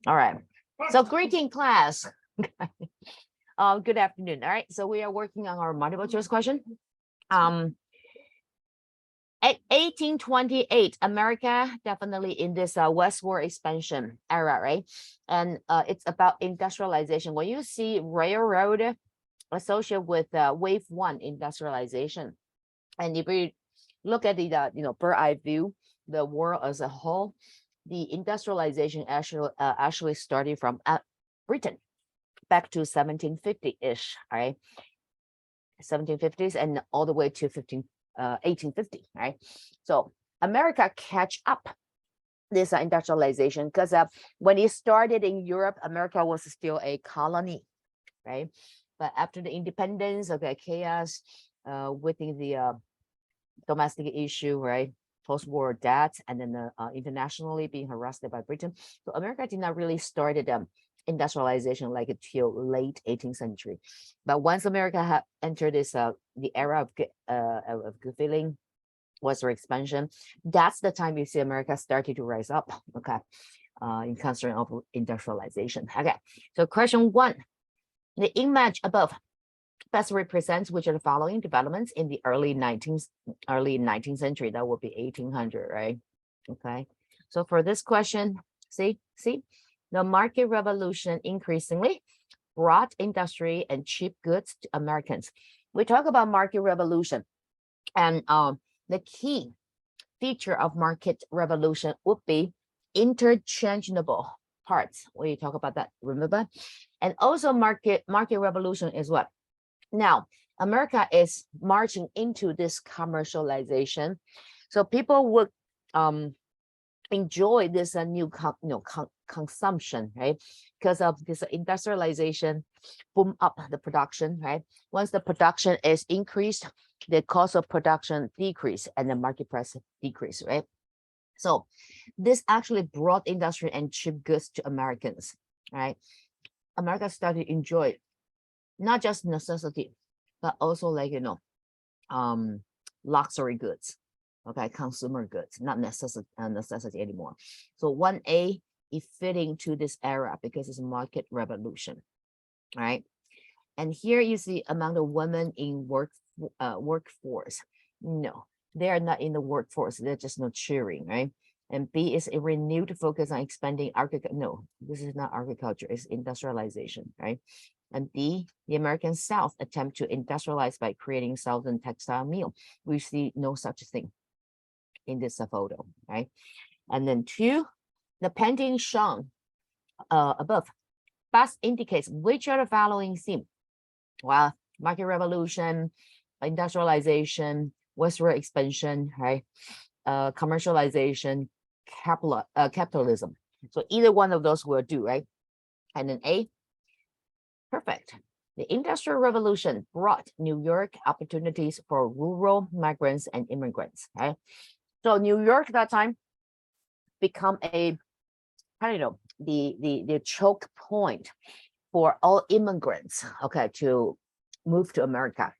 All right. So greeting class. Good afternoon. All right. So we are working on our multiple choice question. At 1828, America definitely in this westward expansion era, right? And it's about industrialization. When you see railroad associated with wave one industrialization, and if we look at the bird eye view, the world as a whole, the industrialization actually started from Britain back to 1750-ish, right? 1750s and all the way to 1850, right? So America catch up this industrialization because when it started in Europe, America was still a colony, right? But after the independence, okay, chaos within the domestic issue, right? Post-war debt, and then internationally being harassed by Britain. So America did not really started industrialization like until late 18th century. But once America had entered this the era of good feeling, westward expansion, that's the time you see America started to rise up, okay, in concern of industrialization. Okay, so question one, the image above best represents which of the following developments in the early 19th century. That would be 1800, right? Okay, so for this question, see the market revolution increasingly brought industry and cheap goods to Americans. We talk about market revolution, and the key feature of market revolution would be interchangeable parts. When you talk about that, remember? And also market revolution is what? Now, America is marching into this commercialization. So people would enjoy this new consumption, right? Because of this industrialization, boom up the production, right? Once the production is increased, the cost of production decrease and the market price decrease, right? So this actually brought industry and cheap goods to Americans, right? America started to enjoy not just necessity, but also like, luxury goods, okay, consumer goods, not necessity anymore. So 1A is fitting to this era because it's market revolution, right? And here you see among the women in workforce, no, they are not in the workforce, they're just not cheering, right? And B is a renewed focus on expanding agriculture. No, this is not agriculture, it's industrialization, right? And D, the American South attempt to industrialize by creating southern textile mill. We see no such thing in this photo, right? And then 2, the painting shown above best indicates which are the following theme. Well, market revolution, industrialization, westward expansion, right? Commercialization, capitalism. So either one of those will do, right? And then A, perfect. The Industrial Revolution brought New York opportunities for rural migrants and immigrants, right? So New York at that time become a, I don't know, the choke point for all immigrants, okay, to move to America.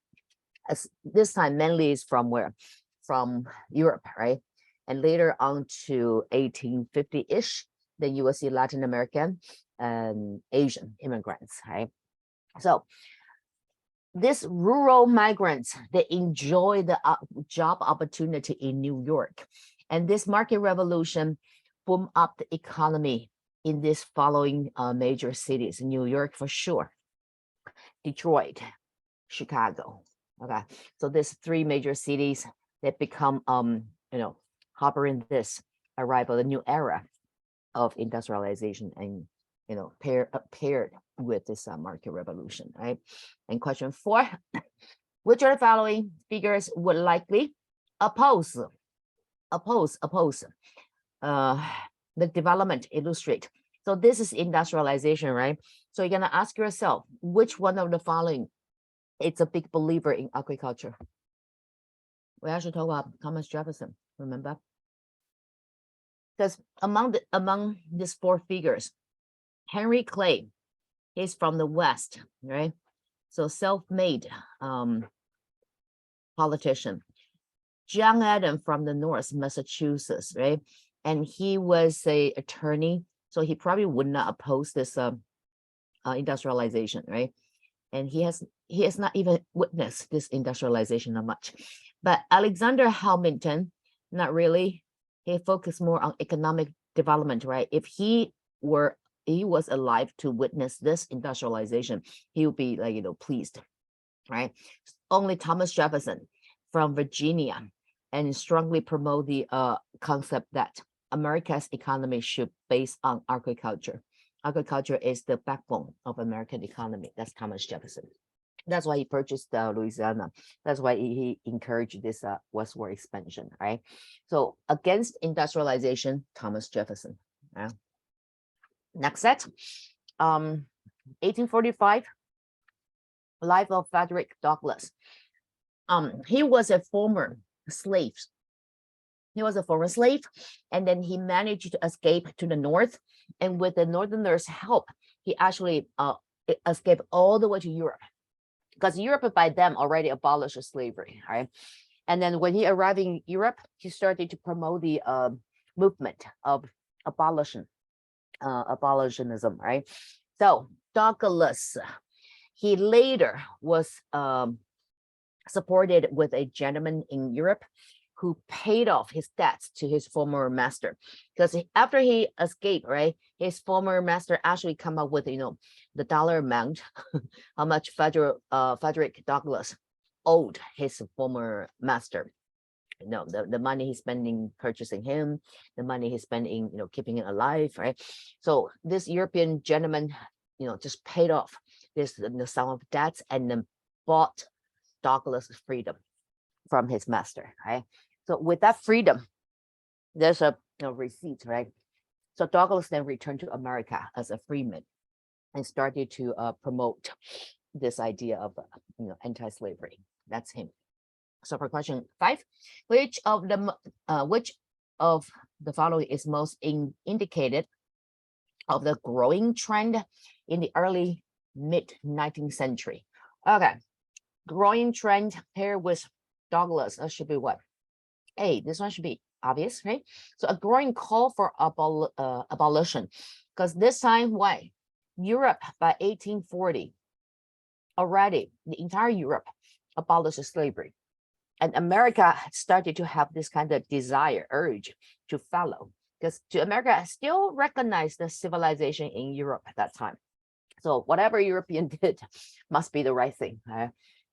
As this time mainly is from where? From Europe, right? And later on to 1850-ish, then you will see Latin American and Asian immigrants, right? So these rural migrants, they enjoy the job opportunity in New York. And this market revolution boom up the economy in these following major cities, New York for sure, Detroit, Chicago. Okay, so these 3 major cities that become harboring this arrival, the new era of industrialization, and paired with this market revolution, right? And question 4, which of the following figures would likely oppose the development illustrate? So this is industrialization, right? So you're gonna ask yourself, which one of the following it's a big believer in agriculture? We actually talk about Thomas Jefferson, remember? Because among these 4 figures, Henry Clay is from the West, right? So self-made politician. John Adams from the North, Massachusetts, right? And he was a attorney So he probably would not oppose this industrialization, right? And he has not even witnessed this industrialization that much. But Alexander Hamilton, not really. He focused more on economic development, right? If he was alive to witness this industrialization, he would be like, pleased, right? Only Thomas Jefferson from Virginia and strongly promote the concept that America's economy should base on agriculture. Agriculture is the backbone of American economy. That's Thomas Jefferson. That's why he purchased Louisiana. That's why he encouraged this westward expansion, right? So against industrialization, Thomas Jefferson. Next set, 1845, life of Frederick Douglass. He was a former slave. He was a former slave, and then he managed to escape to the north. And with the Northerners' help, he actually escaped all the way to Europe, because Europe by then already abolished slavery, right? And then when he arrived in Europe, he started to promote the movement of abolitionism, right? So Douglass, he later was supported with a gentleman in Europe who paid off his debts to his former master. Because after he escaped, right, his former master actually come up with, the dollar amount, how much Frederick Douglass owed his former master. The money he's spending purchasing him, the money he's spending, keeping it alive, right? So this European gentleman, just paid off the sum of debts and then bought Douglass' freedom from his master, right? So with that freedom, there's a receipt, right? So Douglass then returned to America as a freeman and started to promote this idea of anti-slavery. That's him. So for question 5, which of the following is most indicated of the growing trend in the early mid-19th century? Okay, growing trend paired with Douglass, that should be what? A, this one should be obvious, right? So a growing call for abolition, because this time, why? Europe by 1840, already the entire Europe abolished slavery. And America started to have this kind of desire, urge to follow, because to America still recognized the civilization in Europe at that time. So whatever European did must be the right thing. Right?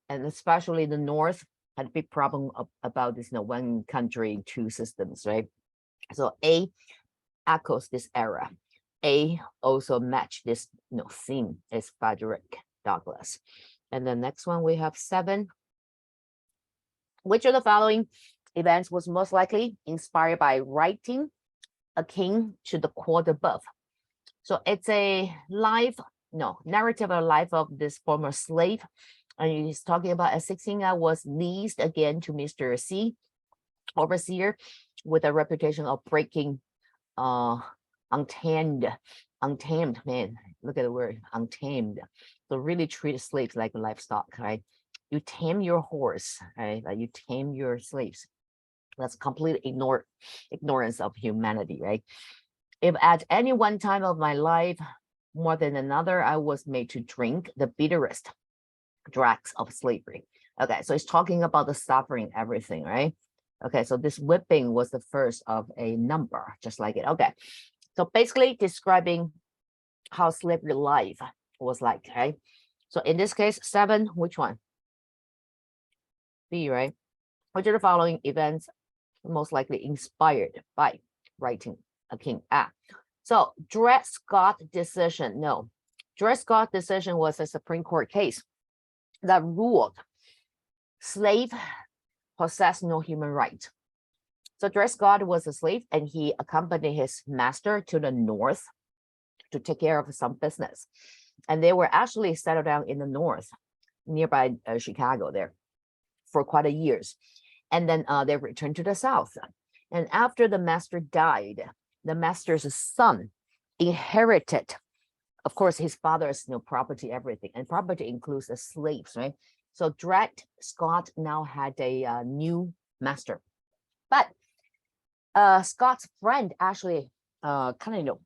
And especially the North had a big problem about this, one country, two systems, right? So A echoes this era. A also matched this theme is Frederick Douglass. And the next one we have 7. Which of the following events was most likely inspired by writing akin to the quote above? So it's a narrative of life of this former slave. And he's talking about at 16, I was leased again to Mr. C, overseer, with a reputation of breaking untamed, man, look at the word, untamed. So really treat slaves like livestock, right? You tame your horse, right? Like you tame your slaves. That's complete ignorance of humanity, right? If at any one time of my life, more than another, I was made to drink the bitterest dregs of slavery. Okay, so it's talking about the suffering, everything, right? Okay, so this whipping was the first of a number, just like it. Okay, so basically describing how slavery life was like, right? So in this case, 7, which one? B, right? Which of the following events most likely inspired by writing akin? So Dred Scott decision, no. Dred Scott decision was a Supreme Court case that ruled slave possess no human right. So Dred Scott was a slave and he accompanied his master to the north to take care of some business. And they were actually settled down in the north, nearby Chicago there for quite a years. And then they returned to the south. And after the master died, the master's son inherited, of course, his father's property, everything. And property includes the slaves, right? So Dred Scott now had a new master. But Scott's friend actually kind of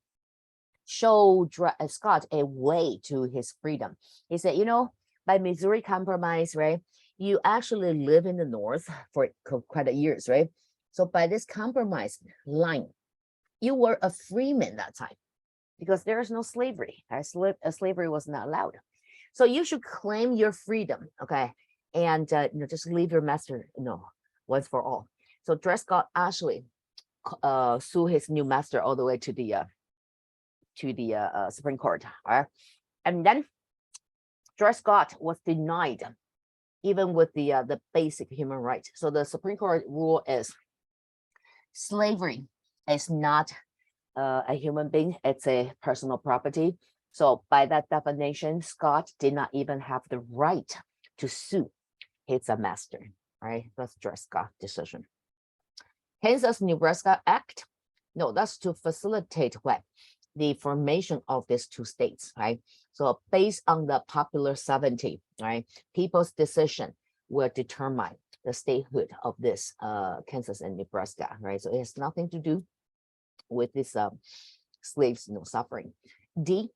showed Scott a way to his freedom. He said, you know, by Missouri Compromise, right, you actually live in the North for quite a years, right? So by this compromise line, you were a free man that time because there is no slavery. Slavery was not allowed. So you should claim your freedom, okay? And you know, just leave your master, you know, once for all. So Dred Scott actually sue his new master all the way to the Supreme Court. All right? And then Dred Scott was denied even with the basic human rights. So the Supreme Court rule is slavery is not a human being, it's a personal property. So by that definition, Scott did not even have the right to sue his master. Right? That's Dred Scott decision. Kansas-Nebraska Act. No, that's to facilitate what? The formation of these two states, right? So based on the popular sovereignty, right? People's decision will determine the statehood of this Kansas and Nebraska, right? So it has nothing to do with this slaves, you know, suffering. D,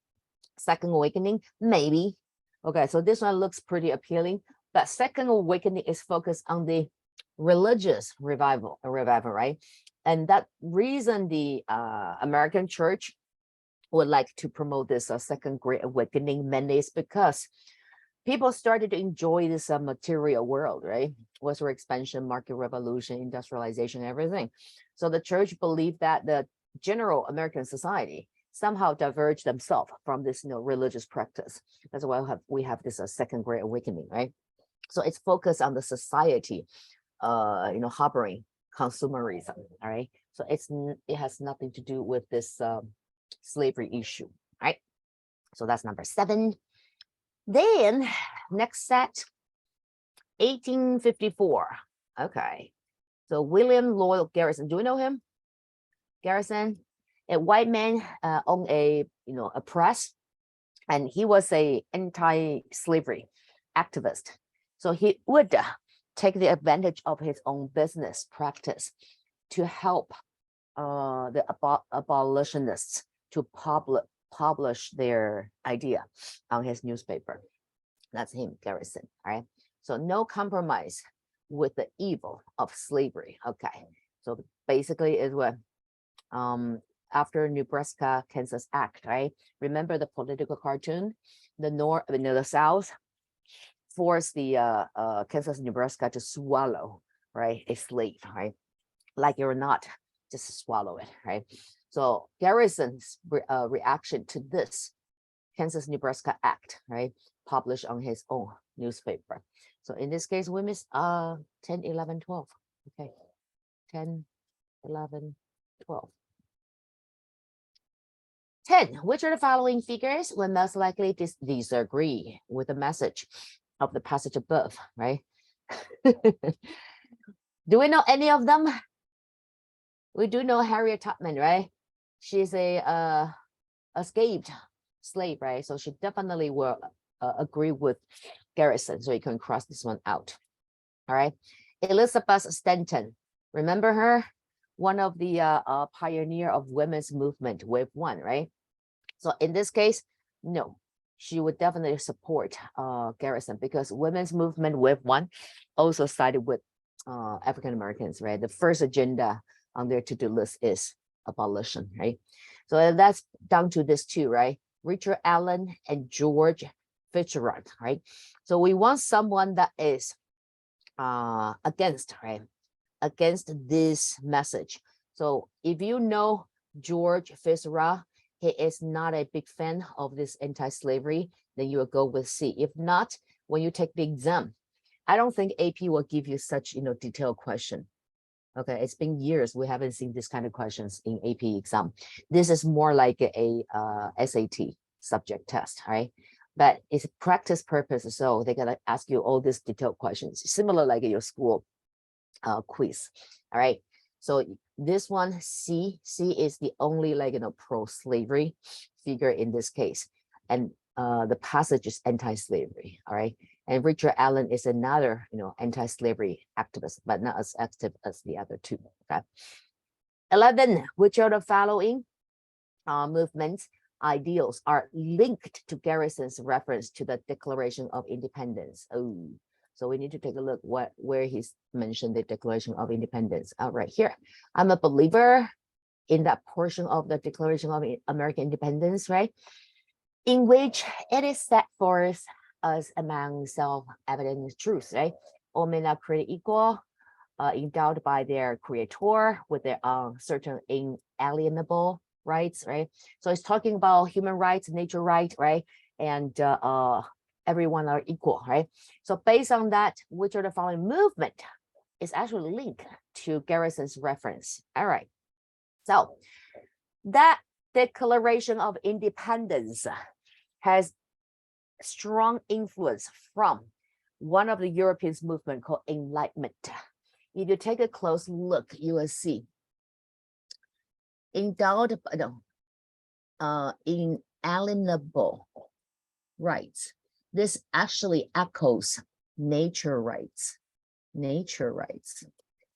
Second Awakening, maybe. Okay, so this one looks pretty appealing, but Second Awakening is focused on the religious revival, right? And that reason the American church would like to promote this Second Great Awakening mandates because people started to enjoy this material world, right? Westward expansion, market revolution, industrialization, everything. So the church believed that the general American society somehow diverged themselves from this, you know, religious practice. That's why we have this Second Great Awakening, right? So it's focused on the society, you know, harboring consumerism, all right? So it has nothing to do with this slavery issue, right? So that's number 7. Then next set, 1854. Okay, so William Lloyd Garrison. Do you know him? Garrison, a white man owned a press, and he was a anti-slavery activist. So he would take the advantage of his own business practice to help the abolitionists to publish their idea on his newspaper. That's him, Garrison. All right. So no compromise with the evil of slavery. Okay. So basically, is what after Nebraska Kansas Act, right? Remember the political cartoon? The South forced the Kansas Nebraska to swallow, right, a slave, right? Like it or not, just swallow it, right? So Garrison's reaction to this Kansas Nebraska Act, right, published on his own newspaper. So in this case, we miss 10, 11, 12. Okay, 10, 11, 12. 10, which are the following figures will most likely disagree with the message of the passage above, right? Do we know any of them? We do know Harriet Tubman, right? She's a escaped slave, right? So she definitely will agree with Garrison. So you can cross this one out. All right. Elizabeth Stanton, remember her? One of the pioneer of women's movement, Wave 1, right? So in this case, no, she would definitely support Garrison because women's movement, Wave 1, also sided with African Americans, right? The first agenda on their to-do list is abolition, right? So that's down to this two, right? Richard Allen and George Fitzgerald, right? So we want someone that is against, right? Against this message. So if you know George Fitzgerald, he is not a big fan of this anti-slavery, then you will go with C. If not, when you take the exam, I don't think AP will give you such detailed question. Okay, it's been years we haven't seen this kind of questions in AP exam. This is more like a SAT subject test, right? But it's practice purpose, so they're gonna ask you all these detailed questions, similar like your school quiz. All right, so this one, C is the only pro-slavery figure in this case, and the passage is anti-slavery. All right, and Richard Allen is another anti-slavery activist, but not as active as the other two. Okay. 11, which are the following movements ideals are linked to Garrison's reference to the Declaration of Independence. Oh, so we need to take a look where he's mentioned the Declaration of Independence. Right here. I'm a believer in that portion of the Declaration of American Independence, right? In which it is set forth as among self-evident truths, right? All men are created equal, endowed by their creator with their certain inalienable rights, right? So it's talking about human rights, nature right, right? And everyone are equal, right? So based on that, which of the following movement is actually linked to Garrison's reference? All right. So that Declaration of Independence has strong influence from one of the European movement called Enlightenment. If you take a close look, you will see endowed, inalienable rights. This actually echoes nature rights. Nature rights.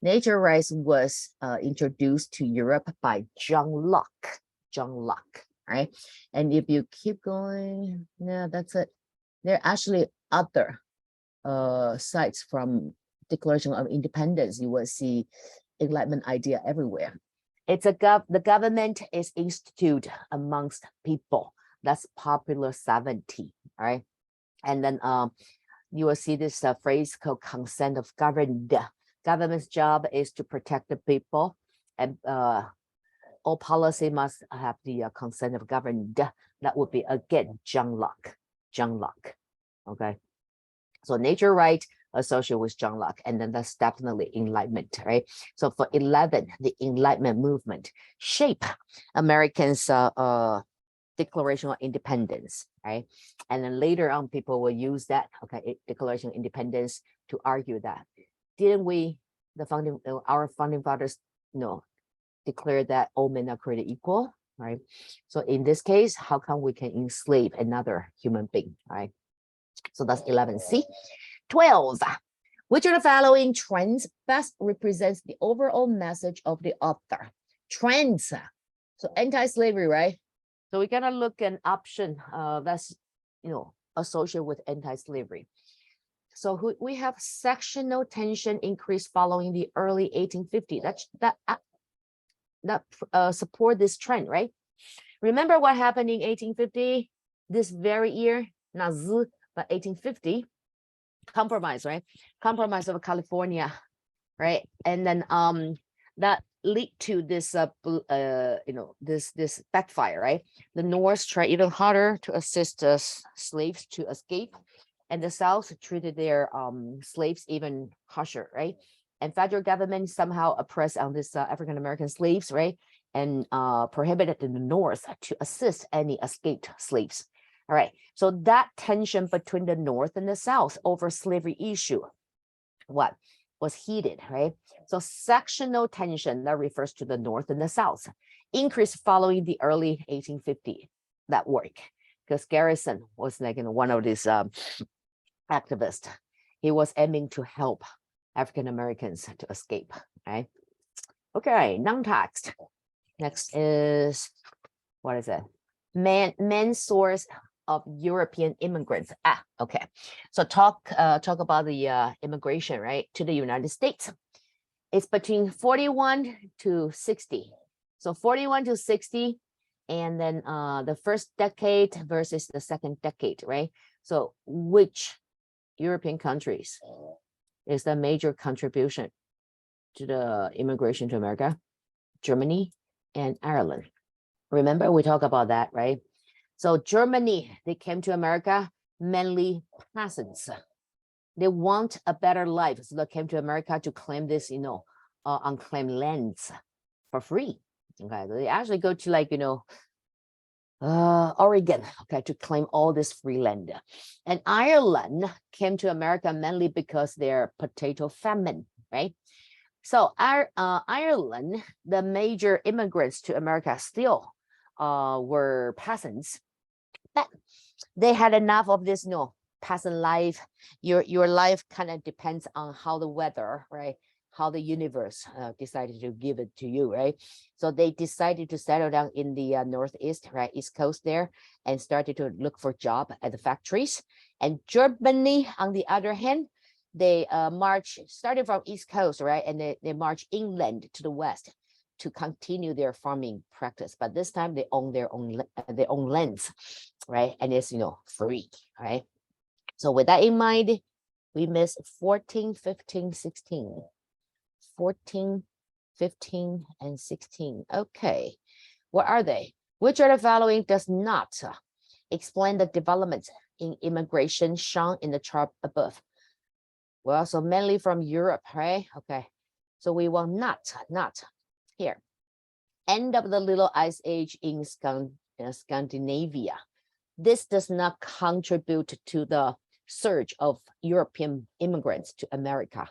Nature rights was introduced to Europe by John Locke. John Locke, right? And if you keep going, yeah, that's it. There are actually other sites from Declaration of Independence. You will see Enlightenment idea everywhere. It's the government is instituted amongst people. That's popular sovereignty, right? And then you will see this phrase called consent of governed. Government's job is to protect the people, and all policy must have the consent of governed. That would be again John Locke. John Locke. Okay. So nature right associated with John Locke, and then that's definitely Enlightenment, right? So for 11, the Enlightenment movement shape Americans' Declaration of Independence, right? And then later on, people will use that, okay, Declaration of Independence to argue that didn't we, our founding fathers, declare that all men are created equal, right? So in this case, how come we can enslave another human being, right? So that's 11C. 12. Which of the following trends best represents the overall message of the author? Trends. So anti-slavery, right? So we're gonna look at an option that's associated with anti-slavery. So we have sectional tension increase following the early 1850. That support this trend, right? Remember what happened in 1850? This very year, not but 1850. Compromise, right? Compromise of California, right? And then that lead to this this backfire, right? The North tried even harder to assist slaves to escape, and the South treated their slaves even harsher, right? And federal government somehow oppressed on this African American slaves, right? And prohibited the North to assist any escaped slaves. All right, so that tension between the North and the South over slavery issue, what was heated, right? So sectional tension that refers to the North and the South increased following the early 1850 that work, because Garrison was like one of these activists. He was aiming to help African Americans to escape, right? Okay, non-text. Next is, what is it? Main source of European immigrants. Okay. So talk about the immigration, right, to the United States. It's between 41 to 60. So 41 to 60, and then the first decade versus the second decade, right? So which European countries is the major contribution to the immigration to America? Germany and Ireland. Remember, we talk about that, right? So Germany, they came to America, mainly peasants. They want a better life. So they came to America to claim this, unclaimed lands for free. Okay, they actually go to Oregon, okay, to claim all this free land. And Ireland came to America mainly because they're potato famine, right? So Ireland, the major immigrants to America still were peasants. But they had enough of this, peasant life. Your life kind of depends on how the weather, right? how the universe decided to give it to you, right? So they decided to settle down in the Northeast, right, East Coast there, and started to look for job at the factories. And Germany, on the other hand, they started from East Coast, right, and they march inland to the west to continue their farming practice. But this time they own their own lands, right, and it's free, right? So with that in mind, we miss 14, 15, 16. 14, 15, and 16. Okay, what are they? Which of the following does not explain the development in immigration shown in the chart above? Well, so mainly from Europe, right? Okay, so we will not here. End of the Little Ice Age in Scandinavia. This does not contribute to the surge of European immigrants to America.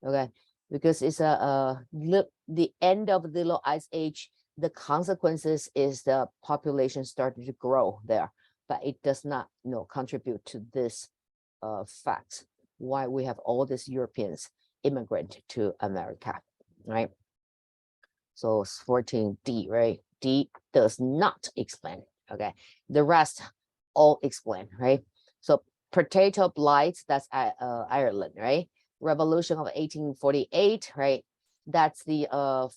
Okay, because it's the end of the Little Ice Age. The consequences is the population started to grow there, but it does not contribute to this fact why we have all these Europeans immigrant to America, right? So 14D, right? D does not explain. Okay, the rest all explain, right? So potato blight, that's Ireland, right? Revolution of 1848, right? That's the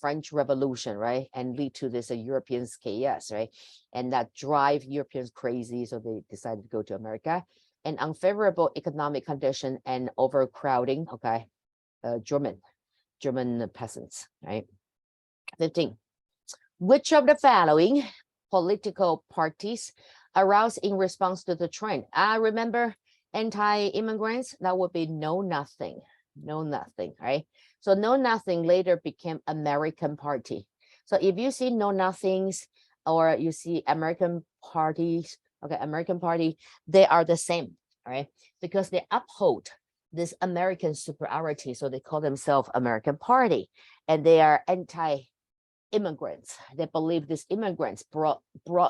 French Revolution, right? And lead to this European chaos, right? And that drive Europeans crazy, so they decided to go to America. And unfavorable economic condition and overcrowding, okay? German peasants, right? 15. Which of the following political parties aroused in response to the trend? Remember anti-immigrants? That would be Know Nothing. Know Nothing, right? So Know Nothing later became American Party. So if you see Know Nothings or you see American parties, okay, American Party, they are the same, right? Because they uphold this American superiority. So they call themselves American Party, and they are anti-immigrants. They believe these immigrants brought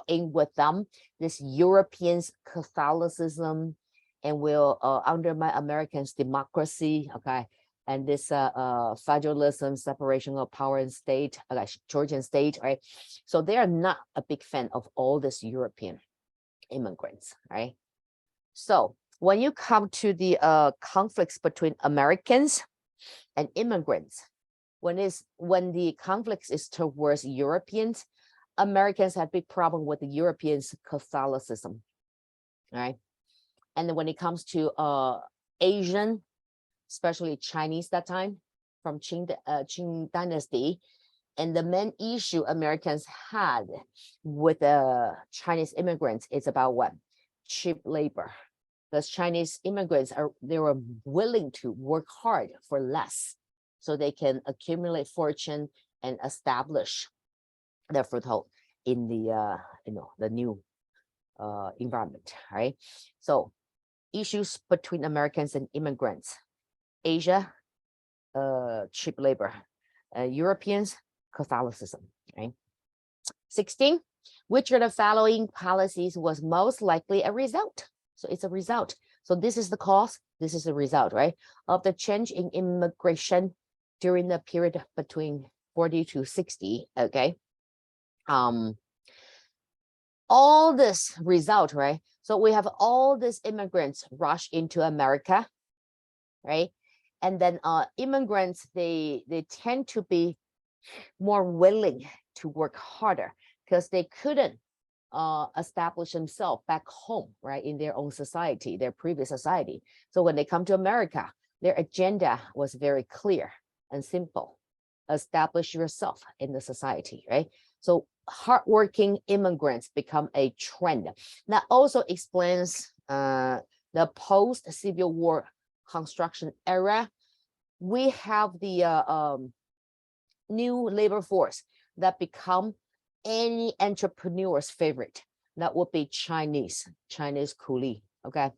in with them this European Catholicism and will undermine Americans' democracy, okay? And this federalism, separation of power and state, like church and state, right? So they are not a big fan of all these European immigrants, right? So when you come to the conflicts between Americans and immigrants, when the conflict is towards Europeans, Americans have big problem with the Europeans' Catholicism, right? And when it comes to Asian, especially Chinese that time, from Qing Dynasty, and the main issue Americans had with Chinese immigrants is about what? Cheap labor. Because Chinese immigrants they were willing to work hard for less, so they can accumulate fortune and establish their foothold in the the new environment, right? So issues between Americans and immigrants: Asia, cheap labor; Europeans, Catholicism, right? 16. Which of the following policies was most likely a result? So it's a result. So this is the cause, this is the result, right, of the change in immigration during the period between 40 to 60, okay? All this result, right? So we have all these immigrants rush into America, right? And then immigrants, they tend to be more willing to work harder because they couldn't establish themselves back home, right, in their own society, their previous society. So when they come to America, their agenda was very clear and simple: establish yourself in the society, right? So hardworking immigrants become a trend. That also explains the post-Civil War construction era. We have the new labor force that become any entrepreneur's favorite. That would be Chinese coolie, okay?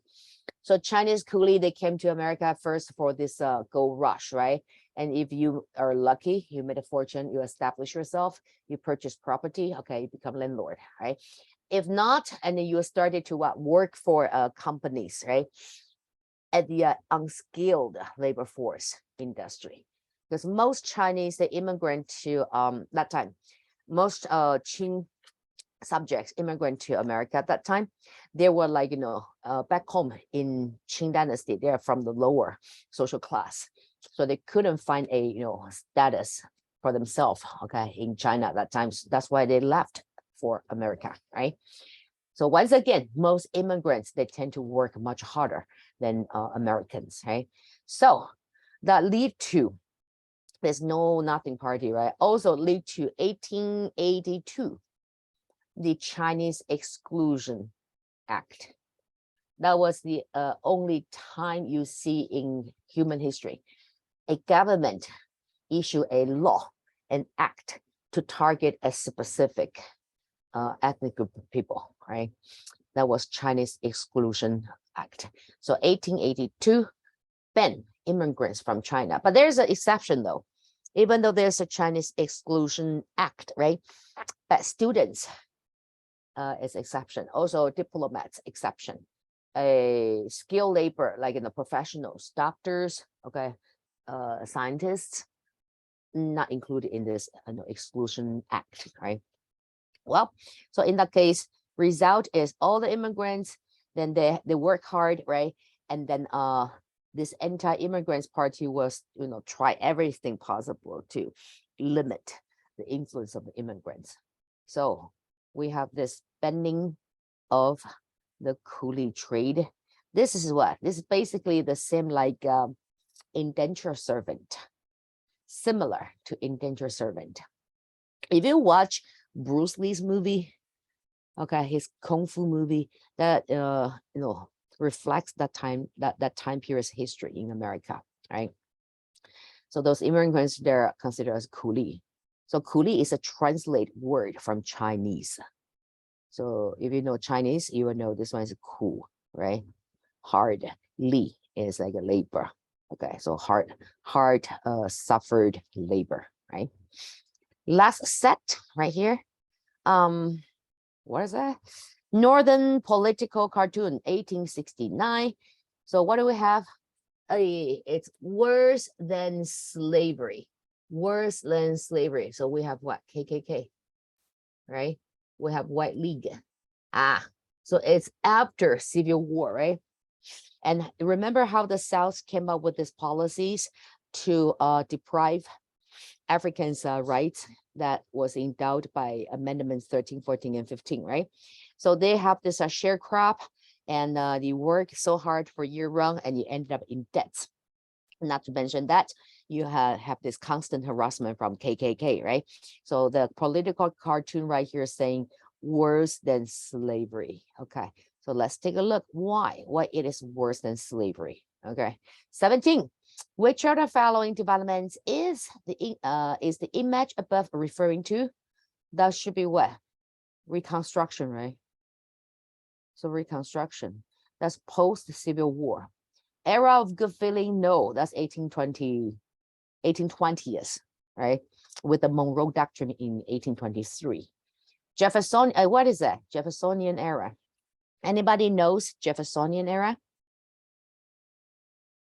So Chinese coolie, they came to America first for this gold rush, right? And if you are lucky, you made a fortune, you establish yourself, you purchase property, okay, you become landlord, right? If not, and then you started to work for companies, right? At the unskilled labor force industry. because most Chinese, they immigrant to that time, most Qing subjects immigrant to America at that time. They were like, back home in Qing dynasty, they're from the lower social class. So they couldn't find a, status for themselves, okay, in China at that time. So that's why they left for America, right? So once again, most immigrants, they tend to work much harder than Americans, right? So that lead to, there's no nothing party, right? Also lead to 1882, the Chinese Exclusion Act. That was the only time you see in human history a government issue a law, an act to target a specific ethnic group of people, right? That was Chinese Exclusion Act. So 1882, ban immigrants from China. But there's an exception though. Even though there's a Chinese Exclusion Act, right? But students is exception. Also diplomats exception. A skilled labor, like in the professionals, doctors, okay, scientists, not included in this Exclusion Act, right? Well, so in that case, result is all the immigrants, then they work hard, right? And then this anti-immigrants party was, try everything possible to limit the influence of the immigrants. So we have this banning of the coolie trade. This is what? This is basically the same like indentured servant, similar to indentured servant. If you watch Bruce Lee's movie, okay, his kung fu movie, that reflects that time period's history in America, right? So those immigrants, they're considered as coolie. So coolie is a translate word from Chinese. So if you know Chinese, you will know this one is cool, right? Hard. Li is like a labor. Okay, so hard suffered labor, right? Last set right here. What is that? Northern Political Cartoon, 1869. So what do we have? It's worse than slavery. Worse than slavery. So we have what? KKK, right? We have White League. So it's after Civil War, right? And remember how the South came up with these policies to deprive Africans' rights that was endowed by Amendments 13, 14, and 15, right? So they have this sharecrop, and you work so hard for year round, and you ended up in debt. Not to mention that you have this constant harassment from KKK, right? So the political cartoon right here saying worse than slavery. Okay, so let's take a look why it is worse than slavery. Okay, 17. Which of the following developments is the image above referring to? That should be what? Reconstruction, right? So reconstruction, that's post-Civil War. Era of good feeling, no, that's 1820s, right? With the Monroe Doctrine in 1823. Jeffersonian, what is that? Jeffersonian era. Anybody knows Jeffersonian era?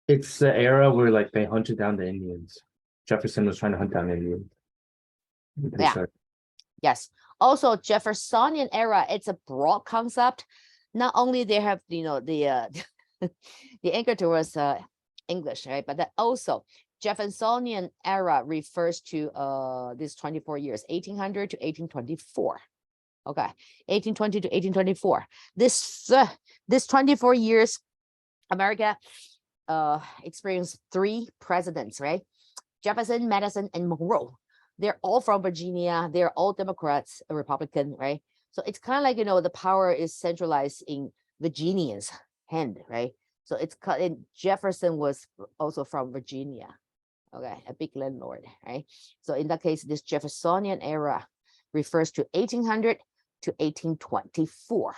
It's the era where like they hunted down the Indians. Jefferson was trying to hunt down Indians. Yeah. Yes. Also, Jeffersonian era, it's a broad concept. Not only they have, the the anchor towards English, right? But that also Jeffersonian era refers to this 24 years, 1800 to 1824. Okay, 1820 to 1824. This 24 years, America experienced 3 presidents, right? Jefferson, Madison, and Monroe. They're all from Virginia. They're all Democrats, a Republican, right? So it's kind of like, the power is centralized in Virginians' hand, right? So it's Jefferson was also from Virginia, okay, a big landlord, right? So in that case, this Jeffersonian era refers to 1800 to 1824,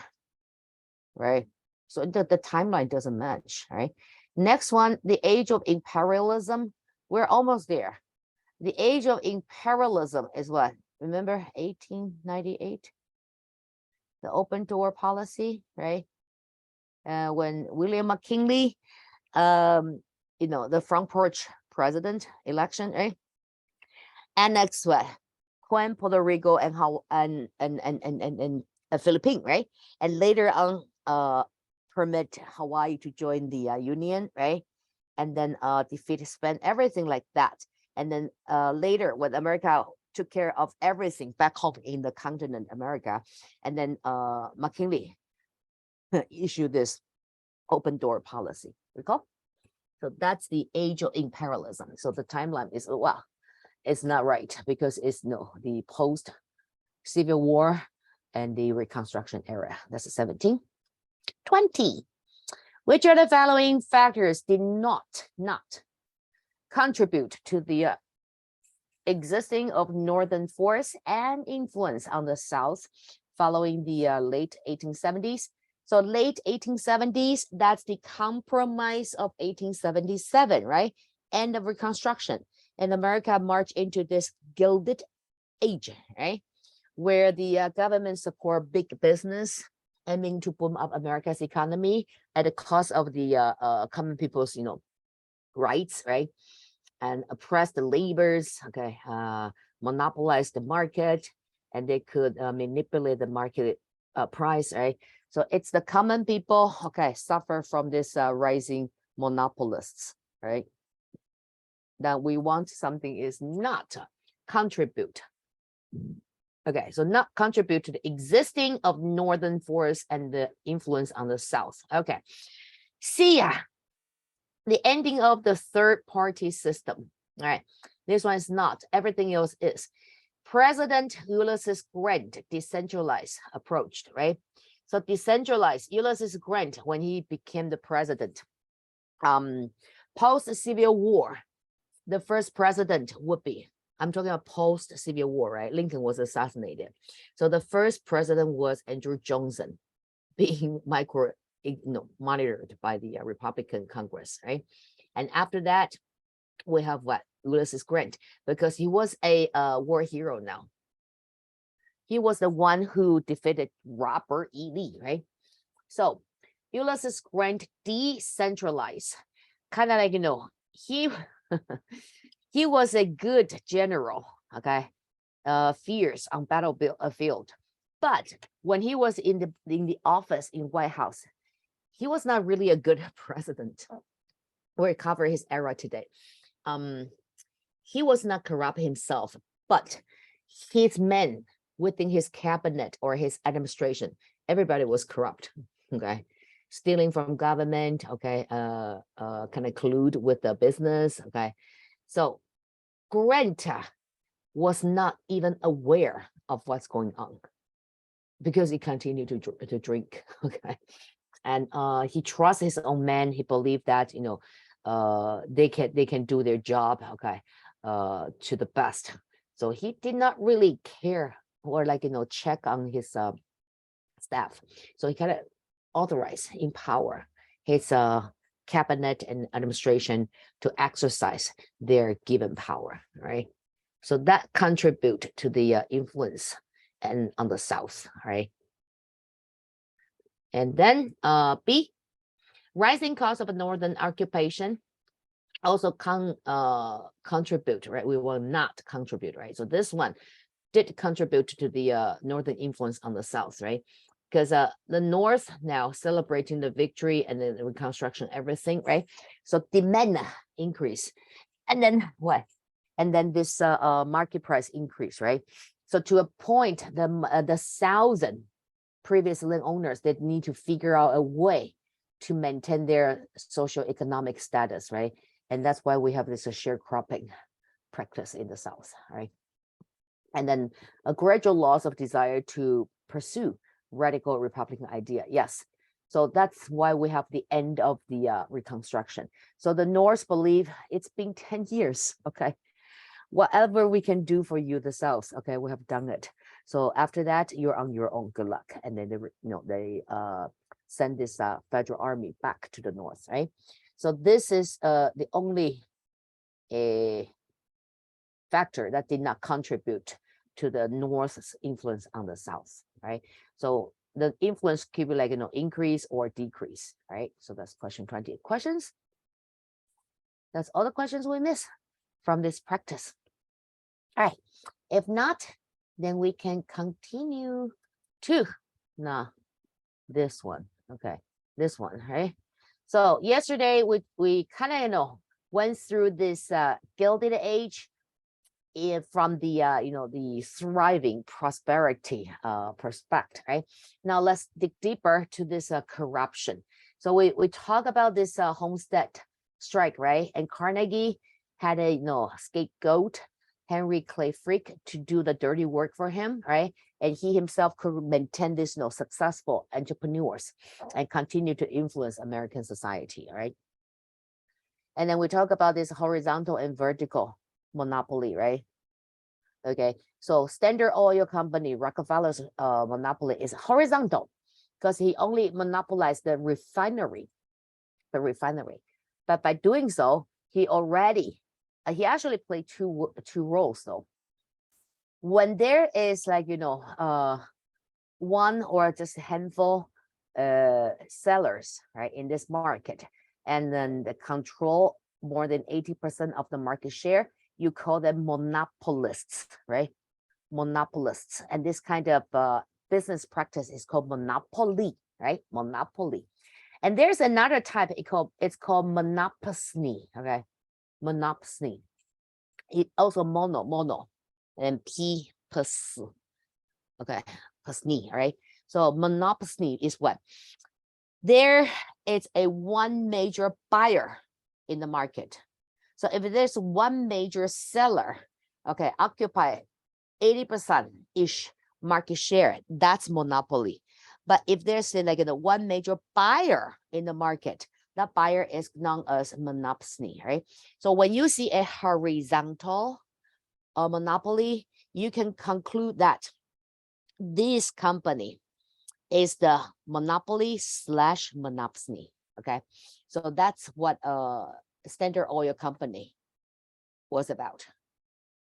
right? So the timeline doesn't match, right? Next one, the age of imperialism. We're almost there. The age of imperialism is what? Remember 1898? The open door policy, right? When William McKinley, the front porch president election, right? Annex what? Guam, Puerto Rico, and Philippines, right? And later on, permit Hawaii to join the union, right? And then defeat Spain, everything like that. And then later, when America took care of everything back home in the continent America, and then McKinley issued this open door policy. Recall? So that's the age of imperialism. So the timeline is, well, it's not right because it's the post Civil War and the Reconstruction era. That's 1720. Which of the following factors did not contribute to the existing of northern force and influence on the South following the late 1870s? So late 1870s, that's the Compromise of 1877, right? End of Reconstruction. And America marched into this Gilded Age, right? Where the government support big business, aiming to boom up America's economy at the cost of the common people's, rights, right? And oppress the laborers, okay, monopolize the market, and they could manipulate the market price, right? So it's the common people, okay, suffer from this rising monopolists, right? That we want something is not contribute. Okay, so not contribute to the existing of northern force and the influence on the South. Okay, see ya. The ending of the third party system. All right, this one is not. Everything else is. President Ulysses Grant decentralized approach, right? So decentralized Ulysses Grant when he became the president. Post Civil War, the first president would be. I'm talking about post Civil War, right? Lincoln was assassinated. So the first president was Andrew Johnson, being monitored by the Republican Congress, right? And after that, we have what? Ulysses Grant, because he was a war hero now. He was the one who defeated Robert E. Lee, right? So Ulysses Grant decentralized, kind of like, he he was a good general, okay, fierce on battlefield. But when he was in the office in White House, he was not really a good president. We'll cover his era today. He was not corrupt himself, but his men within his cabinet or his administration, everybody was corrupt, okay? Stealing from government, okay, kind of collude with the business, okay? So Grant was not even aware of what's going on because he continued to drink, okay? And he trusts his own men. He believed that, they can do their job, okay, to the best. So he did not really care or check on his staff. So he kind of authorized, empower his cabinet and administration to exercise their given power, right? So that contribute to the influence and on the South, right? And then B, rising cost of a northern occupation also contribute, right? We will not contribute, right? So this one did contribute to the northern influence on the South, right? Because the North now celebrating the victory and the Reconstruction, everything, right? So demand increase, and then what? And then this market price increase, right? So to a point, the thousand previous land owners that need to figure out a way to maintain their social economic status, right? And that's why we have this sharecropping practice in the South, right? And then a gradual loss of desire to pursue radical Republican idea. Yes. So that's why we have the end of the Reconstruction. So the North believe it's been 10 years, okay? Whatever we can do for you, the South, okay, we have done it. So after that, you're on your own. Good luck. And then they send this federal army back to the North, right? So this is the only factor that did not contribute to the North's influence on the South, right? So the influence could be increase or decrease, right? So that's question 20. Questions? That's all the questions we miss from this practice. All right. If not, then we can continue to this one. Okay, this one, right? So yesterday we kind of went through this Gilded Age from the the thriving prosperity perspective, right? Now let's dig deeper to this corruption. So we talk about this homestead strike, right? And Carnegie had a scapegoat, Henry Clay Frick, to do the dirty work for him, right? And he himself could maintain this successful entrepreneurs and continue to influence American society, right? And then we talk about this horizontal and vertical monopoly, right? Okay, so Standard Oil Company, Rockefeller's monopoly is horizontal because he only monopolized the refinery. But by doing so, he actually played two roles though. When there is one or just a handful sellers, right, in this market, and then the control more than 80% of the market share, you call them monopolists, right? Monopolists. And this kind of business practice is called monopoly, right? Monopoly. And there's another type, it's called monopsony, okay? Monopsony. It also mono, and p plus, okay, pasni, all right? So monopsony is what? There is a one major buyer in the market. So if there's one major seller, okay, occupy 80%-ish market share, that's monopoly. But if there's one major buyer in the market, that buyer is known as monopsony, right? So when you see a horizontal monopoly, you can conclude that this company is the monopoly / monopsony, okay? So that's what Standard Oil Company was about,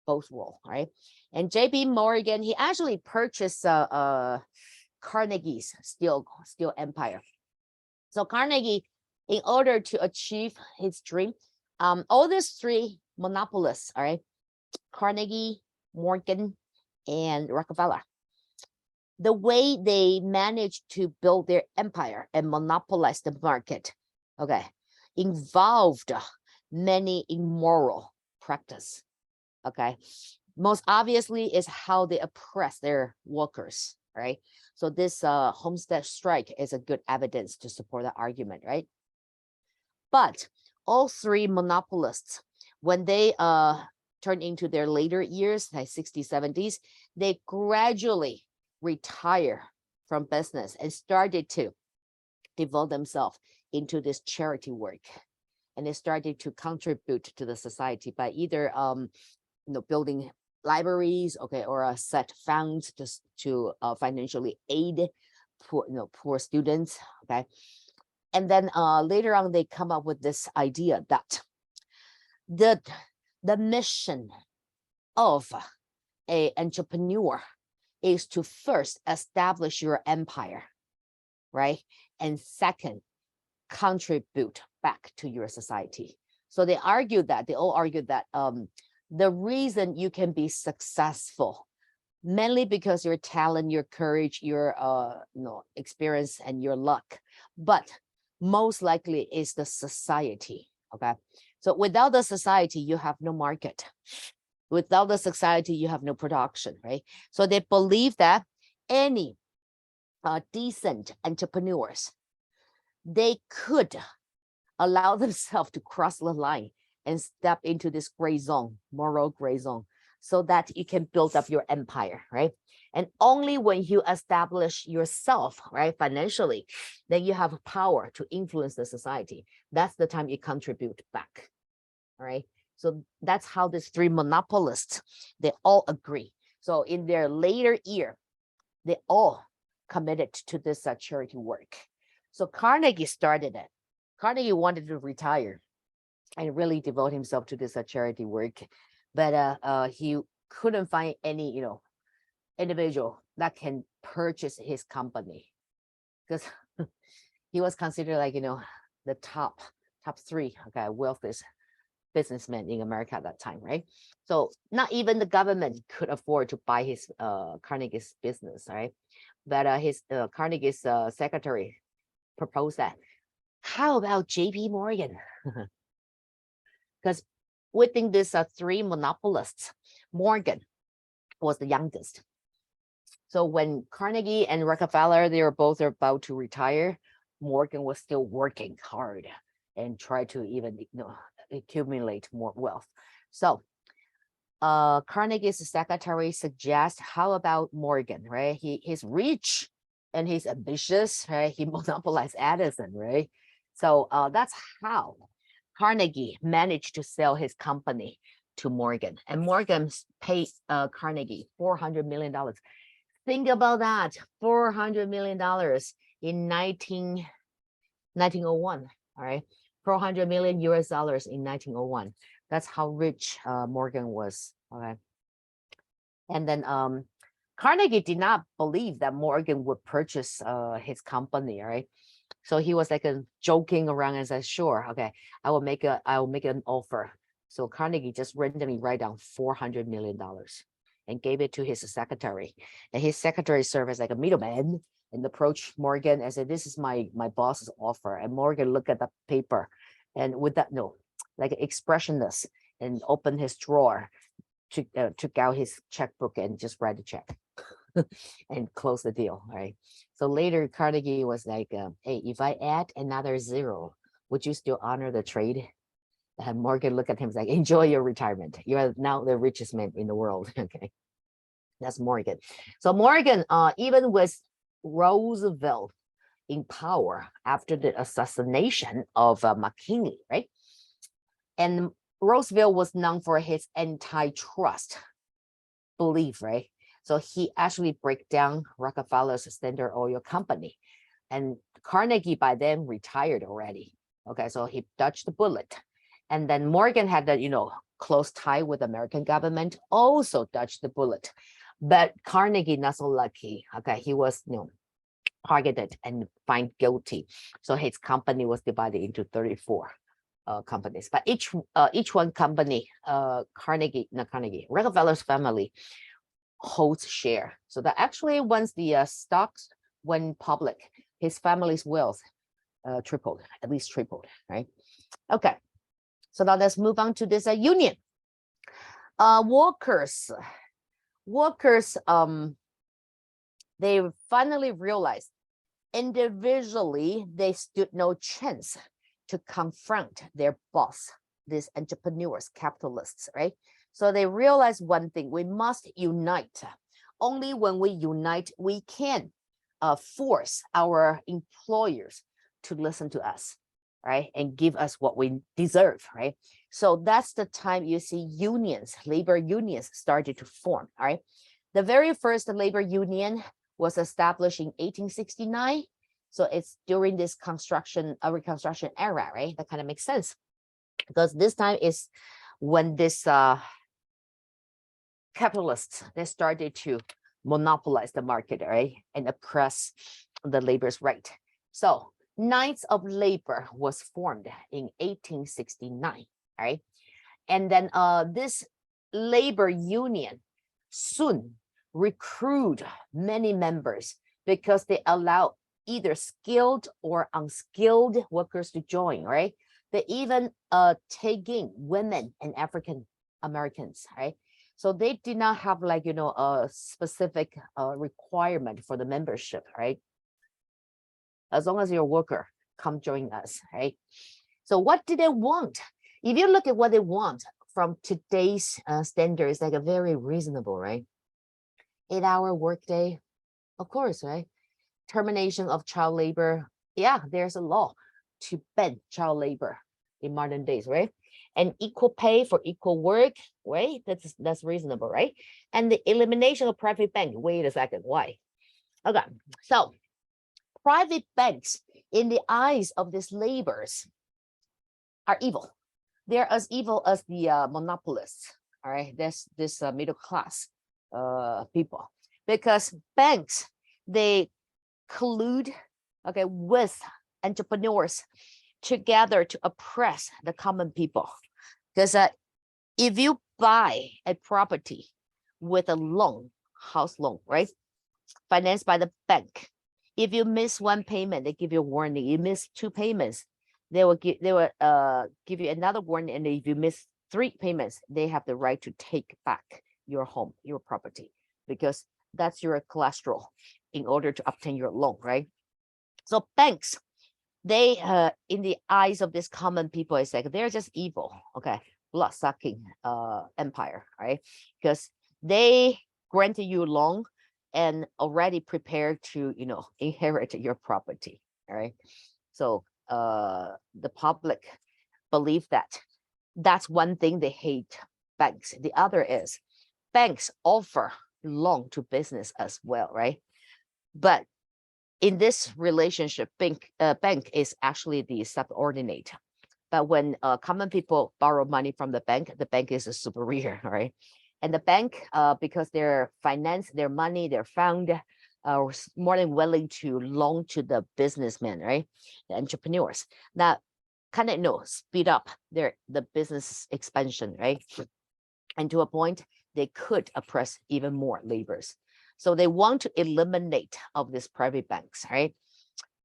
both role, right? And JP Morgan, he actually purchased Carnegie's steel empire. So Carnegie, in order to achieve his dream, all these three monopolists, all right, Carnegie, Morgan, and Rockefeller, the way they managed to build their empire and monopolize the market, okay, involved many immoral practice, okay? Most obviously is how they oppress their workers, right? So this homestead strike is a good evidence to support the argument, right? But all three monopolists, when they turn into their later years, like 60s, 70s, they gradually retire from business and started to devote themselves into this charity work. And they started to contribute to the society by either building libraries, okay, or set funds just to financially aid poor students, okay. And then later on, they come up with this idea that the mission of an entrepreneur is to first establish your empire, right? And second, contribute back to your society. So they all argued that the reason you can be successful, mainly because your talent, your courage, your experience, and your luck, but most likely is the society, okay? So without the society, you have no market. Without the society, you have no production, right? So they believe that any decent entrepreneurs, they could allow themselves to cross the line and step into this gray zone, moral gray zone, so that you can build up your empire, right? And only when you establish yourself, right, financially, then you have power to influence the society. That's the time you contribute back, all right? So that's how these three monopolists, they all agree. So in their later year, they all committed to this charity work. So Carnegie started it. Carnegie wanted to retire and really devote himself to this charity work, but he couldn't find any, individual that can purchase his company, because he was considered like, the top three, okay, wealthiest businessman in America at that time, right? So not even the government could afford to buy his Carnegie's business, right? But his Carnegie's secretary proposed that. How about J.P. Morgan? Because within these three monopolists, Morgan was the youngest. So when Carnegie and Rockefeller, they were both about to retire, Morgan was still working hard and try to even accumulate more wealth. So Carnegie's secretary suggests, how about Morgan, right? He's rich and he's ambitious, right? He monopolized Edison, right? So that's how Carnegie managed to sell his company to Morgan, and Morgan paid Carnegie $400 million. Think about that, $400 million in 1901, all right? 400 million US dollars in 1901. That's how rich Morgan was, okay? And then Carnegie did not believe that Morgan would purchase his company, right? So he was like joking around and said, sure, okay, I will make an offer. So Carnegie just randomly write down $400 million and gave it to his secretary. And his secretary served as like a middleman and approached Morgan and said, this is my boss's offer. And Morgan looked at the paper and with that, like expressionless, and opened his drawer, took out his checkbook and just write a check and close the deal, right? So later Carnegie was like, hey, if I add another zero, would you still honor the trade? And Morgan looked at him like, enjoy your retirement. You are now the richest man in the world. Okay, that's Morgan. So Morgan, even with Roosevelt in power after the assassination of McKinley, right? And Roosevelt was known for his antitrust belief, right? So he actually break down Rockefeller's Standard Oil Company, and Carnegie by then retired already. Okay, so he dodged the bullet. And then Morgan had that, close tie with the American government, also dodged the bullet. But Carnegie not so lucky. Okay, he was, targeted and found guilty. So his company was divided into 34 companies. But each one company, Rockefeller's family holds share. So that actually once the stocks went public, his family's wealth tripled, at least tripled, right? Okay. So now let's move on to this union. Workers, they finally realized individually they stood no chance to confront their boss, these entrepreneurs, capitalists, right? So they realized one thing: we must unite. Only when we unite, we can force our employers to listen to us, right? And give us what we deserve, right? So that's the time you see unions, labor unions started to form, all right? The very first labor union was established in 1869. So it's during this reconstruction era, right? That kind of makes sense, because this time is when this capitalists, they started to monopolize the market, right? And oppress the labor's right. So Knights of Labor was formed in 1869, right? And then this labor union soon recruit many members because they allow either skilled or unskilled workers to join, right? They even take in women and African Americans, right? So they did not have like, a specific requirement for the membership, right? As long as you're a worker, come join us, right? So what do they want? If you look at what they want from today's standards, like a very reasonable, right? 8-hour workday, of course, right? Termination of child labor. Yeah, there's a law to ban child labor in modern days, right? And equal pay for equal work, right? That's reasonable, right? And the elimination of private bank. Wait a second, why? Okay, so private banks, in the eyes of these laborers, are evil. They're as evil as the monopolists, all right? This middle class people, because banks, they collude, okay, with entrepreneurs together to oppress the common people, Because if you buy a property with a loan, house loan, right, financed by the bank, if you miss one payment, they give you a warning. You miss two payments, they will give you another warning. And if you miss three payments, they have the right to take back your home, your property, because that's your collateral in order to obtain your loan, right? So banks, they in the eyes of this common people, it's like they're just evil, okay, blood-sucking empire, right? Because they granted you a loan and already prepared to, inherit your property, all right? So the public believe that. That's one thing they hate banks. The other is banks offer loan to business as well, right? But in this relationship, bank is actually the subordinate. But when common people borrow money from the bank is a superior, right? And the bank, because their finance, their money, their fund, more than willing to loan to the businessmen, right? The entrepreneurs. Now, kind of speed up the business expansion, right? And to a point, they could oppress even more laborers. So they want to eliminate of these private banks, right?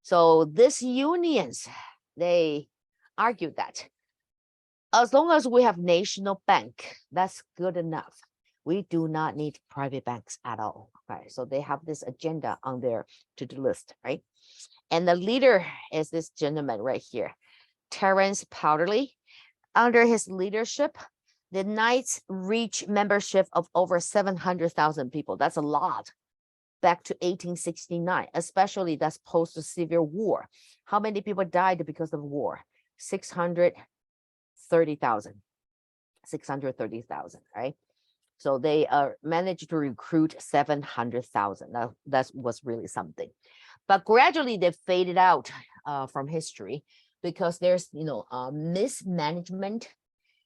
So these unions, they argue that as long as we have national bank, that's good enough. We do not need private banks at all, right? So they have this agenda on their to-do list, right? And the leader is this gentleman right here, Terence Powderly. Under his leadership, the Knights reached membership of over 700,000 people. That's a lot. Back to 1869, especially that's post the Civil War. How many people died because of war? 630,000. 630,000, right? So they managed to recruit 700,000. That was really something. But gradually they faded out from history because there's, mismanagement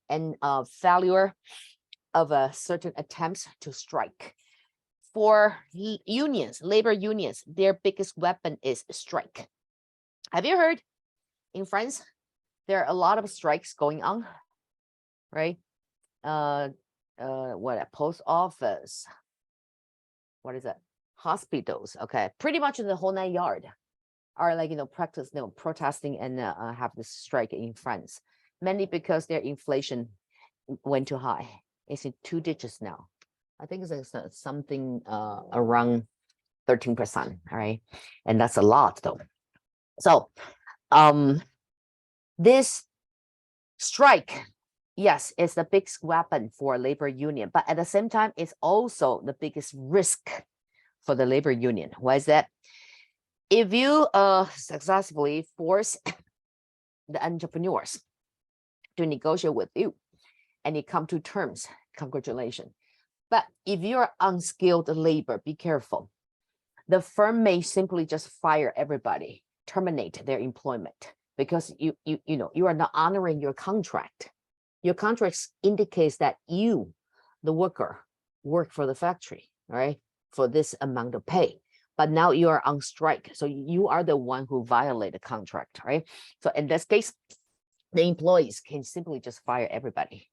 and failure of certain attempts to strike. For unions, labor unions, their biggest weapon is strike. Have you heard in France, there are a lot of strikes going on, right? What a post office, what is it? Hospitals, okay. Pretty much the whole 9 yards are like, protesting and have this strike in France, mainly because their inflation went too high. It's in 2 digits now. I think it's something around 13%, all right? And that's a lot though. So this strike, yes, it's the biggest weapon for labor union, but at the same time, it's also the biggest risk for the labor union. Why is that? If you successfully force the entrepreneurs to negotiate with you and you come to terms, congratulations. But if you're unskilled labor, be careful. The firm may simply just fire everybody, terminate their employment because you are not honoring your contract. Your contract indicates that you, the worker, work for the factory, right? For this amount of pay. But now you are on strike. So you are the one who violated the contract, right? So in this case, the employees can simply just fire everybody.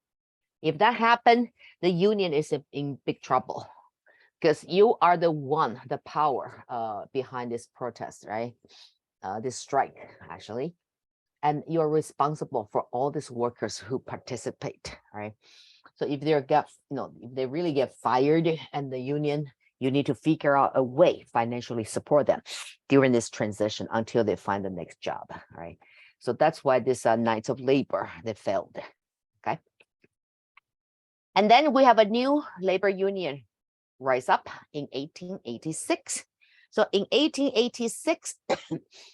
If that happened, the union is in big trouble because you are the one, the power behind this protest, right? This strike, actually. And you're responsible for all these workers who participate, right? So if if they really get fired and the union, you need to figure out a way financially support them during this transition until they find the next job, right? So that's why this Knights of Labor, they failed, okay? And then we have a new labor union rise up in 1886. So in 1886,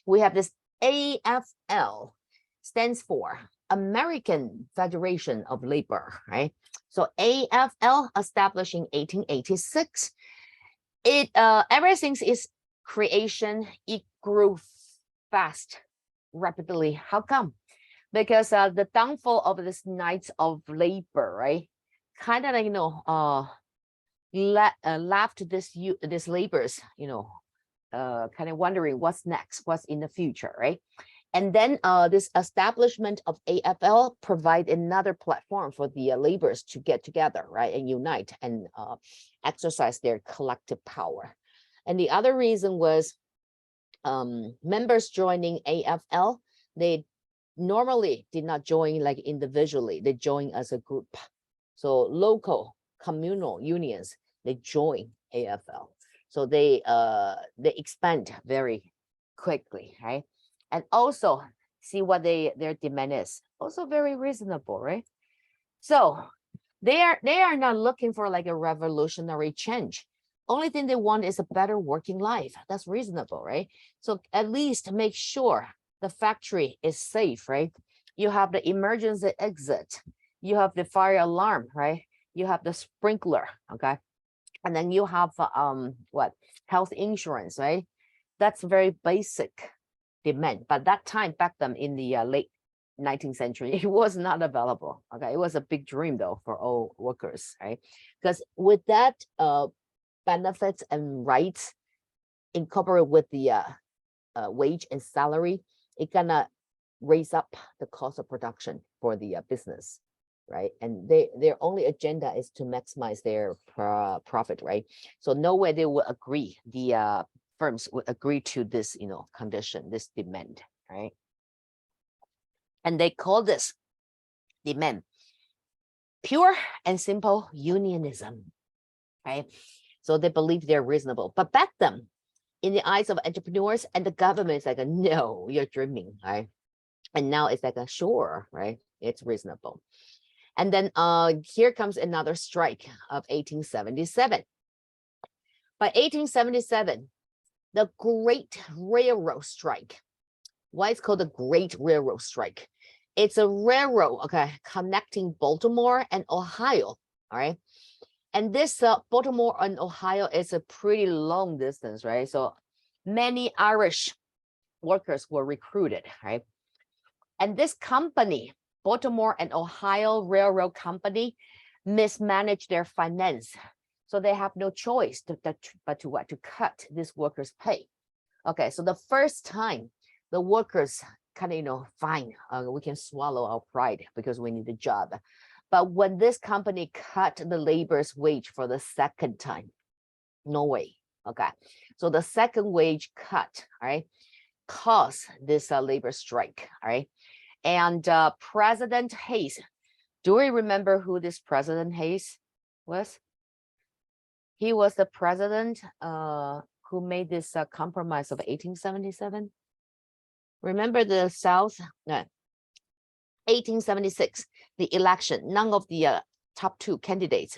we have this AFL, stands for American Federation of Labor, right? So AFL established in 1886. It ever since its creation, it grew fast, rapidly. How come? Because the downfall of this Knights of Labor, right? Kind of like left this laborers, kind of wondering what's next, what's in the future, right? And then this establishment of AFL provide another platform for the laborers to get together, right, and unite and exercise their collective power. And the other reason was members joining AFL, they normally did not join like individually, they join as a group. So local communal unions, they join AFL. So they expand very quickly, right? And also see what their demand is. Also very reasonable, right? So they are not looking for like a revolutionary change. Only thing they want is a better working life. That's reasonable, right? So at least make sure the factory is safe, right? You have the emergency exit, you have the fire alarm, right? You have the sprinkler, okay? And then you have what, health insurance, right? That's very basic demand. But that time back then in the late 19th century, it was not available. Okay, it was a big dream though for all workers, right? Because with that benefits and rights incorporated with the wage and salary, it gonna raise up the cost of production for the business, right? And their only agenda is to maximize their profit, right? So no way they will agree, the firms would agree to this, condition, this demand, right? And they call this demand pure and simple unionism, right? So they believe they're reasonable. But back then, in the eyes of entrepreneurs and the government, it's like, no, you're dreaming, right? And now it's like, sure, right? It's reasonable. And then here comes another strike of 1877. By 1877, the Great Railroad Strike. Why it's called the Great Railroad Strike? It's a railroad, okay, connecting Baltimore and Ohio, all right? And this Baltimore and Ohio is a pretty long distance, right? So many Irish workers were recruited, right? And this company, Baltimore and Ohio Railroad Company, mismanaged their finance. So they have no choice but to cut this workers' pay. Okay, so the first time the workers kind of, fine, we can swallow our pride because we need a job. But when this company cut the labor's wage for the second time, no way. Okay, so the second wage cut, all right, caused this labor strike, all right. And President Hayes, do we remember who this President Hayes was? He was the president who made this compromise of 1877. Remember the South? No. 1876, the election, none of the top two candidates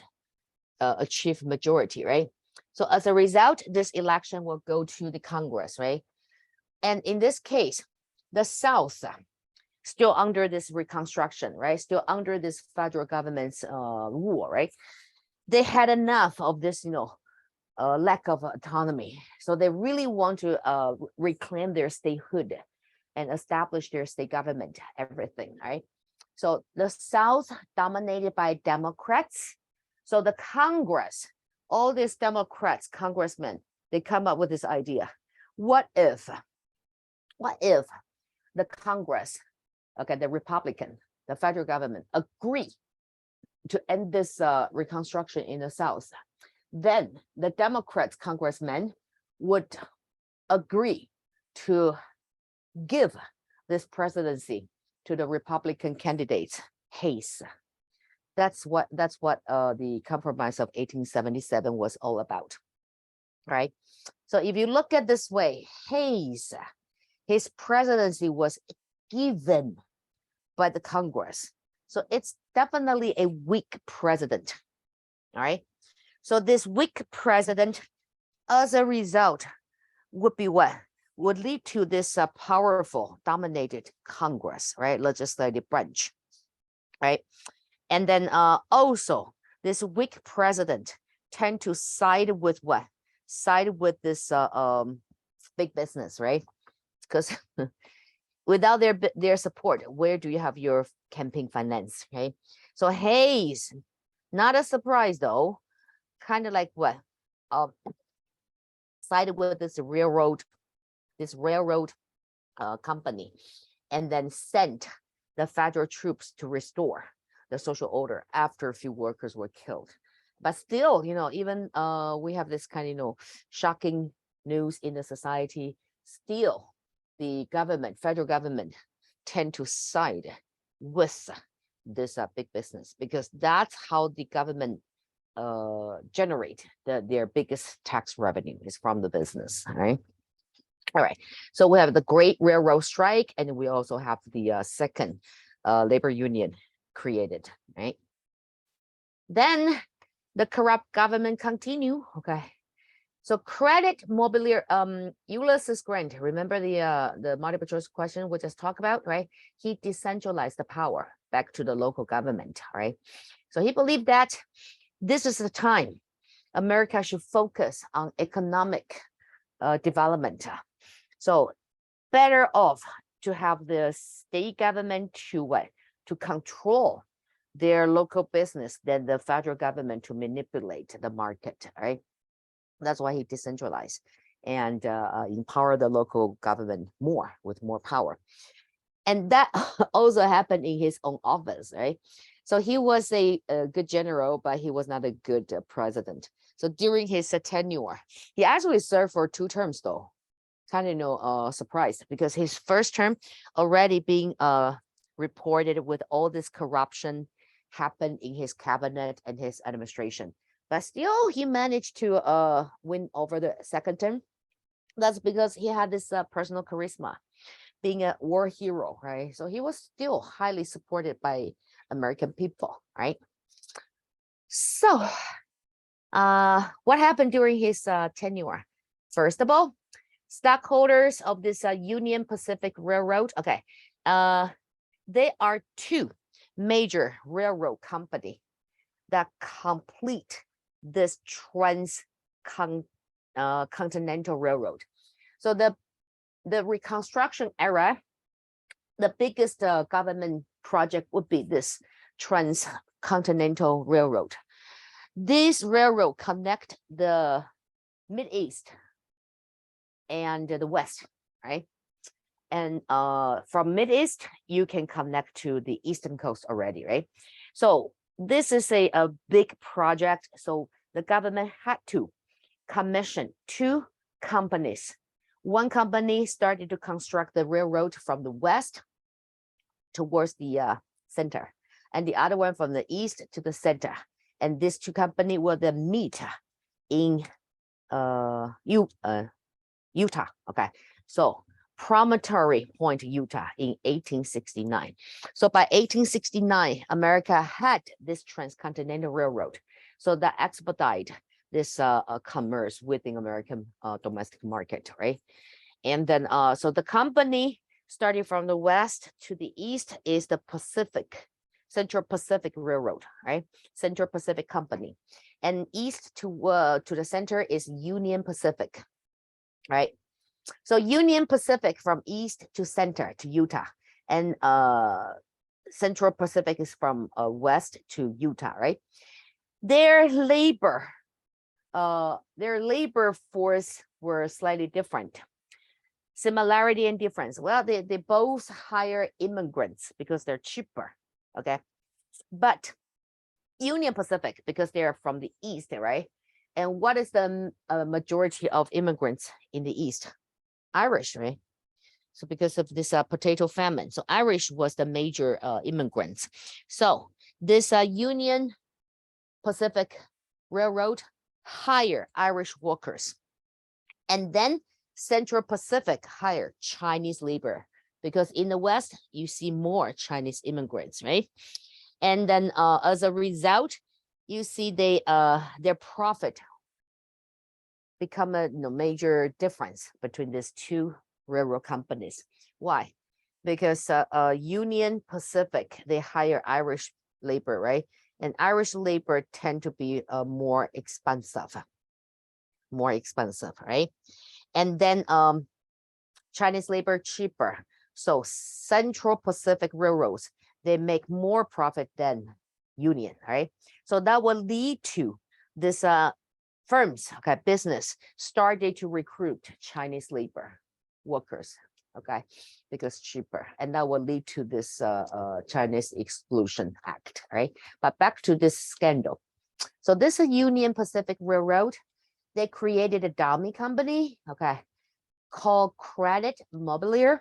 achieved majority, right? So as a result, this election will go to the Congress, right? And in this case, the South still under this Reconstruction, right? Still under this federal government's rule, right? They had enough of this, lack of autonomy. So they really want to reclaim their statehood and establish their state government, everything, right? So the South dominated by Democrats. So the Congress, all these Democrats, congressmen, they come up with this idea. What if the Congress, okay, the Republican, the federal government agree to end this Reconstruction in the South? Then the Democrats congressmen would agree to give this presidency to the Republican candidate Hayes. That's what the compromise of 1877 was all about, right? So if you look at this way, Hayes, his presidency was given by the Congress. So it's definitely a weak president, all right? So this weak president, as a result, would be what? Would lead to this powerful, dominated Congress, right? Legislative branch, right? And then also, this weak president tend to side with what? Side with this big business, right? Because without their support, where do you have your campaign finance, okay? So Hayes, not a surprise though, kind of like what? Sided with this railroad company, and then sent the federal troops to restore the social order after a few workers were killed. But still, even we have this kind of, shocking news in the society. Still, the government, federal government, tend to side with this big business, because that's how the government generate their biggest tax revenue is from the business, right? All right, so we have the Great Railroad Strike, and we also have the second labor union created, right? Then the corrupt government continue. Okay, so credit mobilier, Ulysses Grant, remember the multiple choice question we just talked about, right? He decentralized the power back to the local government, right? So he believed that this is the time America should focus on economic development. So better off to have the state government to control their local business than the federal government to manipulate the market, right? That's why he decentralized and empower the local government more with more power. And that also happened in his own office, right? So he was a good general, but he was not a good president. So during his tenure, he actually served for 2 terms though. Kind of surprised, because his first term already being reported with all this corruption happened in his cabinet and his administration. But still, he managed to win over the second term. That's because he had this personal charisma, being a war hero, right? So he was still highly supported by American people, right? So, what happened during his tenure? First of all, stockholders of this Union Pacific Railroad, okay, they are 2 major railroad company that complete this continental railroad. So the Reconstruction era, the biggest government project would be this transcontinental railroad. This railroad connect the Mid-East and the West, right? And from Mid-East, you can connect to the Eastern coast already, right? So this is a big project. So the government had to commission 2 companies. One company started to construct the railroad from the west towards the center, and the other one from the east to the center. And these 2 companies will then meet in Utah. Okay, so Promontory Point, Utah in 1869. So by 1869, America had this transcontinental railroad. So that expedite this commerce within American domestic market, right? And then so the company starting from the west to the east is the Central Pacific Railroad, right? Central Pacific Company. And east to the center is Union Pacific, right? So Union Pacific from east to center to Utah, and Central Pacific is from west to Utah, right? Their labor force were slightly different. Similarity and difference. Well, they both hire immigrants because they're cheaper, okay? But Union Pacific, because they're from the east, right? And what is the majority of immigrants in the east? Irish, right? So because of this potato famine, so Irish was the major immigrants. So this Union Pacific Railroad hire Irish workers, and then Central Pacific hire Chinese labor, because in the West you see more Chinese immigrants, right? And then as a result, you see their profit become a major difference between these 2 railroad companies. Why? Because Union Pacific, they hire Irish labor, right? And Irish labor tend to be more expensive, right? And then Chinese labor cheaper. So Central Pacific Railroads, they make more profit than Union, right? So that will lead to this firms, okay, business started to recruit Chinese labor workers okay, because cheaper, and that will lead to this Chinese Exclusion Act, right? But back to this scandal. So this is Union Pacific Railroad. They created a dummy company, okay, called Credit Mobilier.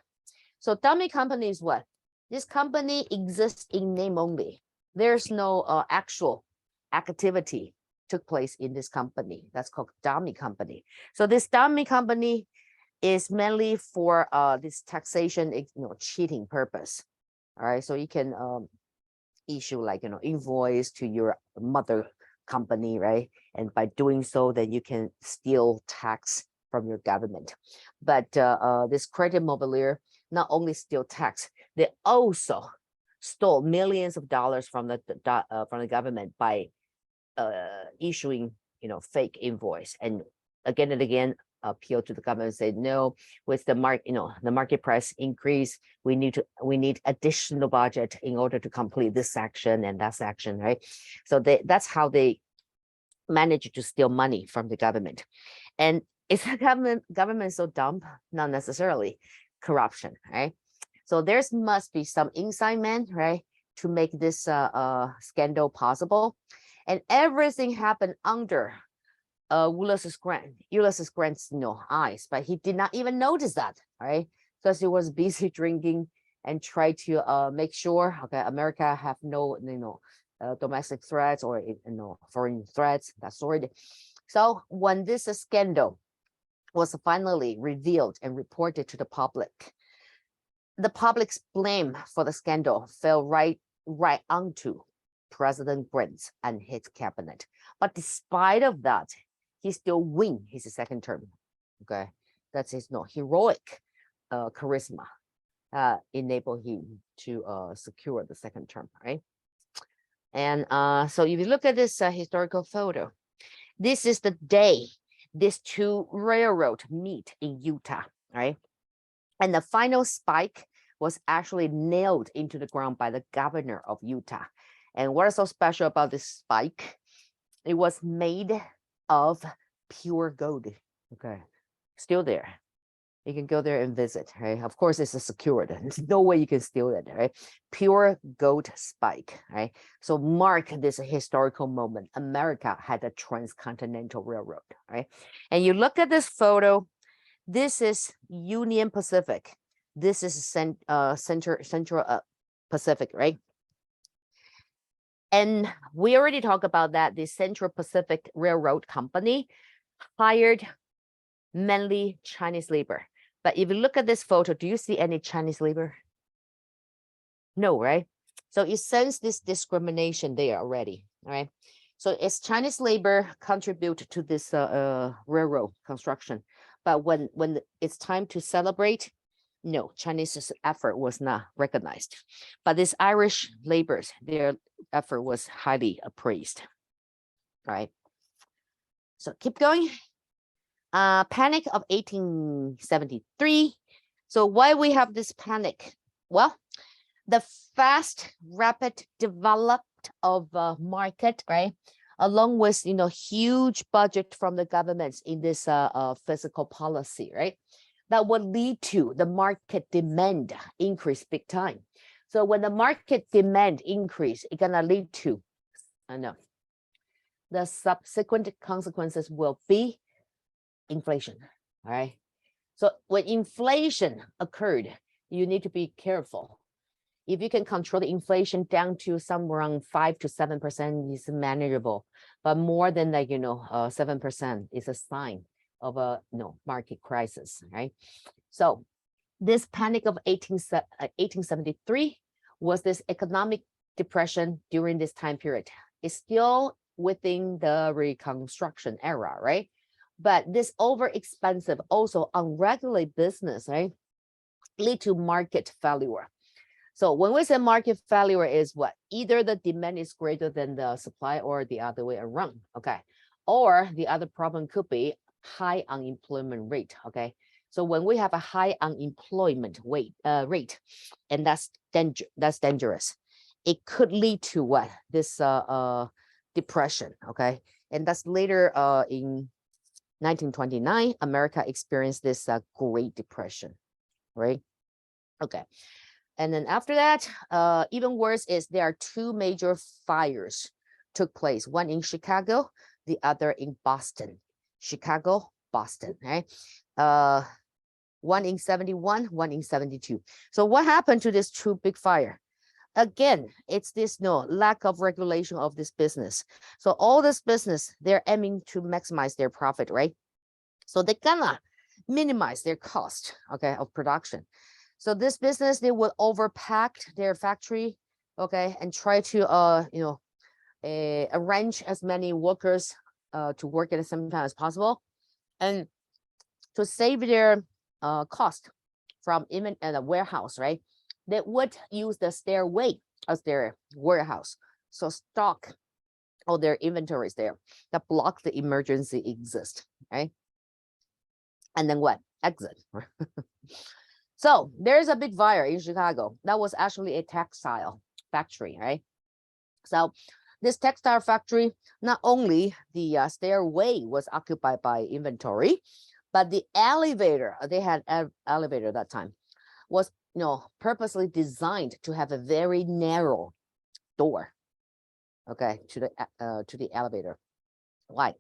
So dummy company is what? This company exists in name only. There's no actual activity took place in this company. That's called dummy company. So this dummy company is mainly for this taxation, cheating purpose. All right, so you can issue like invoice to your mother company, right? And by doing so, then you can steal tax from your government. But this Credit Mobilier not only steal tax, they also stole millions of dollars from the government by issuing fake invoice, and again appeal to the government and say, no, with the market price increase, we need additional budget in order to complete this section and that section, right? So that's how they manage to steal money from the government. And is the government so dumb? Not necessarily. Corruption, right? So there's must be some inside man, right, to make this scandal possible. And everything happened under Ulysses Grant's eyes, but he did not even notice that, right? Because he was busy drinking and try to make sure, okay, America have no domestic threats or foreign threats, that sort. So when this scandal was finally revealed and reported to the public's blame for the scandal fell right onto President Grant and his cabinet. But despite of that, he still win his second term. Okay, that's his heroic charisma enable him to secure the second term, right? And so if you look at this historical photo, this is the day these two railroads meet in Utah, right? And the final spike was actually nailed into the ground by the governor of Utah. And what is so special about this spike? It was made of pure gold. Okay, still there. You can go there and visit, right? Of course, it's a secured. There's no way you can steal it, right? Pure gold spike, right? So mark this historical moment. America had a transcontinental railroad, right? And you look at this photo. This is Union Pacific. This is Central Pacific, right? And we already talked about that. The Central Pacific Railroad Company hired mainly Chinese labor. But if you look at this photo, do you see any Chinese labor? No, right? So you sense this discrimination there already, right? So it's Chinese labor contribute to this railroad construction. But when it's time to celebrate, no, Chinese effort was not recognized. But these Irish laborers, their effort was highly appraised, right? So keep going. Panic of 1873. So why we have this panic? Well, the fast, rapid development of market, right? Along with huge budget from the governments in this fiscal policy, right? That would lead to the market demand increase big time. So when the market demand increase, it's gonna lead to, the subsequent consequences will be inflation, all right? So when inflation occurred, you need to be careful. If you can control the inflation down to somewhere around 5 to 7% is manageable, but more than 7% is a sign of a market crisis, right? So this panic of 1873 was this economic depression during this time period. It's still within the Reconstruction era, right? But this over-expensive, also unregulated business, right, lead to market failure. So when we say market failure is what? Either the demand is greater than the supply or the other way around, okay? Or the other problem could be high unemployment rate, okay? So when we have a high unemployment rate, and that's dangerous. It could lead to what? This depression, okay? And that's later in 1929, America experienced this Great Depression. right? Okay. And then after that, even worse is there are two major fires took place, one in Chicago, the other in Boston. Chicago, Boston, right? One in 71, one in 72. So what happened to this two big fire? Again, it's this lack of regulation of this business. So all this business, they're aiming to maximize their profit, right? So they gonna minimize their cost, okay, of production. So this business, they will overpack their factory, okay, and try to arrange as many workers to work at the same time as possible, and to save their cost from even at a warehouse, right? They would use the stairway as their warehouse. So stock all their inventories there that block the emergency exist, right? And then what? Exit. So there's a big fire in Chicago. That was actually a textile factory, right? So this textile factory, not only the stairway was occupied by inventory, but the elevator, they had an elevator at that time, was purposely designed to have a very narrow door, okay, to the elevator. Why?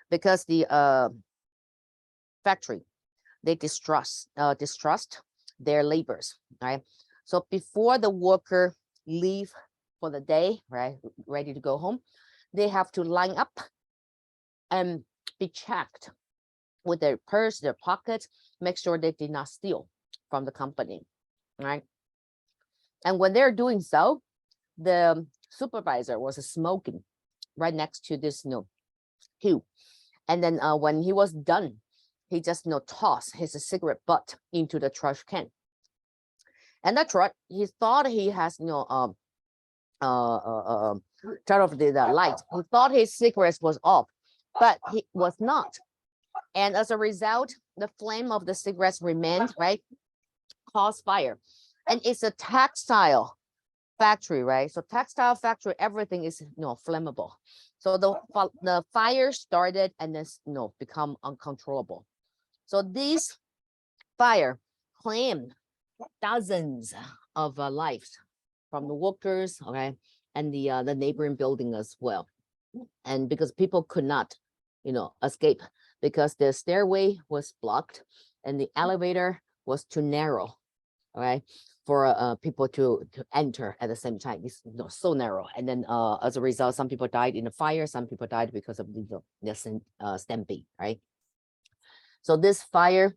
Because the factory, they distrust their labors, right? So before the worker leave for the day, right, ready to go home, they have to line up and be checked with their purse, their pockets, make sure they did not steal from the company, right? And when they're doing so, the supervisor was smoking right next to this queue. And then when he was done, he just tossed his cigarette butt into the trash can. And that's right, he thought he has turn off the light. He thought his cigarette was off, but he was not. And as a result, the flame of the cigarettes remained, right? Caused fire. And it's a textile factory, right? So textile factory, everything is flammable. So the fire started and then become uncontrollable. So this fire claimed dozens of lives from the workers, okay, and the neighboring building as well. And because people could not, escape because the stairway was blocked and the elevator was too narrow, all right, for people to enter at the same time. It's so narrow. And then as a result, some people died in the fire, some people died because of the stampede, right? So this fire,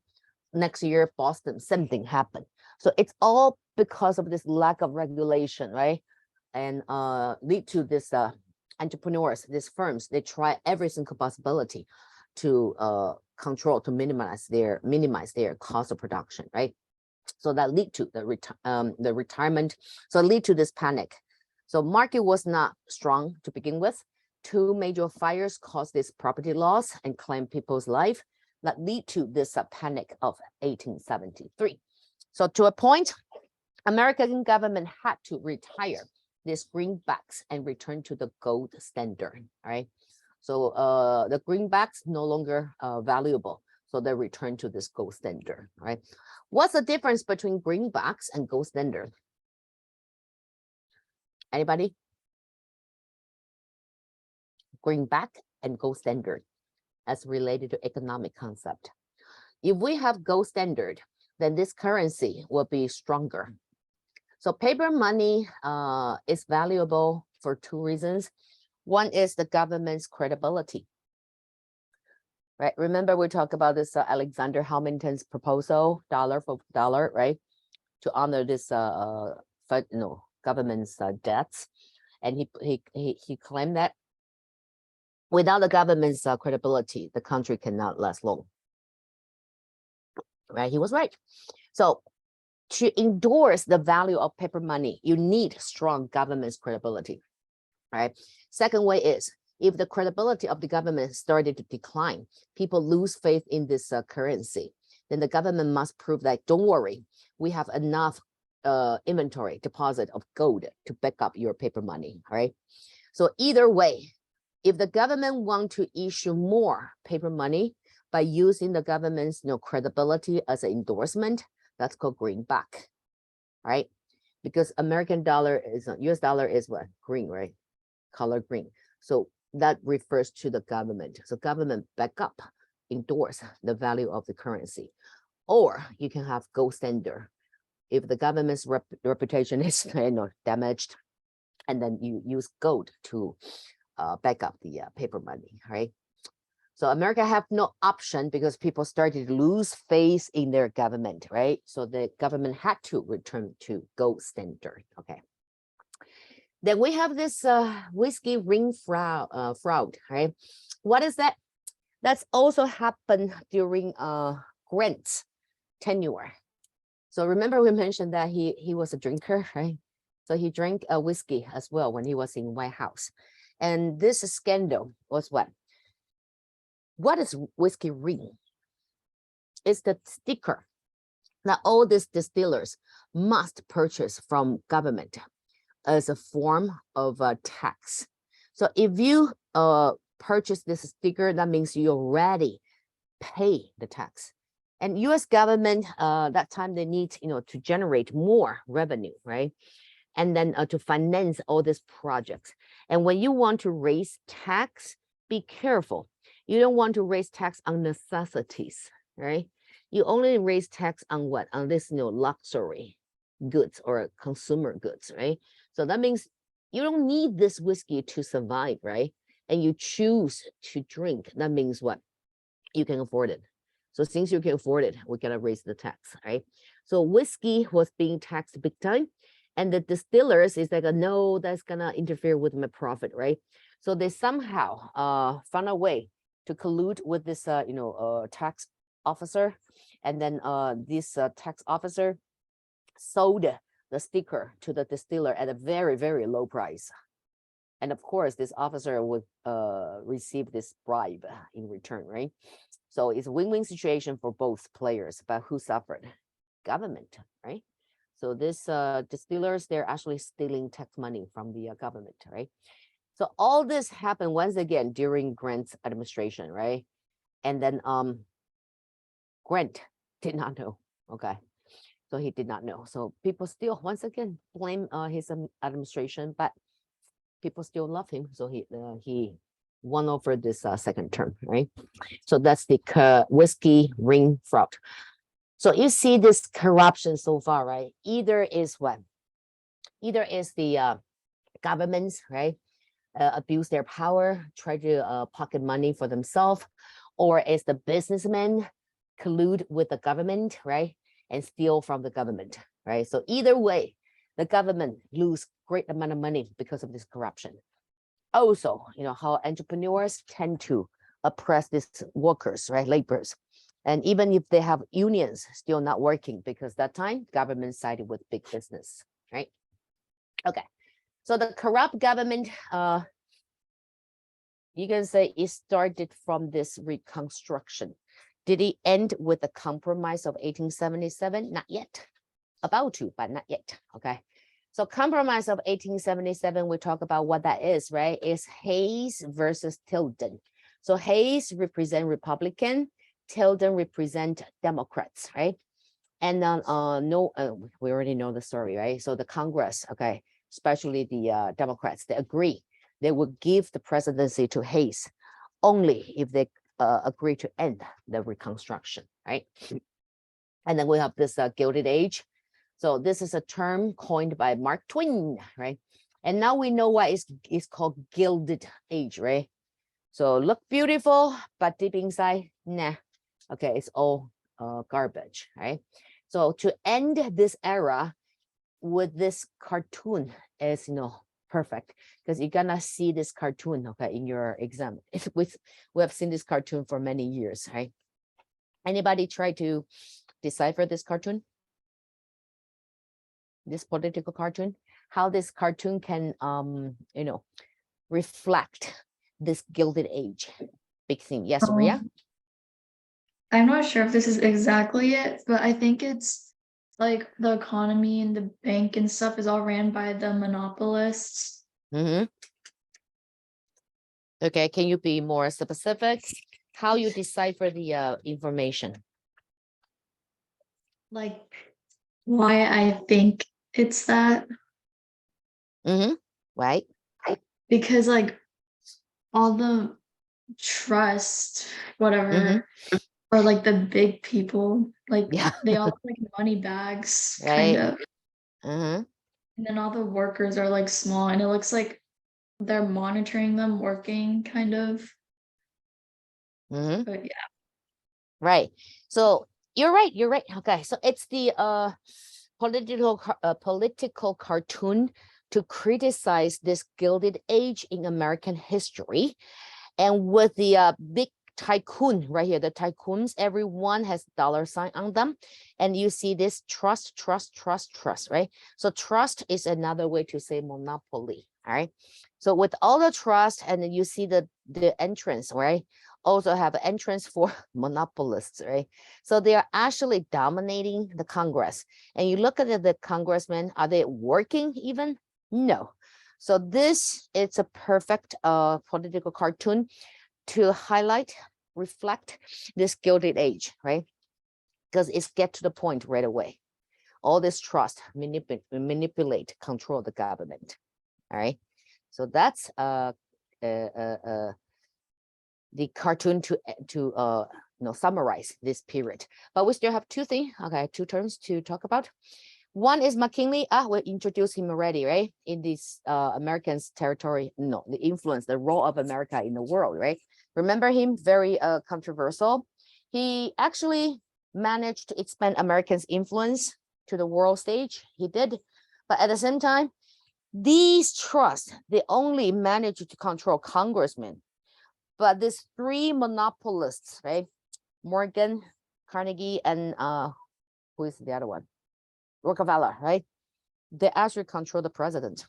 next year, Boston, same thing happened. So it's all because of this lack of regulation, right? And lead to this entrepreneurs, these firms, they try every single possibility to control, to minimize their cost of production, right? So that lead to the retirement. So lead to this panic. So market was not strong to begin with. Two major fires caused this property loss and claimed people's life that lead to this panic of 1873. So to a point, American government had to retire these greenbacks and return to the gold standard, all right? So the greenbacks no longer valuable. So they return to this gold standard, right? What's the difference between greenbacks and gold standard? Anybody? Greenback and gold standard as related to economic concept. If we have gold standard, then this currency will be stronger. So paper money is valuable for two reasons. One is the government's credibility, right? Remember we talked about this Alexander Hamilton's proposal, dollar for dollar, right? To honor this government's debts. And he claimed that without the government's credibility, the country cannot last long, right? He was right. So to endorse the value of paper money, you need strong government's credibility, right? Second way is, if the credibility of the government started to decline, people lose faith in this currency, then the government must prove that, don't worry, we have enough inventory deposit of gold to back up your paper money, all right? So either way, if the government want to issue more paper money by using the government's credibility as an endorsement, That's called greenback, right? Because American dollar is US dollar is what? Green, right? Color green. So that refers to the government. So government back up, endorse the value of the currency. Or you can have gold standard. If the government's reputation is damaged, and then you use gold to back up the paper money, right? So America have no option because people started to lose faith in their government, right? So the government had to return to gold standard, okay? Then we have this whiskey ring fraud, right? What is that? That's also happened during Grant's tenure. So remember we mentioned that he was a drinker, right? So he drank a whiskey as well when he was in White House. And this scandal was what? What is whiskey ring? It's the sticker that all these distillers must purchase from government as a form of a tax. So if you purchase this sticker, that means you already pay the tax. And US government, that time they need, to generate more revenue, right? And then to finance all these projects. And when you want to raise tax, be careful. You don't want to raise tax on necessities, right? You only raise tax on what? On this, luxury goods or consumer goods, right? So that means you don't need this whiskey to survive, right? And you choose to drink. That means what? You can afford it. So since you can afford it, we're gonna raise the tax, right? So whiskey was being taxed big time. And the distillers is like, no, that's gonna interfere with my profit, right? So they somehow found a way to collude with this, tax officer. And then this tax officer sold the sticker to the distiller at a very, very low price. And of course, this officer would receive this bribe in return, right? So it's a win-win situation for both players, but who suffered? Government, right? So this distillers, they're actually stealing tax money from the government, right? So all this happened once again during Grant's administration, right? And then Grant did not know, okay? So he did not know. So people still, once again, blame his administration, but people still love him. So he won over this second term, right? So that's the whiskey ring fraud. So you see this corruption so far, right? Either is what? Either is the governments, right? Abuse their power, try to pocket money for themselves, or is the businessmen collude with the government, right? And steal from the government, right? So either way, the government lose great amount of money because of this corruption. Also, how entrepreneurs tend to oppress these workers, right? Laborers. And even if they have unions, still not working because that time government sided with big business, right? Okay. So the corrupt government, you can say it started from this reconstruction. Did it end with the compromise of 1877? Not yet. About to, but not yet. Okay. So compromise of 1877, we talk about what that is, right? It's Hayes versus Tilden. So Hayes represent Republican, Tilden represent Democrats, right? And then we already know the story, right? So the Congress, okay, especially the Democrats, they agree they would give the presidency to Hayes only if they agree to end the Reconstruction, right? And then we have this Gilded Age. So this is a term coined by Mark Twain, right? And now we know why it's called Gilded Age, right? So look beautiful, but deep inside, nah. Okay, it's all garbage, right? So to end this era with this cartoon is, perfect, because you're gonna see this cartoon, okay, in your exam. We have seen this cartoon for many years, right? Anybody try to decipher this cartoon? This political cartoon? How this cartoon can, reflect this Gilded Age? Big thing. Yes, Ria? I'm not sure if this is exactly it, but I think it's like the economy and the bank and stuff is all ran by the monopolists. Mm-hmm. Okay, can you be more specific? How you decipher the information? like why I think it's that, Right? because like all the trust, whatever, or like the big people, like Yeah. they all look like money bags, kind Right. of. Mm-hmm. And then all the workers are like small, and it looks like they're monitoring them working, kind of. Mm-hmm. But yeah, Right. So you're right. You're right. Okay. So it's the political cartoon to criticize this Gilded Age in American history, and with the big tycoon right here, the tycoons, everyone has dollar sign on them, and you see this trust, right? So trust is another way to say monopoly. All right. So with all the trust, and then you see the entrance, right? Also have an entrance for monopolists, right? So they are actually dominating the Congress. And you look at the congressmen, are they working even? No. So this is a perfect political cartoon to highlight, reflect this Gilded Age, right? Because it's get to the point right away. All this trust, manipulate, control the government. All right. So that's the cartoon to summarize this period. But we still have two things, okay, two terms to talk about. One is McKinley. We introduced him already, right? In this Americans territory, no, the influence, the role of America in the world, right? Remember him? Very controversial. He actually managed to expand Americans' influence to the world stage. He did, but at the same time, these trusts, they only managed to control congressmen. But these three monopolists, right? Morgan, Carnegie, and who is the other one? Rockefeller, right? They actually control the president.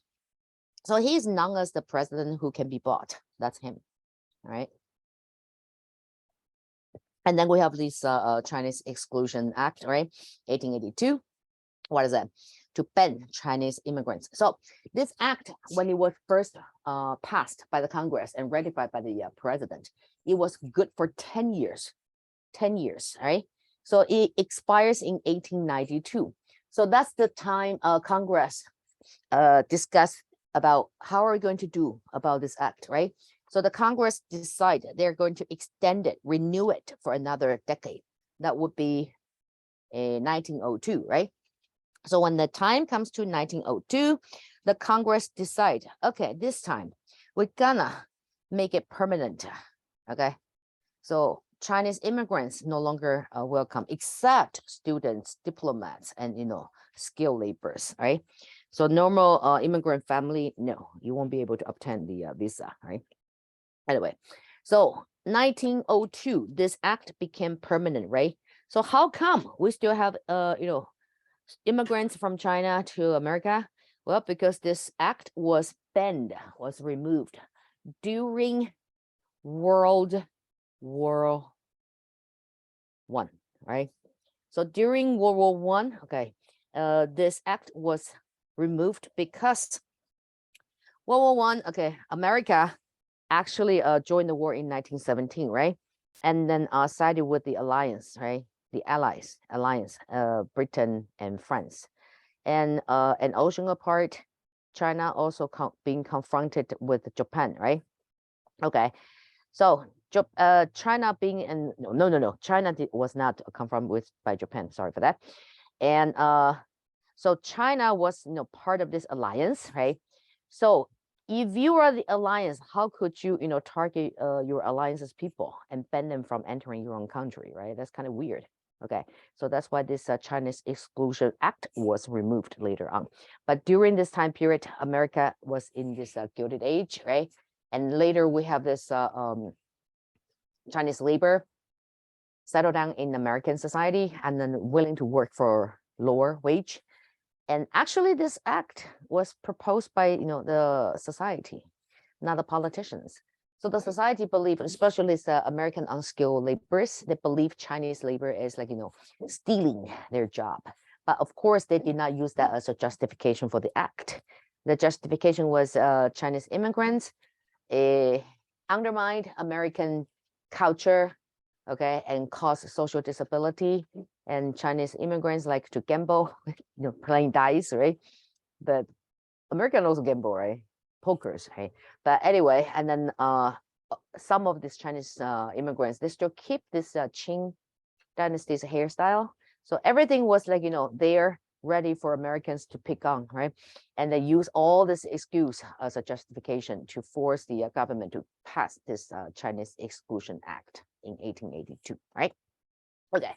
So he's known as the president who can be bought. That's him, right? And then we have this Chinese Exclusion Act, right? 1882. What is that? To ban Chinese immigrants. So this act, when it was first passed by the Congress and ratified by the president, it was good for 10 years. 10 years, right? So it expires in 1892. So that's the time Congress discussed about how are we going to do about this act, right? So the Congress decided they're going to extend it, renew it for another decade. That would be 1902, right? So when the time comes to 1902, the Congress decide, okay, this time we're gonna make it permanent, okay? So Chinese immigrants no longer welcome, except students, diplomats, and skilled laborers, right? So normal immigrant family, no, you won't be able to obtain the visa, right? Anyway, so 1902, this act became permanent, right? So how come we still have immigrants from China to America? Well, because this act was banned, was removed during World War I, right? So during World War I, okay, this act was removed because World War I, okay, America actually joined the war in 1917, right? And then sided with the alliance, right? The alliance, Britain and France. And an ocean apart, China also being confronted with Japan, right? Okay, so China being in no, China was not confronted by Japan. Sorry for that. And so China was part of this alliance, right? So if you are the alliance, how could you target your alliance's people and ban them from entering your own country, right? That's kind of weird. Okay, so that's why this Chinese Exclusion Act was removed later on. But during this time period, America was in this Gilded Age, right? And later we have this Chinese labor settle down in American society and then willing to work for lower wage. And actually this act was proposed by the society, not the politicians. So the society believe, especially the American unskilled laborers, they believe Chinese labor is like stealing their job. But of course they did not use that as a justification for the act. The justification was Chinese immigrants undermined American culture, okay, and caused social disability and Chinese immigrants like to gamble, playing dice, right? But American also gamble, right? Pokers, right? But anyway, and then some of these Chinese immigrants, they still keep this Qing dynasty's hairstyle. So everything was like, they're ready for Americans to pick on, right? And they use all this excuse as a justification to force the government to pass this Chinese Exclusion Act in 1882, right? Okay,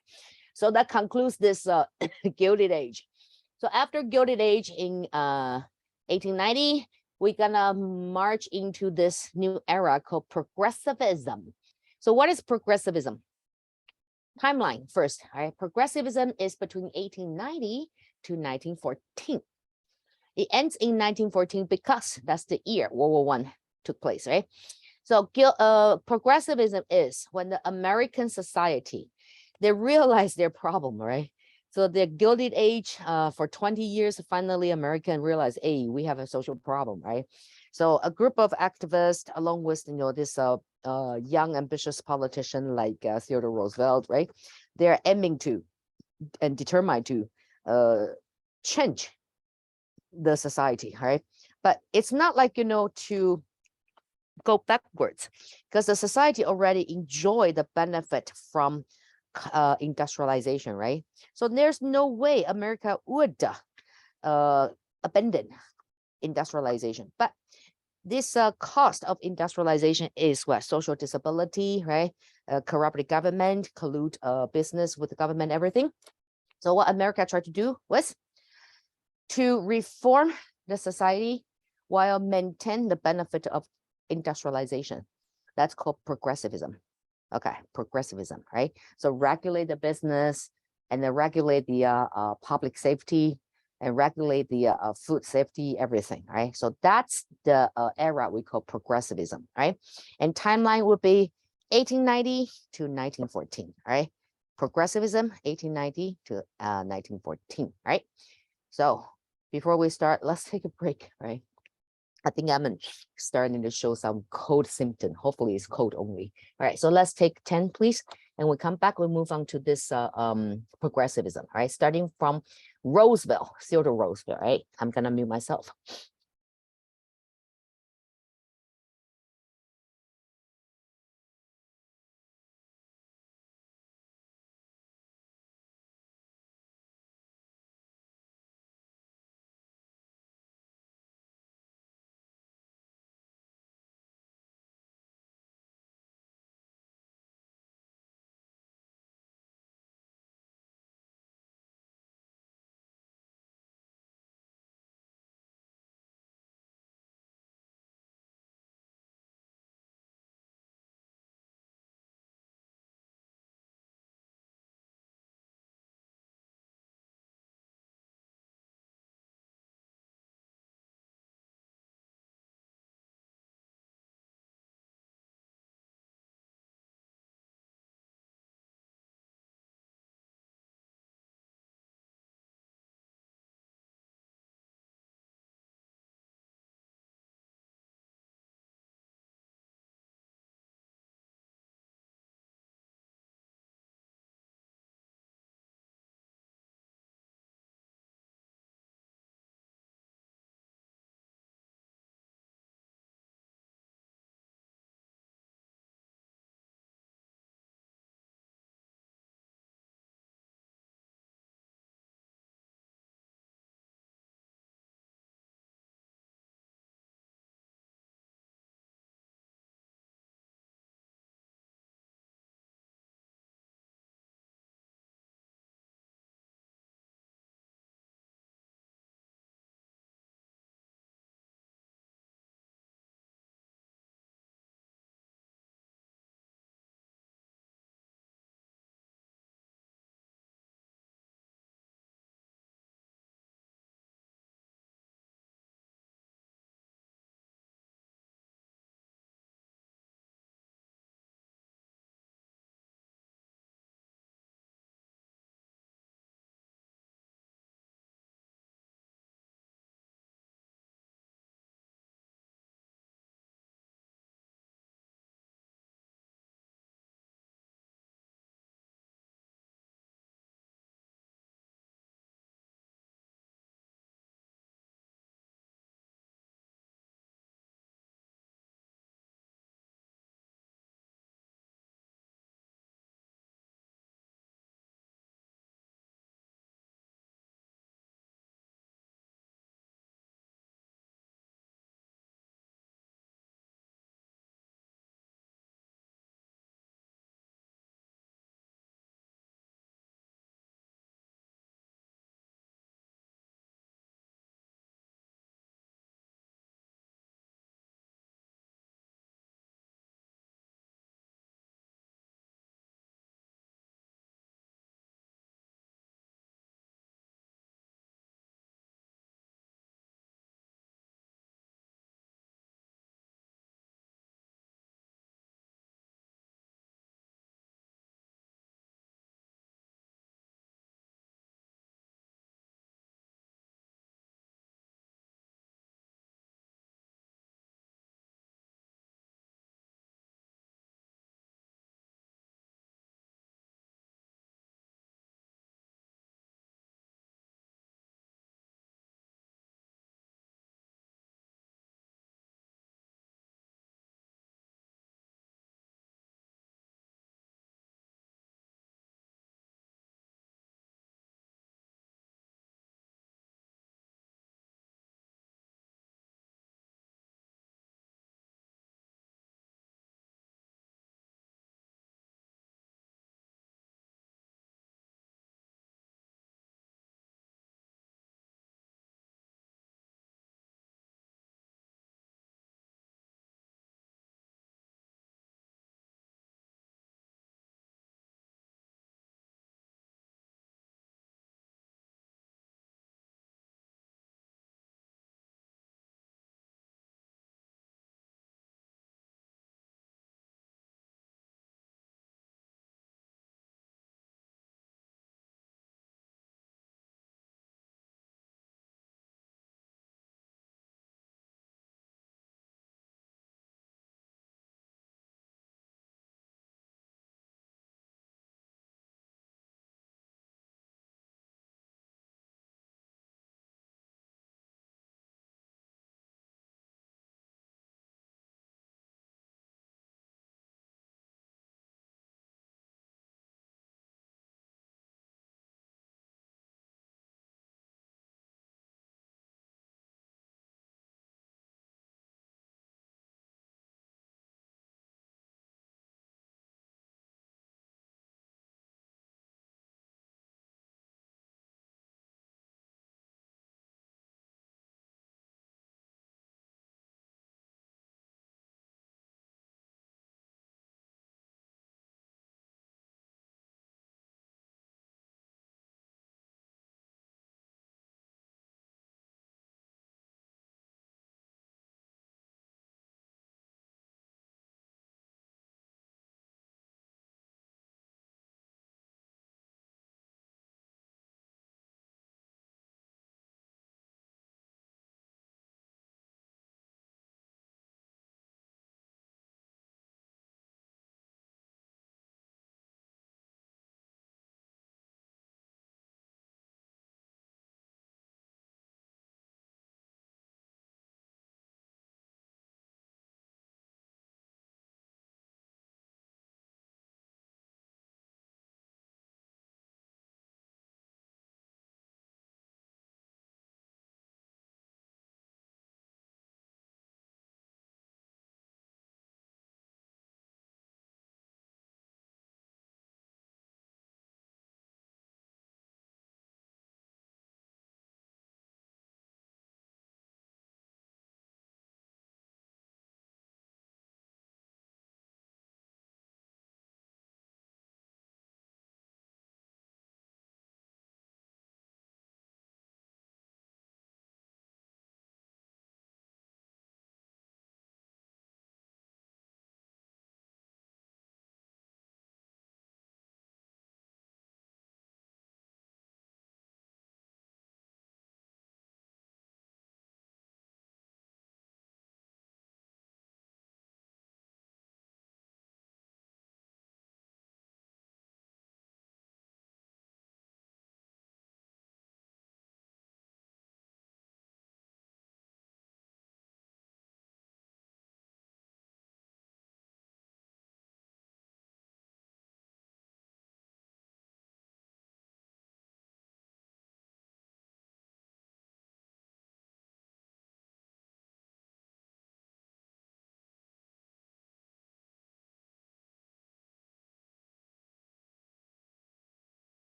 so that concludes this Gilded Age. So after Gilded Age in 1890, we're gonna march into this new era called progressivism. So what is progressivism? Timeline first, all right? Progressivism is between 1890 to 1914. It ends in 1914 because that's the year World War I took place, right? So progressivism is when the American society, they realize their problem, right? So the Gilded Age for 20 years, finally American realized, hey, we have a social problem, right? So a group of activists, along with this young ambitious politician like Theodore Roosevelt, right? They're aiming to and determined to change the society, right? But it's not like to go backwards, because the society already enjoy the benefit from industrialization, right? So there's no way America would abandon industrialization. But this cost of industrialization is what? Social disability, right? Corrupt government, collude business with the government, everything. So what America tried to do was to reform the society while maintain the benefit of industrialization. That's called progressivism. Okay, progressivism, right? So regulate the business and then regulate the public safety and regulate the food safety, everything, right? So that's the era we call progressivism, right? And timeline would be 1890 to 1914, right? Progressivism, 1890 to 1914, right? So before we start, let's take a break, right? I think I'm starting to show some cold symptom. Hopefully it's cold only. All right, so let's take 10, please. And we come back, we'll move on to this progressivism, right? Starting from Roosevelt, Theodore Roosevelt, right? I'm gonna mute myself.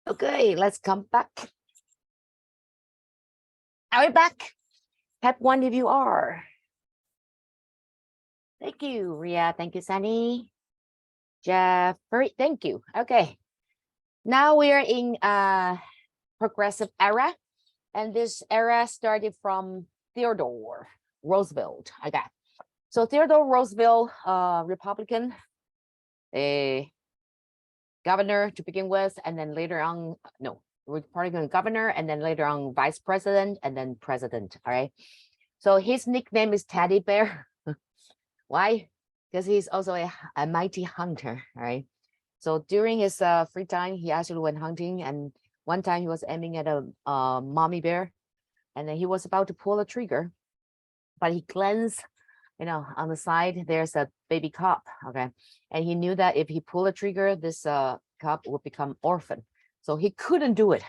Okay, let's come back. Are we back? Type 1 if you are. Thank you, Ria. Thank you, Sunny. Jeffrey, thank you. Okay. Now we are in progressive era. And this era started from Theodore Roosevelt. Okay. So Theodore Roosevelt, Republican, a governor to begin with, and then later on, no, Republican governor, and then later on vice president, and then president. All right. So his nickname is Teddy Bear. Why? Because he's also a mighty hunter. All right. So during his free time, he actually went hunting, and one time he was aiming at a mommy bear, and then he was about to pull a trigger, but he glanced, on the side, there's a baby cub, okay? And he knew that if he pulled a trigger, this cub would become orphan. So he couldn't do it.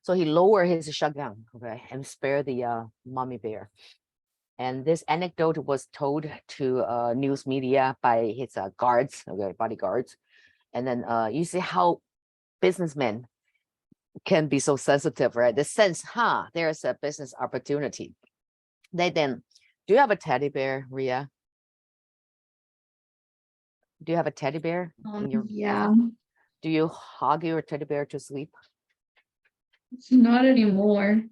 So he lowered his shotgun, okay, and spared the mommy bear. And this anecdote was told to news media by his guards, okay, bodyguards. And then you see how businessmen can be so sensitive, right? The sense, there's a business opportunity. They then, do you have a teddy bear, Ria? Do you have a teddy bear? Yeah, Do you hug your teddy bear to sleep? not anymore.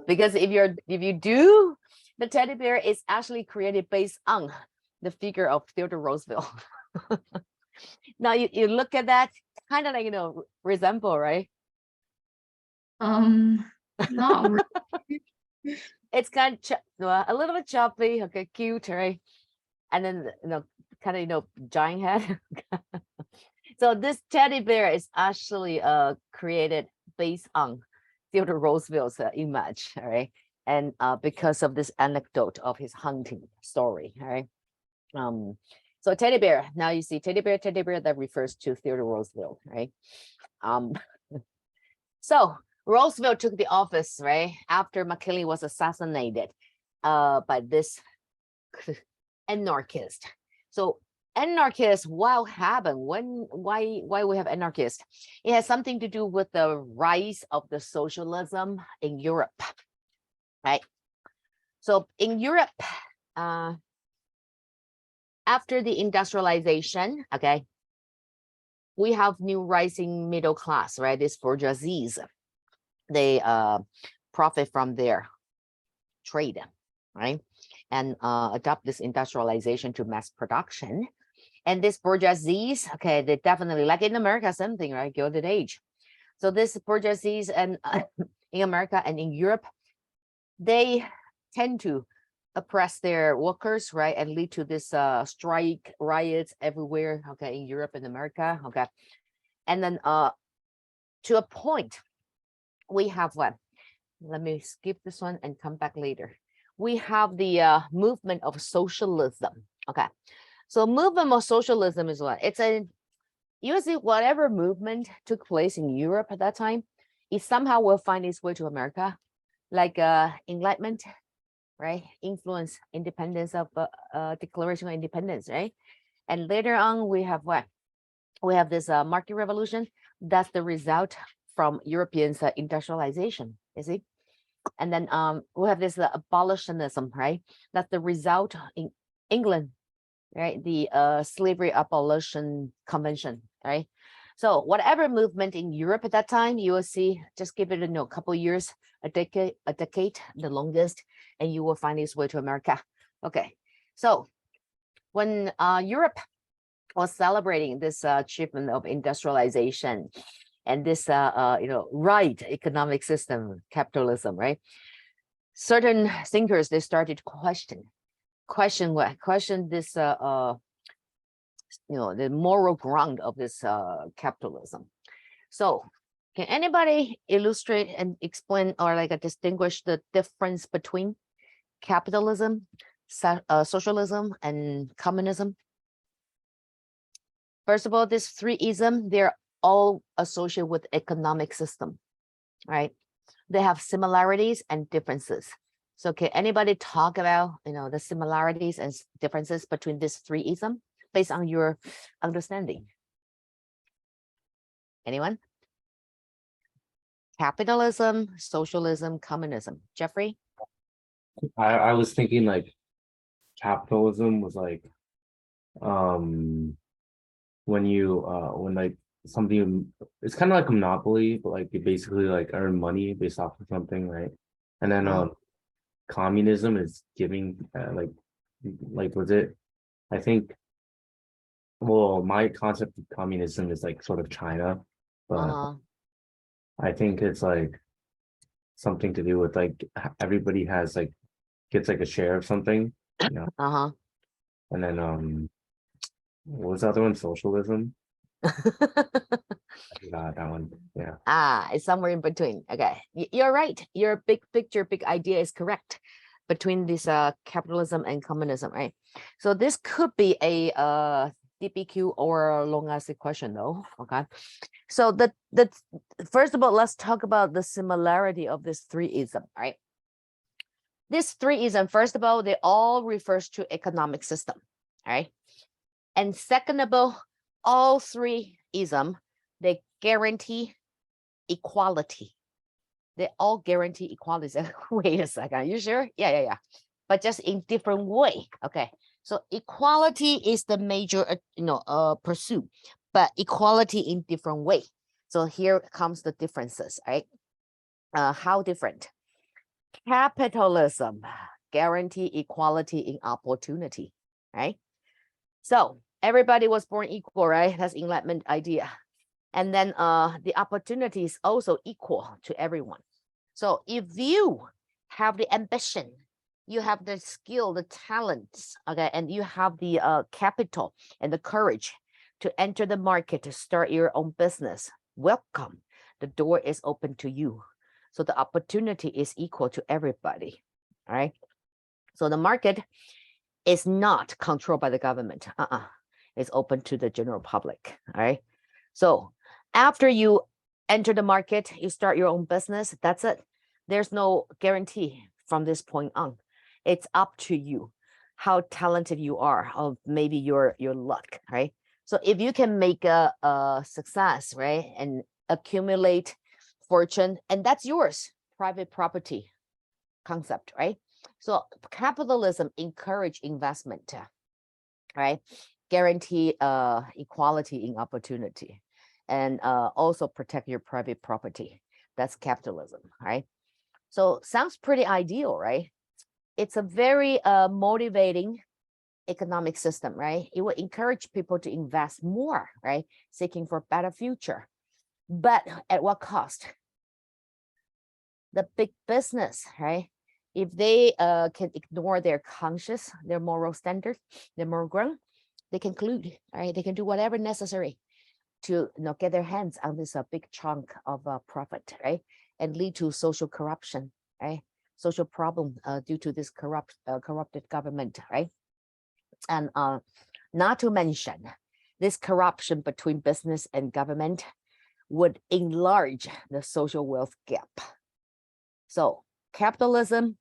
Because if you do, the teddy bear is actually created based on the figure of Theodore Roosevelt. Now you look at that, kind of like resemble, right? Not really. It's kind of a little bit choppy, okay, cute, right? And then kind of giant head. So this teddy bear is actually created based on Theodore Roosevelt's image, all right? And because of this anecdote of his hunting story, all right? So teddy bear, now you see teddy bear, that refers to Theodore Roosevelt, right? So Roosevelt took the office, right, after McKinley was assassinated by this anarchist. So anarchists, what happened? Why we have anarchists? It has something to do with the rise of the socialism in Europe, right? So in Europe, after the industrialization, okay, we have new rising middle class, right? This bourgeoisies, they profit from their trade, right? And adopt this industrialization to mass production. And this bourgeoisies, okay, they definitely, like in America, something, right? Gilded Age. So this bourgeoisies and in America and in Europe, they tend to oppress their workers, right? And lead to this strike, riots everywhere, okay, in Europe and America, okay. And then to a point, we have what? Let me skip this one and come back later. We have the movement of socialism, okay. So movement of socialism is what? It's usually whatever movement took place in Europe at that time, it somehow will find its way to America, like Enlightenment, right? Influence independence of Declaration of Independence, right? And later on, we have what? We have this market revolution. That's the result from Europeans' industrialization, you see? And then we have this abolitionism, right? That's the result in England, right? The Slavery Abolition Convention, right? So whatever movement in Europe at that time, you will see, just give it a couple years, a decade, the longest, and you will find its way to America. Okay, so when Europe was celebrating this achievement of industrialization and this right economic system, capitalism, right? Certain thinkers, they started to question this the moral ground of this capitalism. So can anybody illustrate and explain or like distinguish the difference between capitalism, socialism, and communism? First of all, this three isms, they're all associated with economic system, right? They have similarities and differences. So can anybody talk about the similarities and differences between these three isms based on your understanding? Anyone? Capitalism, socialism, communism. Jeffrey? I was thinking like capitalism was like when you when like something, it's kind of like a monopoly, but like you basically like earn money based off of something, right? And then communism is giving like was it, I think, well, my concept of communism is like sort of China, but I think it's like something to do with like everybody has like gets like a share of something, you know. And then what was the other one? Socialism. I forgot that one. Yeah. It's somewhere in between. Okay, you're right. Your big picture, big idea is correct between this capitalism and communism, right? So this could be a DPQ or a long answer question though. Okay, so the first of all, let's talk about the similarity of this three ism, right? This three ism, first of all, they all refers to economic system, right? And second of all three ism, they guarantee equality. They all guarantee equality. Wait a second, are you sure? Yeah. But just in different way. Okay. So equality is the major, pursuit, but equality in different way. So here comes the differences, right? How different? Capitalism guarantee equality in opportunity, right? So everybody was born equal, right? That's Enlightenment idea. And then the opportunity is also equal to everyone. So if you have the ambition, you have the skill, the talents, okay, and you have the capital and the courage to enter the market to start your own business, welcome. The door is open to you. So the opportunity is equal to everybody, all right? So the market is not controlled by the government. It's open to the general public, all right? So after you enter the market, you start your own business, that's it. There's no guarantee from this point on. It's up to you how talented you are, or maybe your luck, right? So if you can make a success, right, and accumulate fortune, and that's yours, private property concept, right? So capitalism encourage investment, right? Guarantee equality in opportunity, and also protect your private property. That's capitalism, right? So sounds pretty ideal, right? It's a very motivating economic system, right? It will encourage people to invest more, right? Seeking for better future. But at what cost? The big business, right? If they can ignore their conscience, their moral standard, their moral ground, they can collude, right? They can do whatever necessary to get their hands on this big chunk of profit, right? And lead to social corruption, right? Social problem due to this corrupted government, right? And not to mention, this corruption between business and government would enlarge the social wealth gap. So capitalism,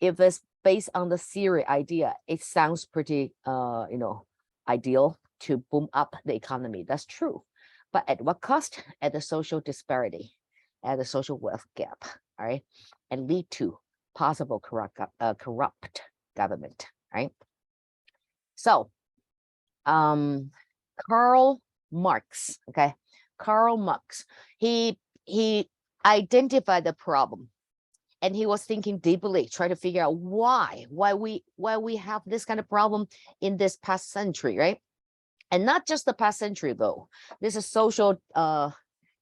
if it's based on the theory idea, it sounds pretty, ideal to boom up the economy. That's true. But at what cost? At the social disparity, at the social wealth gap, all right? And lead to possible corrupt government, right? So, Karl Marx, okay? Karl Marx, he identified the problem, and he was thinking deeply, trying to figure out why we have this kind of problem in this past century, right? And not just the past century though. This is social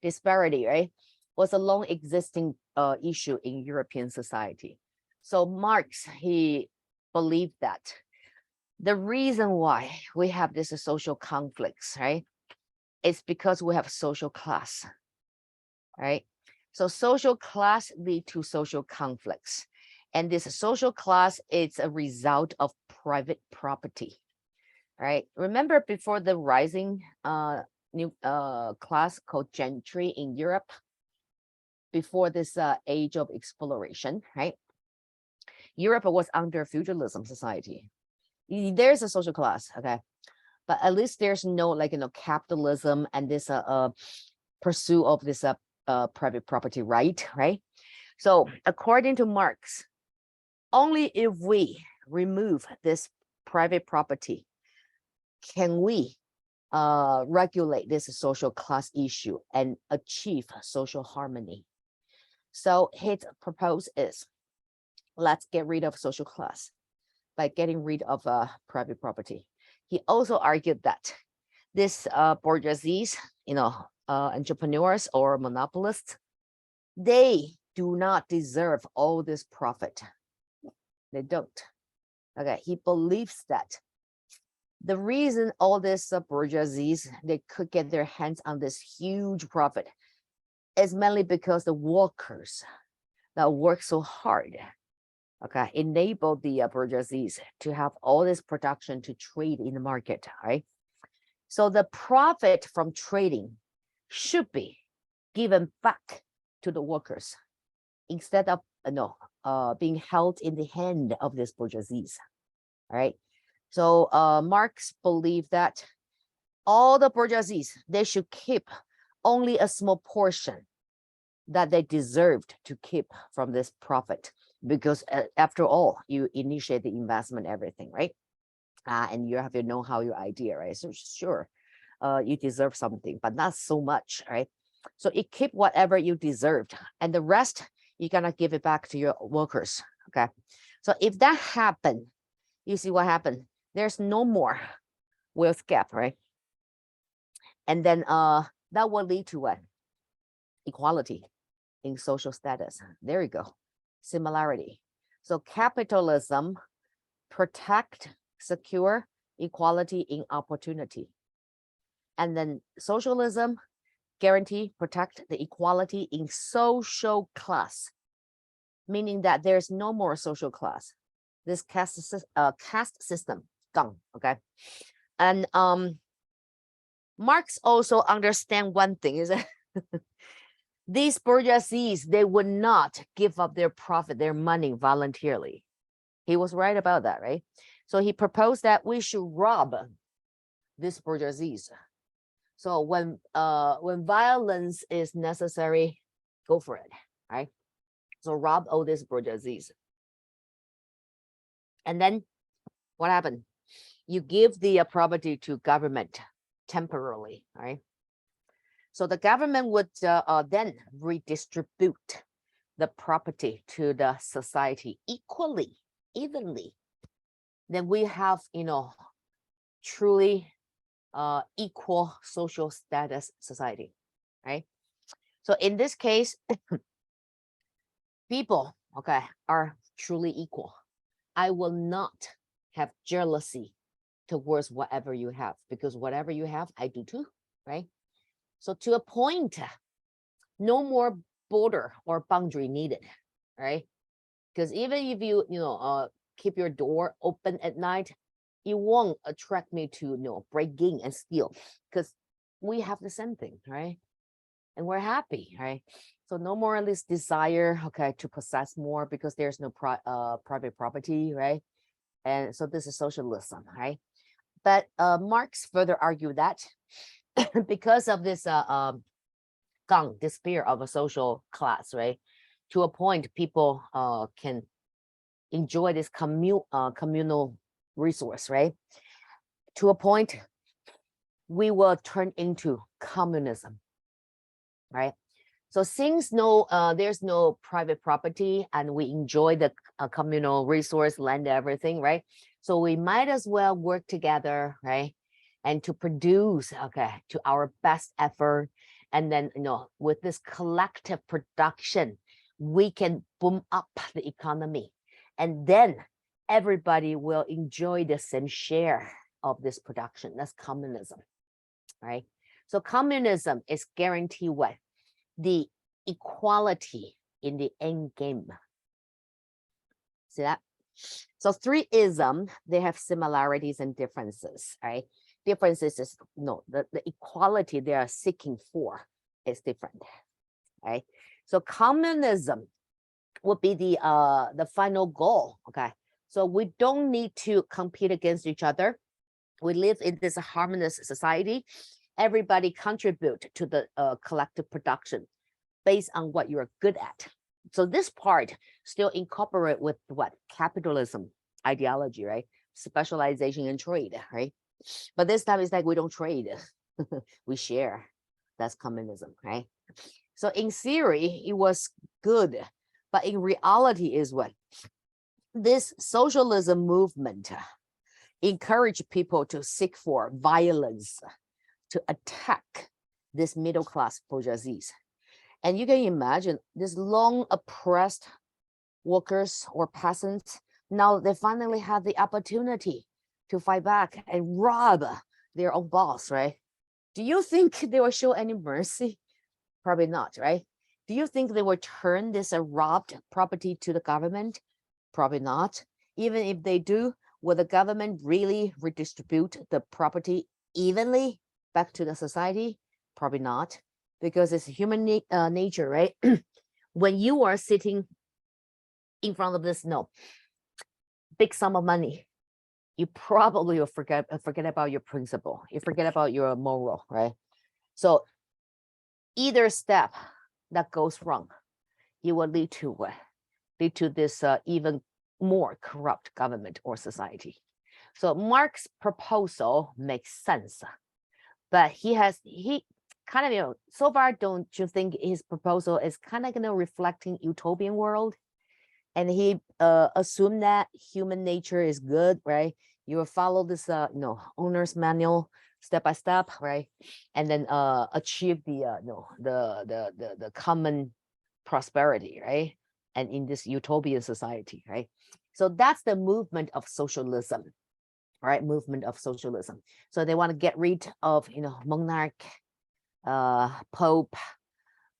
disparity, right? Was a long existing issue in European society. So Marx, he believed that the reason why we have this social conflicts, right? It's because we have social class, right? So social class lead to social conflicts. And this social class is a result of private property, right? Remember before the rising new class called gentry in Europe, before this age of exploration, right? Europe was under feudalism society. There's a social class, okay? But at least there's no capitalism and this pursuit of this private property right, right? So according to Marx, only if we remove this private property can we regulate this social class issue and achieve social harmony. So his proposal is, let's get rid of social class by getting rid of private property. He also argued that this bourgeoisie, entrepreneurs or monopolists, they do not deserve all this profit. They don't. Okay, he believes that the reason all this bourgeoisie, they could get their hands on this huge profit is mainly because the workers that work so hard, okay, enable the bourgeoisie to have all this production to trade in the market, right? So the profit from trading should be given back to the workers instead of being held in the hand of this bourgeoisie, all right? So Marx believed that all the bourgeoisie, they should keep only a small portion that they deserved to keep from this profit, because after all, you initiate the investment, everything, right? And you have your know-how, your idea, right? So sure, you deserve something, but not so much, right? So you keep whatever you deserved, and the rest, you're gonna give it back to your workers, okay? So if that happened, you see what happened? There's no more wealth gap, right? And then that will lead to what? Equality in social status. There you go. Similarity. So capitalism protect, secure equality in opportunity. And then socialism guarantee, protect the equality in social class, meaning that there's no more social class. This caste system gone, okay? And Marx also understand one thing is that these bourgeoisies, they would not give up their profit, their money voluntarily. He was right about that, right? So he proposed that we should rob these bourgeoisies. So when violence is necessary, go for it, right? So rob all these bourgeoisies. And then what happened? You give the property to government temporarily, right? So the government would then redistribute the property to the society equally, evenly. Then we have, truly equal social status society, right? So in this case, people, okay, are truly equal. I will not have jealousy towards whatever you have, because whatever you have, I do too, right? So to a point, no more border or boundary needed, right? Because even if you, keep your door open at night, it won't attract me to, break in and steal, because we have the same thing, right? And we're happy, right? So no more this desire, okay, to possess more because there's no private property, right? And so this is socialism, right? But Marx further argued that because of this despair of a social class, right? To a point, people can enjoy this communal resource, right? To a point, we will turn into communism, right? So since there's no private property and we enjoy the communal resource, land, everything, right? So we might as well work together, right? And to produce, okay, to our best effort. And then, with this collective production, we can boom up the economy. And then everybody will enjoy the same share of this production. That's communism, right? So communism is guaranteed what? The equality in the end game. See that? So three isms, they have similarities and differences, right? Differences is the equality they are seeking for is different, right? So communism would be the final goal, okay? So we don't need to compete against each other. We live in this harmonious society, everybody contribute to the collective production based on what you're good at. So this part still incorporate with what capitalism ideology, right? Specialization and trade, right? But this time it's like we don't trade, we share. That's communism, right? So in theory, it was good, but in reality is what? This socialism movement encourage people to seek for violence, to attack this middle class bourgeoisies. And you can imagine this long oppressed workers or peasants, now they finally have the opportunity to fight back and rob their own boss, right? Do you think they will show any mercy? Probably not, right? Do you think they will turn this robbed property to the government? Probably not. Even if they do, will the government really redistribute the property evenly back to the society? Probably not, because it's human nature, right? When you are sitting in front of this big sum of money, you probably will forget about your principle. You forget about your moral, right? So either step that goes wrong, it will lead to this even more corrupt government or society. So Marx's proposal makes sense, but he kind of, so far, don't you think his proposal is kind of, reflecting utopian world? And he assumed that human nature is good, right? You will follow this, owner's manual step by step, right? And then achieve the common prosperity, right? And in this utopian society, right? So that's the movement of socialism, right? Movement of socialism. So they want to get rid of, monarch, pope,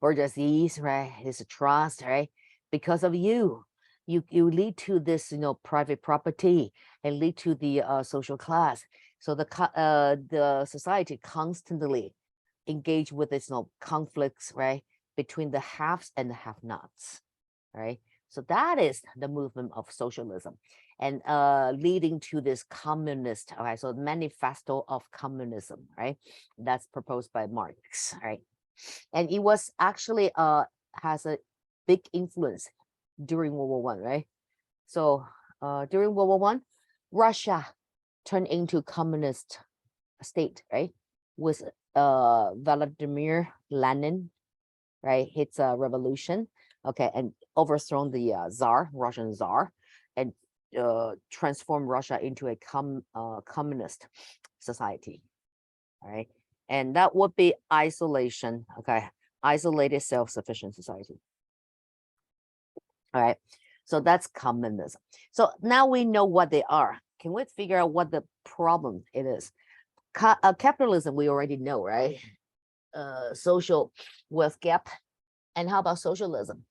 bourgeoisies, right? This trust, right? Because of you lead to this, private property and lead to the social class. So the society constantly engage with this conflicts, right, between the haves and the have-nots, right? So that is the movement of socialism, and leading to this communist. All right, so manifesto of communism, right? That's proposed by Marx, right? And it was actually has a big influence during World War I, right? So during World War I, Russia turned into communist state, right? With Vladimir Lenin, right? His revolution, okay, and overthrown the Russian Tsar, and transformed Russia into a communist society, all right? And that would be isolation, okay? Isolated self-sufficient society. All right, so that's communism. So now we know what they are. Can we figure out what the problem it is? Capitalism, we already know, right? Social wealth gap. And how about socialism?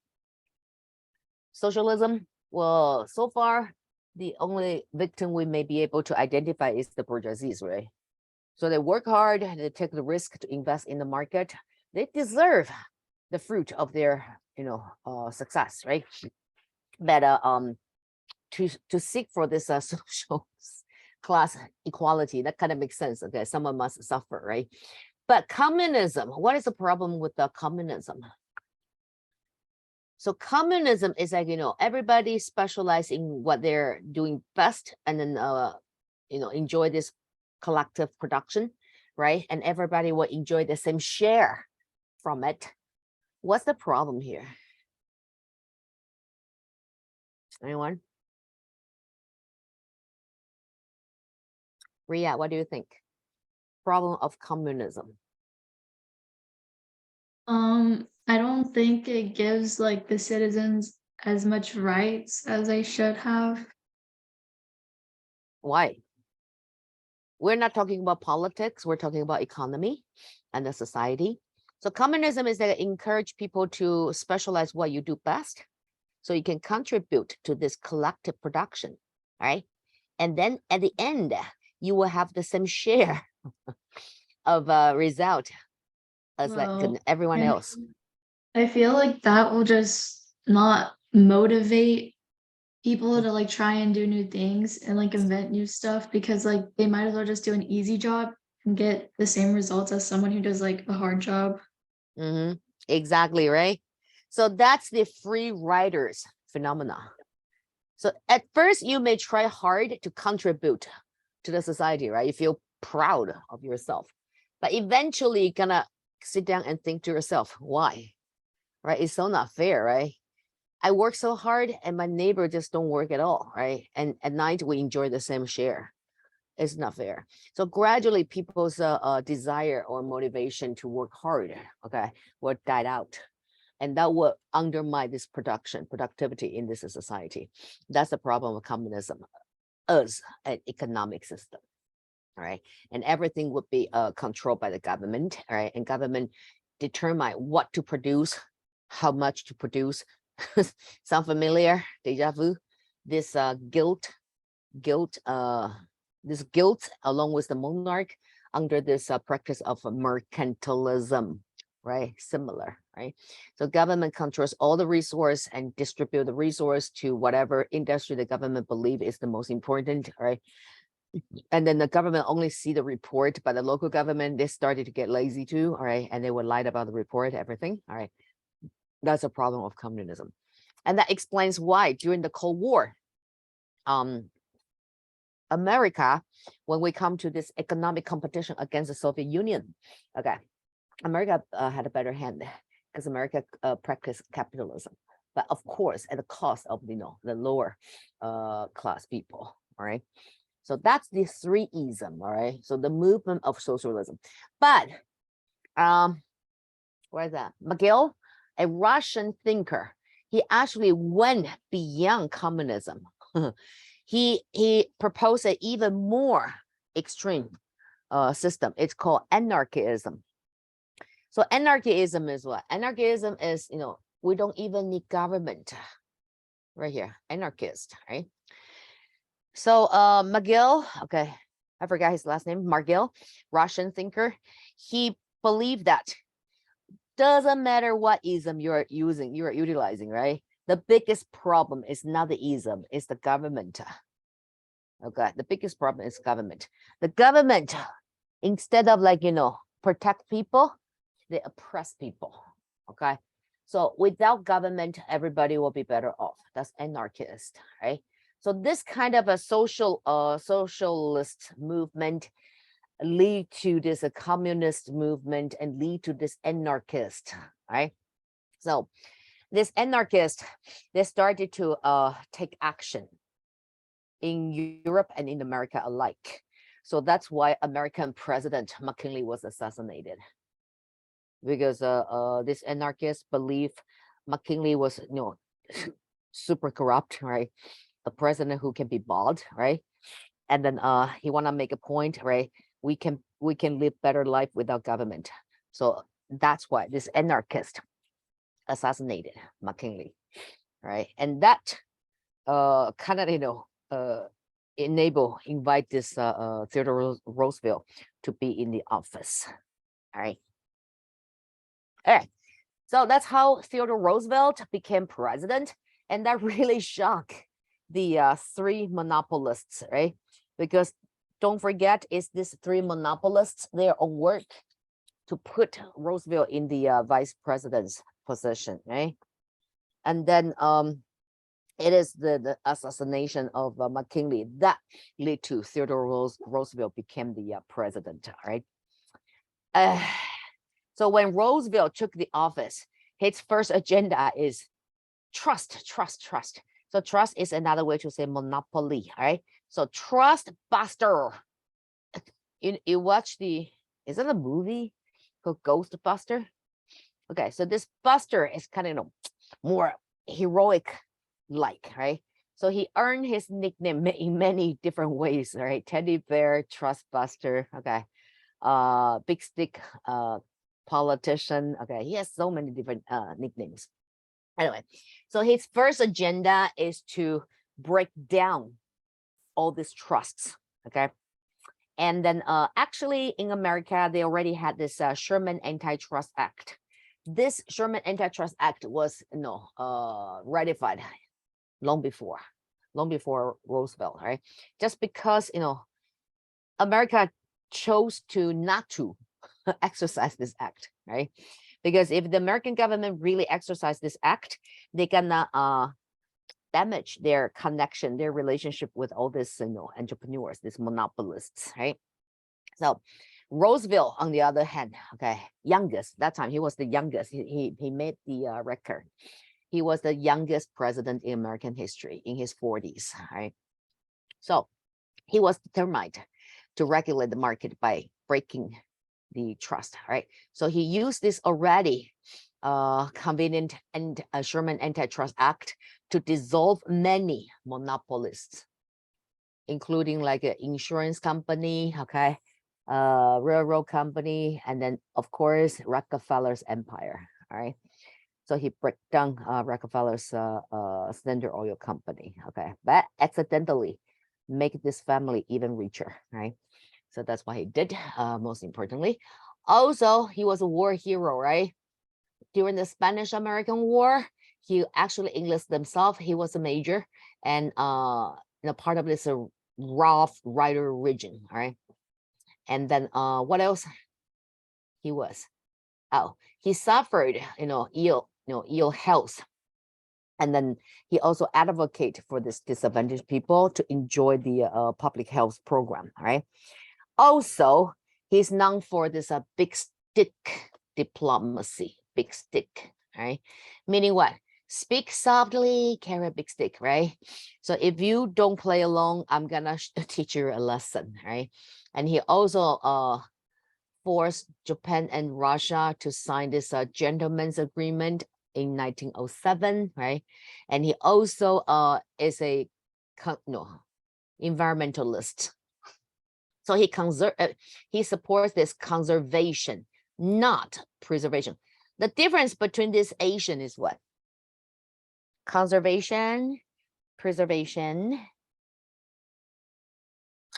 Socialism, well, so far, the only victim we may be able to identify is the bourgeoisies, right? So they work hard, they take the risk to invest in the market. They deserve the fruit of their, success, right? But to seek for this social class equality, that kind of makes sense. Okay, someone must suffer, right? But communism, what is the problem with the communism? So communism is like, everybody specialize in what they're doing best, and then enjoy this collective production, right? And everybody will enjoy the same share from it. What's the problem here? Anyone? Ria, what do you think? Problem of communism. I don't think it gives like the citizens as much rights as they should have. Why? We're not talking about politics, we're talking about economy and the society. So communism is that encourage people to specialize what you do best, so you can contribute to this collective production, right? And then at the end, you will have the same share of result as like everyone else. I feel like that will just not motivate people to like try and do new things and like invent new stuff, because like they might as well just do an easy job get the same results as someone who does like a hard job. Exactly, right? So that's the free riders phenomena. So at first you may try hard to contribute to the society, right? You feel proud of yourself, but eventually you're gonna sit down and think to yourself, why? Right? It's so not fair, right? I work so hard and my neighbor just don't work at all, right? And at night we enjoy the same share. It's not fair. So gradually people's desire or motivation to work hard, okay, will die out. And that will undermine this productivity in this society. That's the problem of communism as an economic system. All right. And everything would be controlled by the government. All right. And government determine what to produce, how much to produce. Sound familiar? Deja vu? This guilt, along with the monarch under this practice of mercantilism, right? Similar, right? So government controls all the resource and distribute the resource to whatever industry the government believe is the most important, right? And then the government only see the report, but the local government, they started to get lazy too, all right? And they would lie about the report, everything, all right? That's a problem of communism. And that explains why during the Cold War, America, when we come to this economic competition against the Soviet Union, okay, America had a better hand because America practiced capitalism, but of course at the cost of the lower class people. All right, so that's the three-ism. All right, so the movement of socialism. But where is that? McGill, a Russian thinker, he actually went beyond communism. He proposed an even more extreme system. It's called anarchism. So anarchism is what? Anarchism is, we don't even need government. Right here, anarchist, right? So McGill, okay, I forgot his last name, McGill, Russian thinker. He believed that doesn't matter what ism you're using, you're utilizing, right? The biggest problem is not the ism, it's the government. Okay, the biggest problem is government. The government, instead of protect people, they oppress people. Okay, so without government, everybody will be better off. That's anarchist, right? So this kind of a socialist movement lead to this communist movement and lead to this anarchist, right? So this anarchist, they started to take action in Europe and in America alike. So that's why American President McKinley was assassinated, because this anarchist believe McKinley was super corrupt, right? A president who can be bought, right? And then he want to make a point, right? We can live better life without government. So that's why this anarchist assassinated McKinley, right? And that kind of invite this Theodore Roosevelt to be in the office. All right. So that's how Theodore Roosevelt became president, and that really shocked the three monopolists, right? Because don't forget, it's these three monopolists, their own work to put Roosevelt in the vice president's position, right? And then it is the assassination of McKinley that led to Theodore Roosevelt became the president, right? So when Roosevelt took the office, his first agenda is trust, trust, trust. So trust is another way to say monopoly, right? So trust buster. You watch is it a movie called Ghostbuster? Okay, so this Buster is kind of more heroic like, right? So he earned his nickname in many different ways, right? Teddy Bear, Trust Buster, okay. Big Stick, politician, okay. He has so many different nicknames. Anyway, so his first agenda is to break down all these trusts, okay? And then actually in America, they already had this Sherman Antitrust Act. This Sherman Antitrust Act was ratified long before Roosevelt, right? Just because America chose to not to exercise this act, right? Because if the American government really exercise this act, they gonna damage their connection, their relationship with all these entrepreneurs, these monopolists, right? So Roosevelt, on the other hand, okay, youngest, that time he was the youngest. He made the record. He was the youngest president in American history in his 40s, right? So he was determined to regulate the market by breaking the trust, right? So he used this already convenient and Sherman Antitrust Act to dissolve many monopolists, including like an insurance company, okay, railroad company, and then of course Rockefeller's empire, all right? So he broke down Rockefeller's Standard Oil Company, okay, but accidentally make this family even richer, right? So that's what he did, most importantly. Also, he was a war hero, right? During the Spanish-American War, he actually enlisted himself. He was a major and part of this Rough Rider region, all right? And then what else? He was, he suffered, ill health. And then he also advocated for this disadvantaged people to enjoy the public health program, all right? Also, he's known for this big stick diplomacy, big stick, right? Meaning what? Speak softly, carry a big stick, right? So if you don't play along, I'm gonna teach you a lesson, right? And he also forced Japan and Russia to sign this gentleman's agreement in 1907, right? And he also is a environmentalist. So he supports this conservation, not preservation. The difference between this Asian is what? Conservation, preservation.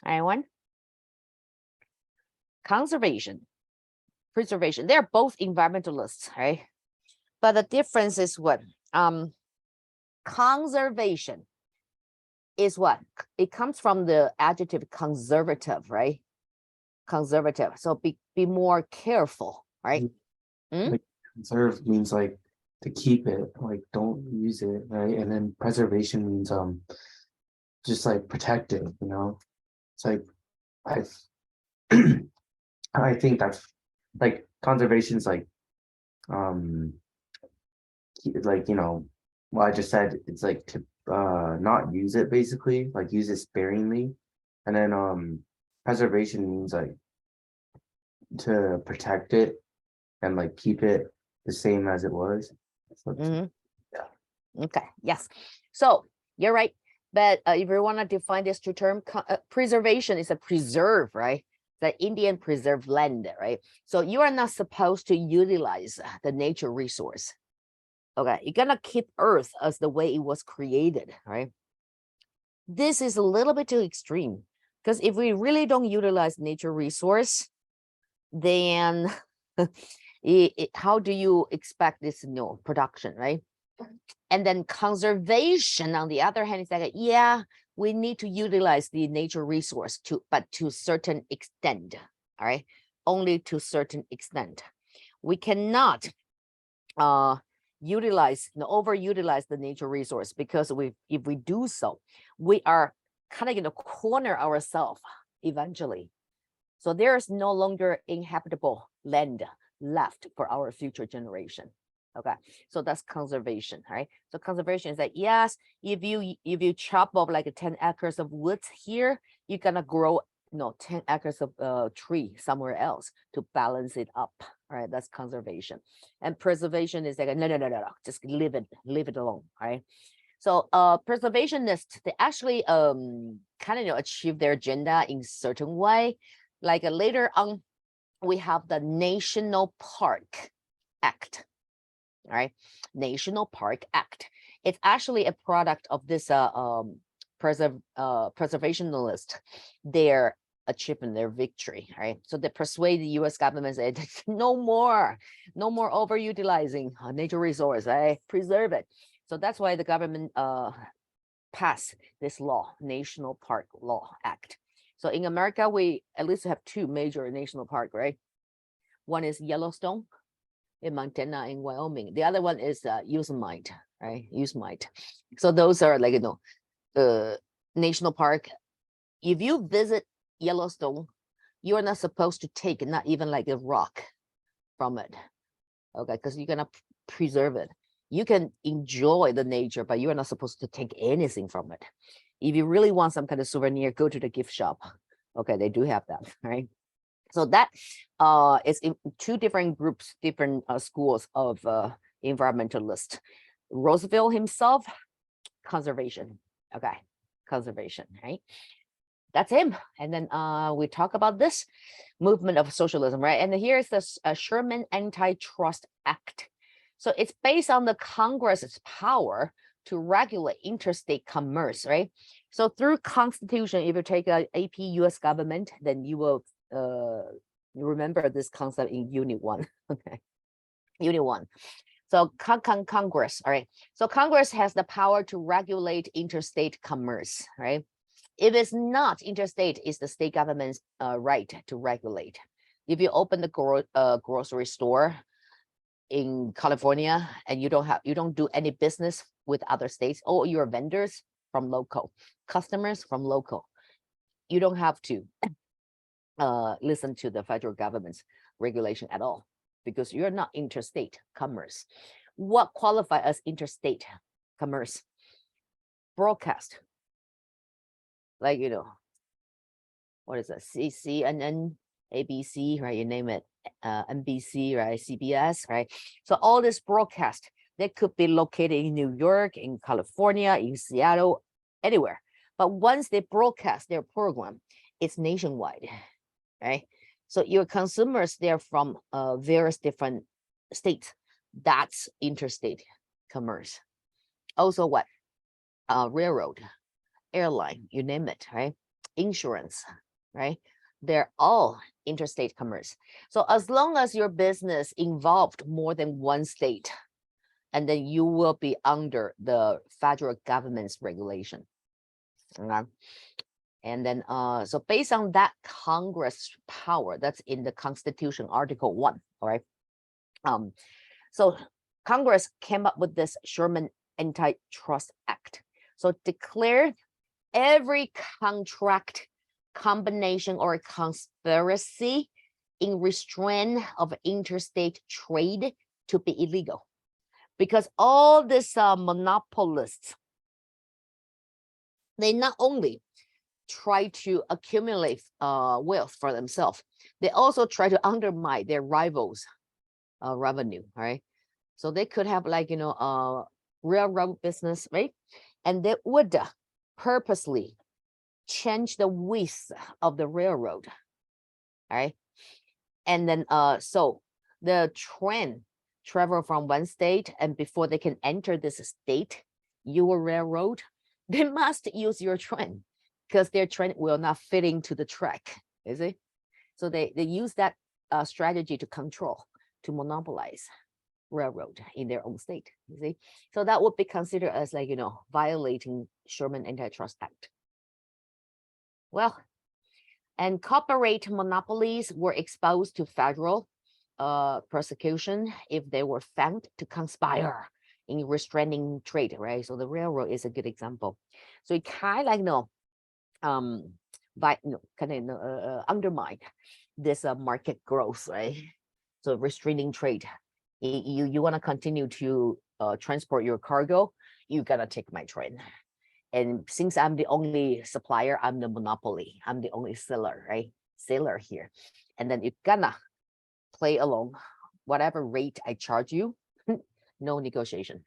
Anyone? Conservation, preservation. They're both environmentalists, right? But the difference is what? Conservation is what? It comes from the adjective conservative, right? Conservative. So be more careful, right? Like conserve means like to keep it, like don't use it, right? And then preservation means just like protect it, It's like I think that's like conservation is like what I just said, it's like to not use it, basically, like use it sparingly. And then preservation means like to protect it and like keep it the same as it was. So Okay, yes. So you're right. But if you want to define this two terms, preservation is a preserve, right? The Indian preserved land, right? So you are not supposed to utilize the nature resource. Okay, you're gonna keep Earth as the way it was created, right? This is a little bit too extreme, because if we really don't utilize nature resource, then how do you expect this production, right? And then conservation, on the other hand, is like, yeah, we need to utilize the nature resource but to a certain extent, all right? Only to a certain extent. We cannot overutilize the nature resource, because if we do so, we are kind of going to corner ourselves eventually. So there's no longer inhabitable land left for our future generation. Okay, so that's conservation, right? So conservation is that, yes, if you chop up like 10 acres of woods here, you're gonna grow 10 acres of tree somewhere else to balance it up. All right, that's conservation. And preservation is like, no, just leave it alone. All right. So preservationists, they actually kind of achieve their agenda in certain way. Like later on, we have the National Park Act. All right, National Park Act. It's actually a product of this preservationalist, their achievement, their victory, right? So they persuade the U.S. government, say, no more overutilizing nature resource, right? Preserve it. So that's why the government passed this law, National Park Law Act. So in America, we at least have two major national parks, right? One is Yellowstone in Montana and Wyoming. The other one is Yosemite, right? Yosemite. So those are like, national park. If you visit Yellowstone, you're not supposed to take not even like a rock from it, okay? Because you're gonna preserve it. You can enjoy the nature, but you're not supposed to take anything from it. If you really want some kind of souvenir, go to the gift shop. Okay, they do have that, right? So that is in two different groups, different schools of environmentalists. Roosevelt himself, conservation. Okay, conservation, right? That's him. And then we talk about this movement of socialism, right? And here's the Sherman Antitrust Act. So it's based on the Congress's power to regulate interstate commerce, right? So through Constitution, if you take a AP US government, then you will remember this concept in Unit 1. Okay, Unit 1. So Congress, all right. So Congress has the power to regulate interstate commerce, right? If it's not interstate, it's the state government's right to regulate. If you open the grocery store in California and you don't do any business with other states, or your vendors from local, customers from local, you don't have to listen to the federal government's regulation at all, because you're not interstate commerce. What qualifies as interstate commerce? Broadcast. Like, what is that? CNN, ABC, right? You name it. NBC, right? CBS, right? So all this broadcast, they could be located in New York, in California, in Seattle, anywhere. But once they broadcast their program, it's nationwide, right? So your consumers, they're from various different states. That's interstate commerce. Also what? Railroad, airline, you name it, right? Insurance, right? They're all interstate commerce. So as long as your business involved more than one state, and then you will be under the federal government's regulation. Okay? And then, so based on that Congress power, that's in the Constitution, Article 1, all right? So Congress came up with this Sherman Antitrust Act. So declared every contract, combination, or conspiracy in restraint of interstate trade to be illegal. Because all these monopolists, they not only try to accumulate wealth for themselves, they also try to undermine their rivals' revenue, right? So they could have like, railroad business, right? And they would purposely change the width of the railroad, right? And then, so the train travel from one state, and before they can enter this state, your railroad, they must use your train because their train will not fit into the track, you see? So they use that strategy to control, to monopolize railroad in their own state, you see? So that would be considered as like, violating Sherman Antitrust Act. Well, and corporate monopolies were exposed to federal prosecution if they were found to conspire in restraining trade, right? So the railroad is a good example. So it kind of like, undermine this market growth, right? So restraining trade. You want to continue to transport your cargo, you gotta take my train. And since I'm the only supplier, I'm the monopoly. I'm the only seller, right? Seller here. And then you're gonna play along whatever rate I charge you, no negotiation,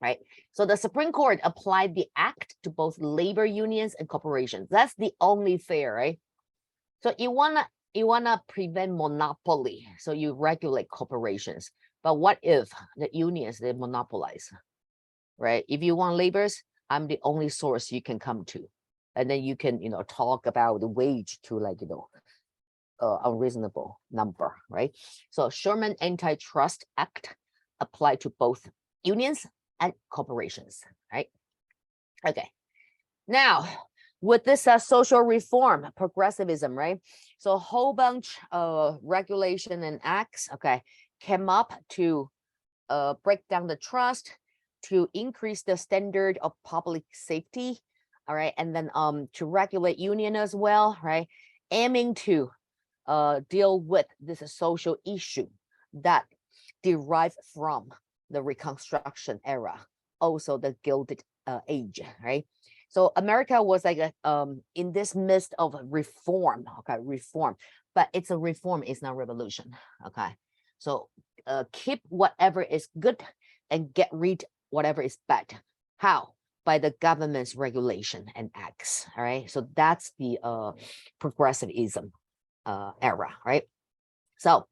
right? So the Supreme Court applied the act to both labor unions and corporations. That's the only fair, right? So you wanna prevent monopoly, so you regulate corporations. But what if the unions, they monopolize, right? If you want laborers, I'm the only source you can come to. And then you can, talk about the wage to like, unreasonable number, right? So Sherman Antitrust Act applied to both unions and corporations, right? Okay. Now, with this social reform, progressivism, right? So a whole bunch of regulation and acts, okay, came up to break down the trust, to increase the standard of public safety, all right, and then to regulate union as well, right, aiming to deal with this social issue that derive from the Reconstruction era, also the Gilded Age, right? So America was like in this midst of reform, okay, reform, but it's a reform, it's not revolution, okay? So keep whatever is good and get rid whatever is bad. How? By the government's regulation and acts, all right? So that's the progressivism era, right? So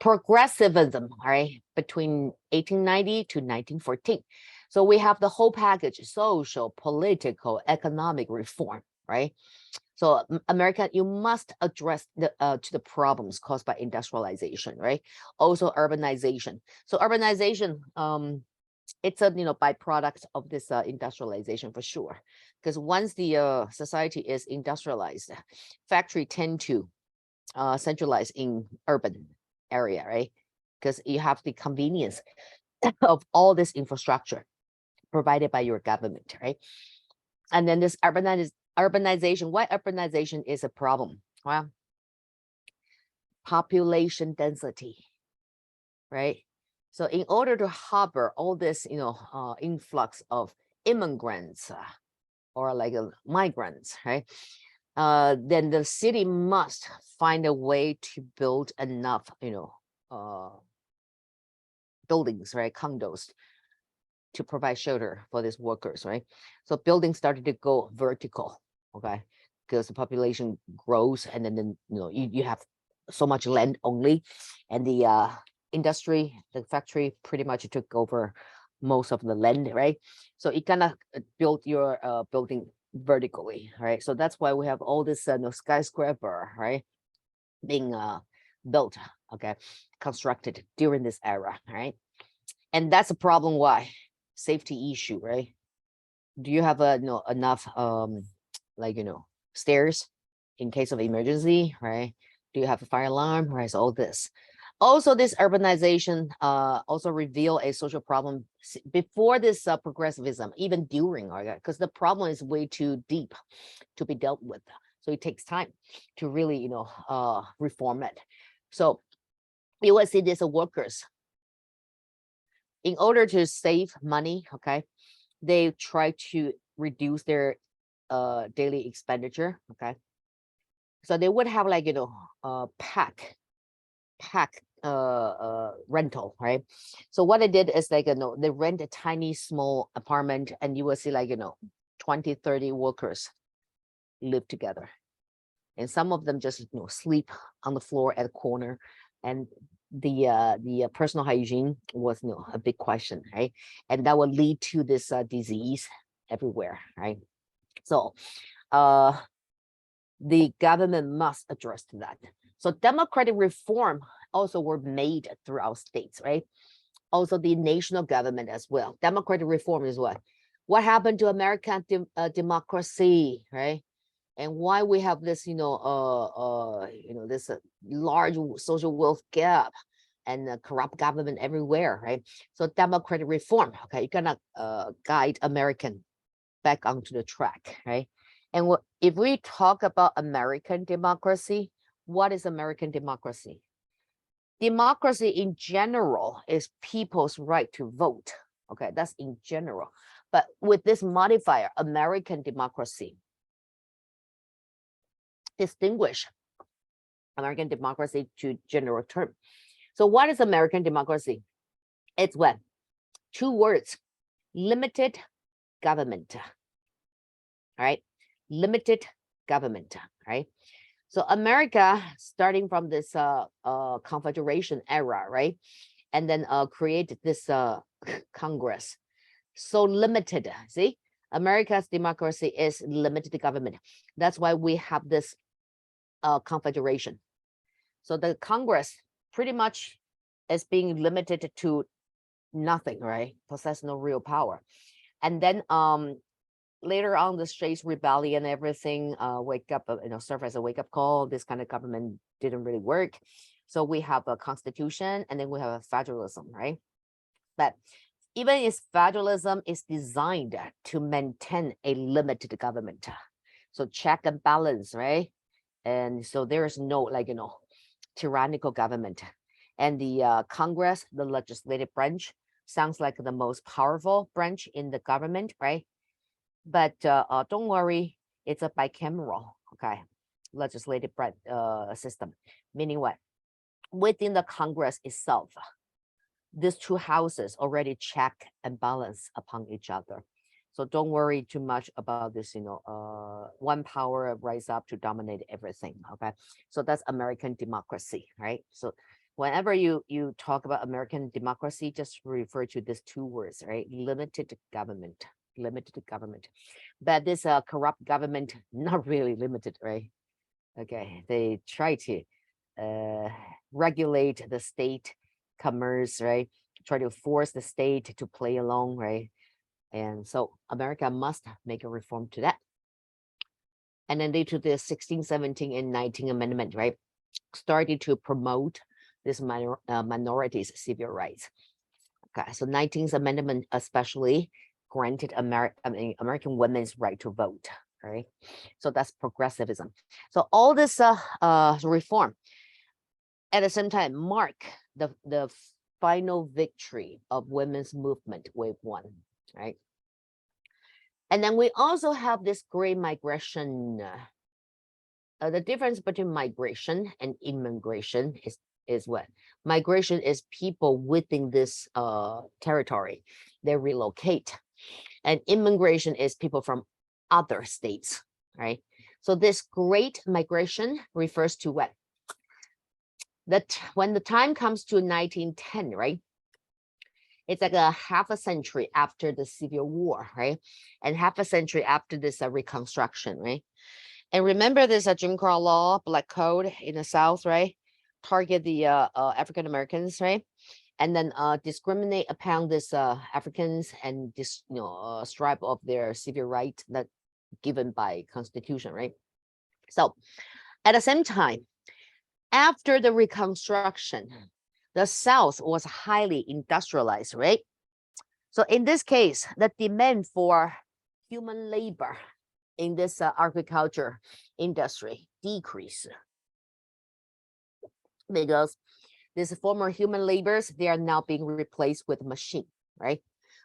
progressivism, all right, between 1890 to 1914. So we have the whole package: social, political, economic reform, right? So America, you must address the to the problems caused by industrialization, right? Also urbanization. So urbanization, it's a byproduct of this industrialization for sure, because once the society is industrialized, factory tend to centralized in urban area, right? Because you have the convenience of all this infrastructure provided by your government, right? And then this urbanization. Why urbanization is a problem? Well, population density, right? So in order to harbor all this, influx of immigrants or like migrants, right? Then the city must find a way to build enough, buildings, right, condos, to provide shelter for these workers, right? So buildings started to go vertical, okay, because the population grows, and then you have so much land only, and the industry, the factory, pretty much took over most of the land, right? So it kind of built your building vertically, right? So that's why we have all this skyscraper, right, being built, okay, constructed during this era, right? And that's a problem. Why? Safety issue, right? Do you have enough stairs in case of emergency, right? Do you have a fire alarm, right? So all this. Also, this urbanization also reveal a social problem before this progressivism, even during, because the problem is way too deep to be dealt with. So it takes time to really, reform it. So you will see these workers, in order to save money, okay, they try to reduce their daily expenditure, okay. So they would have like pack rental, right? So what they did is like they rent a tiny small apartment, and you will see like 20, 30 workers live together, and some of them just sleep on the floor at a corner, and the personal hygiene was a big question, right? And that will lead to this disease everywhere, right? So the government must address that. So democratic reform also were made throughout states, right? Also the national government as well. Democratic reform is what happened to American democracy, right? And why we have this, this large social wealth gap and corrupt government everywhere, right? So democratic reform, okay, you're gonna guide American back onto the track, right? And if we talk about American democracy, what is American democracy? Democracy in general is people's right to vote. Okay, that's in general. But with this modifier, American democracy, distinguish American democracy to general term. So what is American democracy? It's what? Two words: limited government. All right, limited government. Right. So America, starting from this Confederation era, right, and then created this Congress. So limited. See, America's democracy is limited government. That's why we have this Confederation. So the Congress pretty much is being limited to nothing, right? Possess no real power. And then later on the states rebellion, everything wake up, serve as a wake up call. This kind of government didn't really work. So we have a constitution and then we have a federalism, right? But even if federalism is designed to maintain a limited government, so check and balance, right? And so there is no tyrannical government. And the Congress, the legislative branch, sounds like the most powerful branch in the government, right? But don't worry, it's a bicameral, okay, legislative system. Meaning what? Within the Congress itself, these two houses already check and balance upon each other. So don't worry too much about this, one power rise up to dominate everything, okay? So that's American democracy, right? So whenever you talk about American democracy, just refer to these two words, right? Limited government. But this corrupt government, not really limited, right? Okay, they try to regulate the state commerce, right? Try to force the state to play along, right? And so America must make a reform to that. And then due to the 16, 17, and 19 Amendment, right, started to promote this minorities' civil rights. Okay, so 19th Amendment especially granted American women's right to vote, right? So that's progressivism. So all this reform at the same time mark the final victory of women's movement, wave one, right? And then we also have this great migration. The difference between migration and immigration is what? Migration is people within this territory, they relocate. And immigration is people from other states, right? So this great migration refers to what? That when the time comes to 1910, right? It's like a half a century after the Civil War, right? And half a century after this Reconstruction, right? And remember this Jim Crow law, black code in the South, right? Target the African Americans, right? And then discriminate upon this Africans and this stripe of their civil right that given by Constitution, right? So at the same time, after the Reconstruction, the South was highly industrialized, right? So in this case, the demand for human labor in this agriculture industry decreased because these former human laborers, they are now being replaced with machine, right?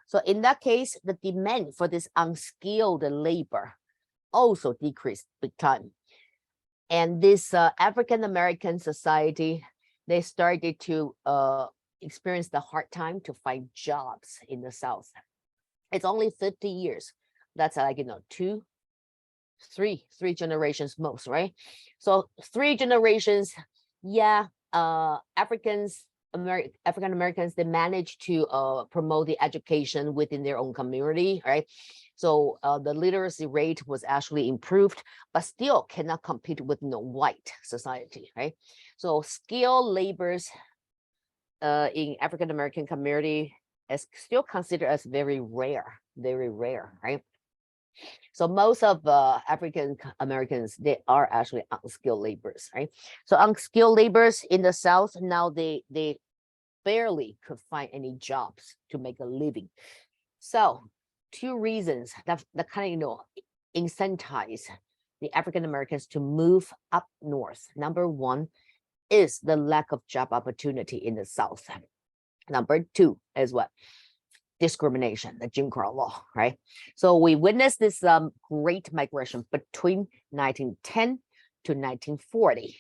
So in that case, the demand for this unskilled labor also decreased big time. And this African-American society, they started to experience the hard time to find jobs in the South. It's only 50 years. That's like, three generations most, right? So 3 generations, yeah, African Americans, they managed to promote the education within their own community, right? So the literacy rate was actually improved, but still cannot compete with white society, right? So skilled laborers in African American community is still considered as very rare, right? So most of African Americans, they are actually unskilled laborers, right? So unskilled laborers in the South, now they barely could find any jobs to make a living. So 2 reasons that kind of, incentivize the African Americans to move up north. Number 1 is the lack of job opportunity in the South. Number 2 is what? Discrimination, the Jim Crow law, right? So we witnessed this great migration between 1910 to 1940.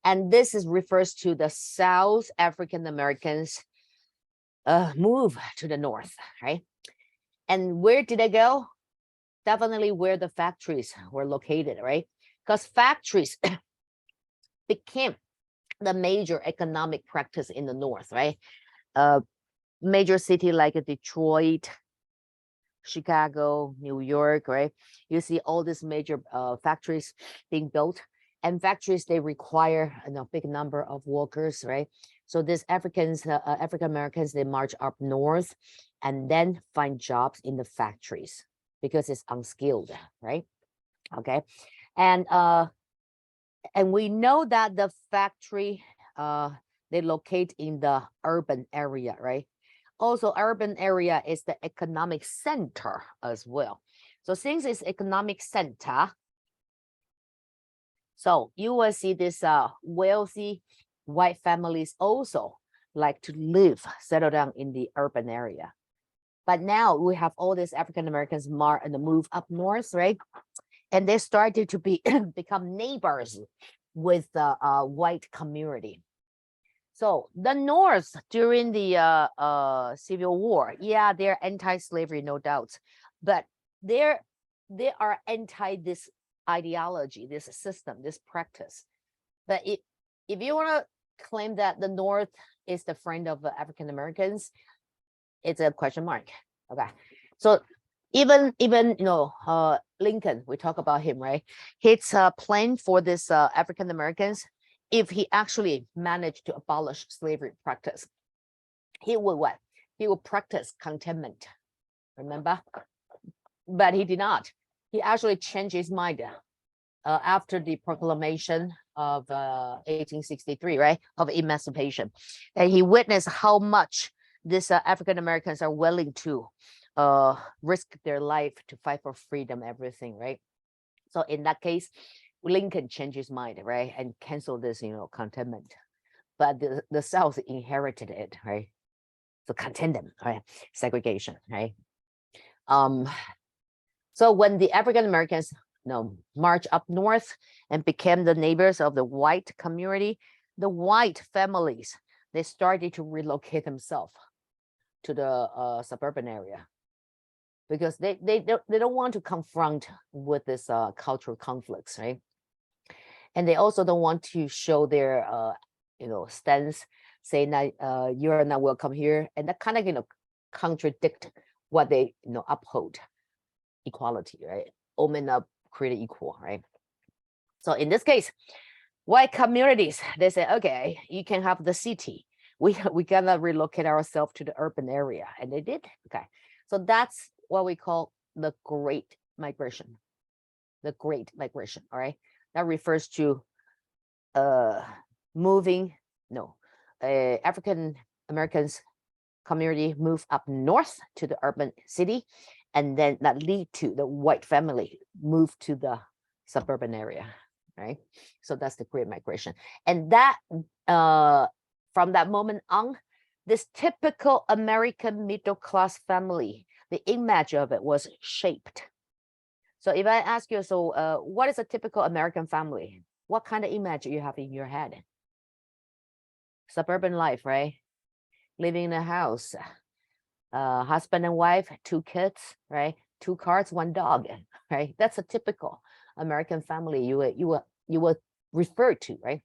And this refers to the South African Americans move to the north, right? And where did they go? Definitely where the factories were located, right? Because factories became the major economic practice in the north, right? Major city like Detroit, Chicago, New York, right? You see all these major factories being built, and factories, they require a big number of workers, right? So these African Americans, they march up north and then find jobs in the factories. because it's unskilled, right? Okay, and we know that the factory they locate in the urban area, right? Also, urban area is the economic center as well. So since it's economic center, so you will see this wealthy white families also like to live, settle down in the urban area. But now we have all these African Americans and move up north, right? And they started to be become neighbors with the white community. So the North during the Civil War, yeah, they're anti-slavery, no doubt, but they are anti this ideology, this system, this practice. But if you want to claim that the North is the friend of African Americans, it's a question mark. Okay, so even Lincoln, we talk about him, right? His plan for this African Americans, if he actually managed to abolish slavery practice, he will what? He will practice contentment. Remember? But he did not. He actually changed his mind after the proclamation of 1863, right, of emancipation, and he witnessed how much these African Americans are willing to risk their life to fight for freedom, everything, right? So in that case, Lincoln changed his mind, right, and canceled this, contentment. But the South inherited it, right? So contentment, right? Segregation, right? So when the African Americans, march up north and became the neighbors of the white community, the white families, they started to relocate themselves to the suburban area because they don't want to confront with this cultural conflicts, right? And they also don't want to show their stance, saying that you're not welcome here, and that kind of contradict what they uphold, equality, right? All men are created equal, right? So in this case, white communities, they say, okay, you can have the city. We gotta relocate ourselves to the urban area, and they did. Okay, so that's what we call the Great Migration. The Great Migration, all right? That refers to African Americans community move up north to the urban city, and then that lead to the white family move to the suburban area, right? So that's the Great Migration. And that from that moment on, this typical American middle class family, the image of it was shaped. So if I ask you, so what is a typical American family? What kind of image you have in your head? Suburban life, right? Living in a house, husband and wife, 2 kids, right? 2 cars, 1 dog, right? That's a typical American family you would refer to, right?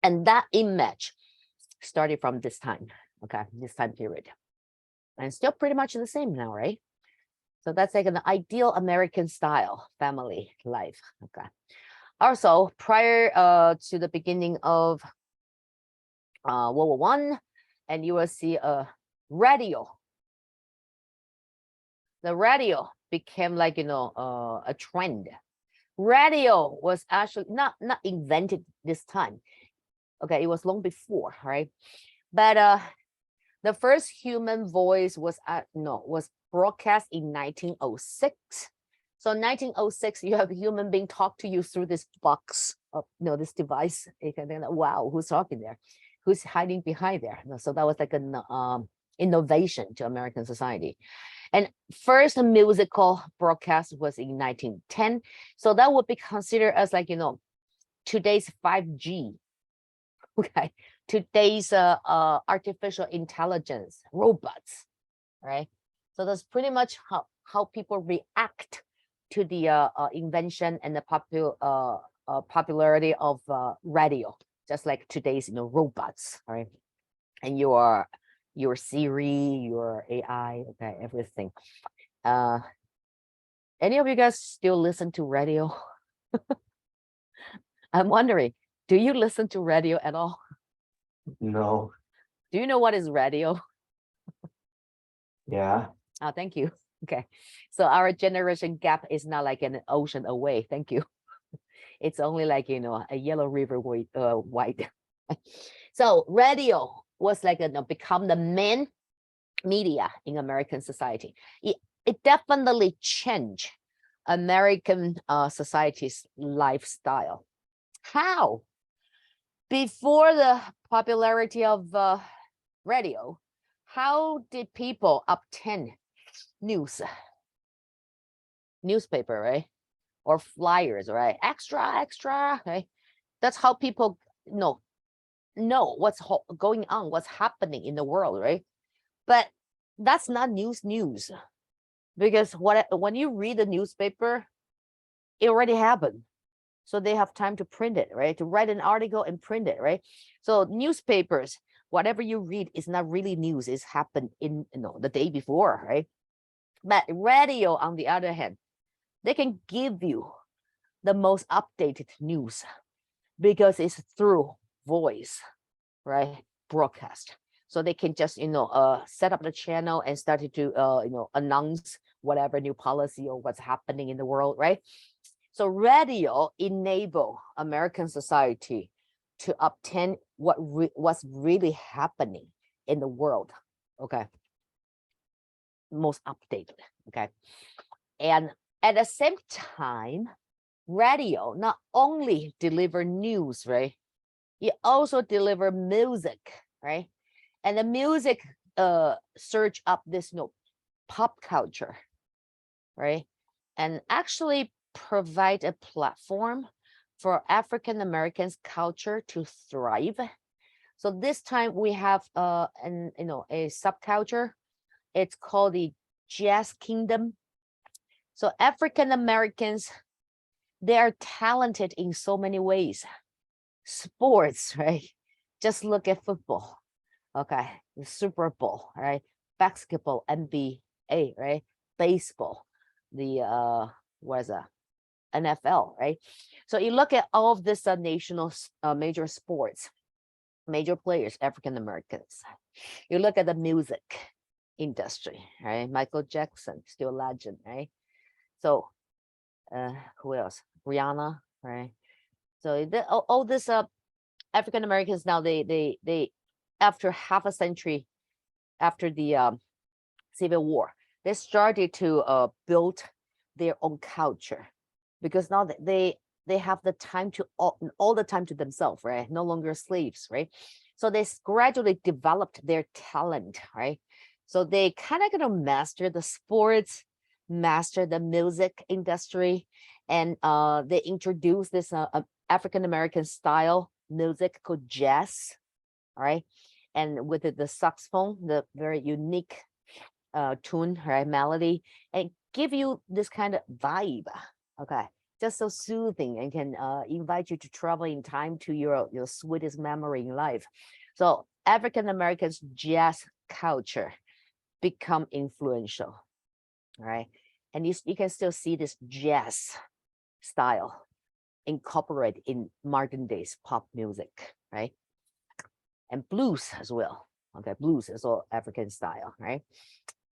And that image started from this time, okay, this time period, and still pretty much the same now, right? So that's like an ideal American style family life, okay. Also, prior to the beginning of World War I, and you will see a radio. The radio became like a trend. Radio was actually not invented this time. Okay, it was long before, right? But the first human voice was broadcast in 1906. So 1906, you have a human being talk to you through this box of this device. You can think, wow, who's talking there? Who's hiding behind there? So that was like an innovation to American society. And first musical broadcast was in 1910. So that would be considered as like, today's 5G. Okay, today's artificial intelligence, robots, right? So that's pretty much how people react to the invention and the popularity of radio, just like today's robots, right? And your Siri, your AI, okay, everything. Any of you guys still listen to radio? I'm wondering, do you listen to radio at all? No. Do you know what is radio? Yeah. Oh, thank you. Okay, so our generation gap is not like an ocean away. Thank you. It's only like, you know, a yellow river wide. So radio was like become the main media in American society. It definitely changed American society's lifestyle. How? Before the popularity of radio, how did people obtain news? Newspaper, right? Or flyers, right? Extra, right? That's how people know what's going on, what's happening in the world, right? But that's not news, because when you read the newspaper, it already happened. So they have time to print it, right? To write an article and print it, right? So newspapers, whatever you read is not really news. It's happened in the day before, right? But radio, on the other hand, they can give you the most updated news because it's through voice, right? Broadcast. So they can just set up the channel and start to announce whatever new policy or what's happening in the world, right? So radio enable American society to obtain what's really happening in the world. Okay, most updated. Okay, and at the same time, radio not only deliver news, right? It also deliver music, right? And the music search up this pop culture, right? And actually provide a platform for African Americans culture to thrive. So this time we have a subculture. It's called the Jazz Kingdom. So African Americans, they are talented in so many ways. Sports, right? Just look at football. Okay, the Super Bowl, right? Basketball, NBA, right? Baseball, the what is that? NFL, right? So you look at all of this national major sports, major players, African Americans. You look at the music industry, right? Michael Jackson, still a legend, right? So who else? Rihanna, right? So all this African Americans now, they after half a century after the Civil War, they started to build their own culture, because now they have the time to all the time to themselves, right? No longer slaves, right? So they gradually developed their talent, right? So they kind of gonna master the sports, master the music industry, and they introduced this African American style music called jazz, right? And with the saxophone, the very unique tune, right, melody, and give you this kind of vibe, okay, just so soothing, and can invite you to travel in time to your sweetest memory in life. So African Americans jazz culture become influential, right? And you can still see this jazz style incorporated in modern days pop music, right? And blues as well. Okay, blues is all African style, right?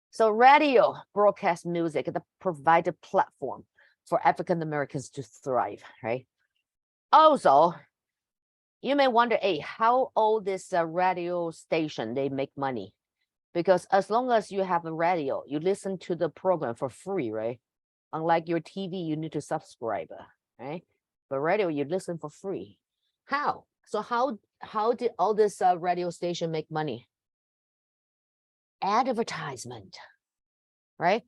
So radio broadcast music that provide a platform for African Americans to thrive, right? Also, you may wonder, hey, how all this radio station they make money? Because as long as you have a radio, you listen to the program for free, right? Unlike your TV, you need to subscribe, right? But radio, you listen for free. How? So how did all this radio station make money? Advertisement, right?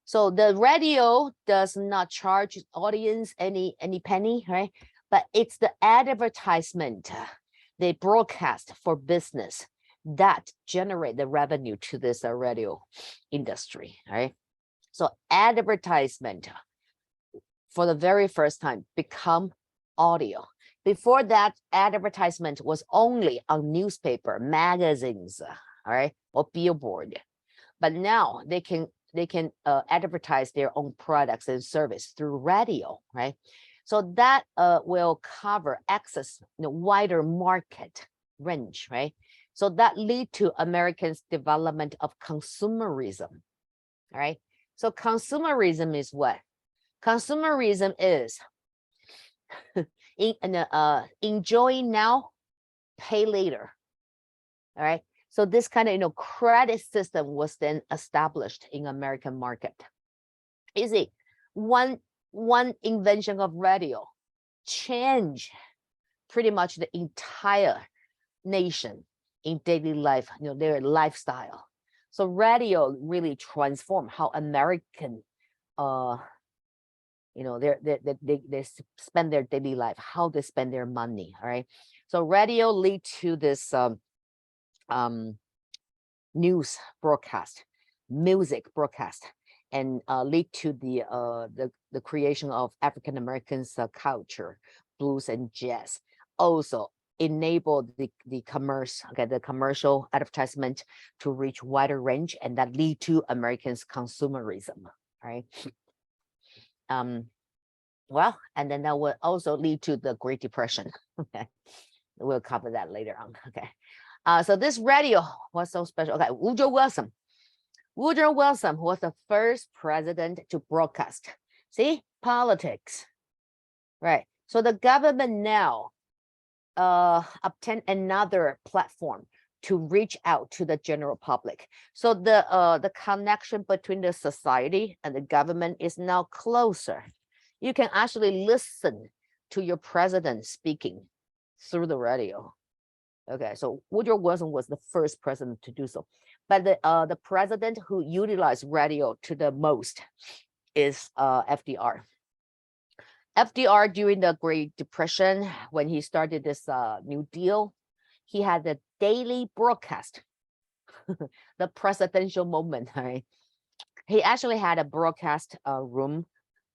So the radio does not charge audience any penny, right? But it's the advertisement they broadcast for business that generate the revenue to this radio industry, right? So advertisement for the very first time become audio. Before that, advertisement was only on newspaper, magazines, all right, or billboard. But now they can advertise their own products and service through radio, right? So that will cover access wider market range, right? So that lead to Americans' development of consumerism, right? So consumerism is what? Consumerism is enjoy now, pay later. All right. So this kind of credit system was then established in American market. You see, one invention of radio changed pretty much the entire nation in daily life, their lifestyle. So radio really transformed how American they spend their daily life, how they spend their money. All right. So radio lead to this news broadcast, music broadcast, and lead to the creation of African Americans culture, blues and jazz. Also enable the commercial advertisement to reach wider range, and that lead to Americans consumerism. Right. Well, and then that will also lead to the Great Depression. Okay, we'll cover that later on. Okay, so this radio was so special. Okay, Woodrow Wilson. Woodrow Wilson was the first president to broadcast. See, politics, right? So the government now obtained another platform to reach out to the general public. So the connection between the society and the government is now closer. You can actually listen to your president speaking through the radio. Okay, so Woodrow Wilson was the first president to do so. But the president who utilized radio to the most is FDR. FDR during the Great Depression, when he started this New Deal, he had a daily broadcast, the presidential moment. Right? He actually had a broadcast room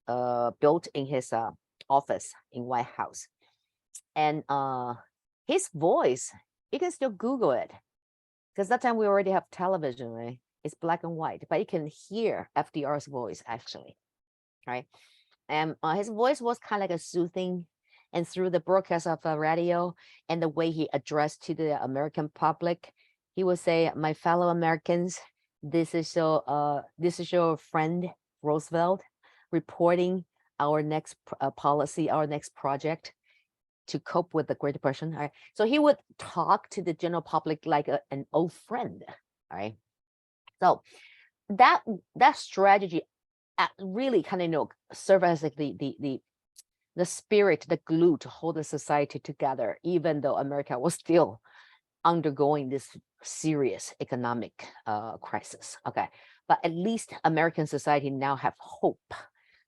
built in his office in White House. And his voice, you can still Google it, because that time we already have television, right? It's black and white, but you can hear FDR's voice actually, right? And his voice was kind of like a soothing, and through the broadcast of radio and the way he addressed to the American public, he would say, "My fellow Americans, this is your friend Roosevelt reporting our next policy, our next project to cope with the Great Depression." All right. So he would talk to the general public like an old friend. All right. So that strategy really kind of serve as like the spirit, the glue to hold the society together, even though America was still undergoing this serious economic crisis. Okay, but at least American society now have hope.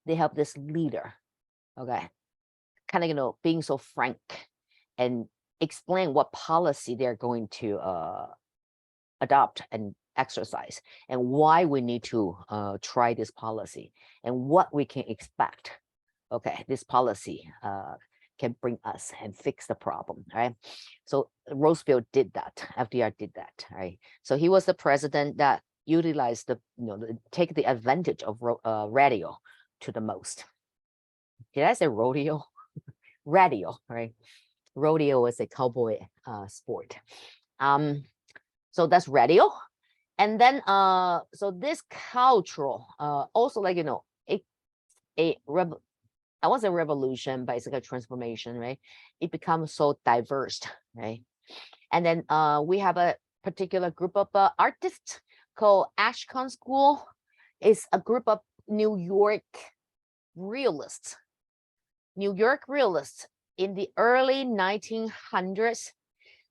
They have this leader. Okay, kind of being so frank and explain what policy they're going to adopt and exercise, and why we need to try this policy, and what we can expect. Okay, this policy can bring us and fix the problem, right? So Roosevelt did that, FDR did that, right? So he was the president that utilized take the advantage of radio to the most. Did I say rodeo? Radio, right? Rodeo is a cowboy sport. So that's radio. And then so this cultural also like I was a revolution, but it's like a transformation, right? It becomes so diverse, right? And then we have a particular group of artists called Ashcan School. It's a group of New York realists. New York realists in the early 1900s,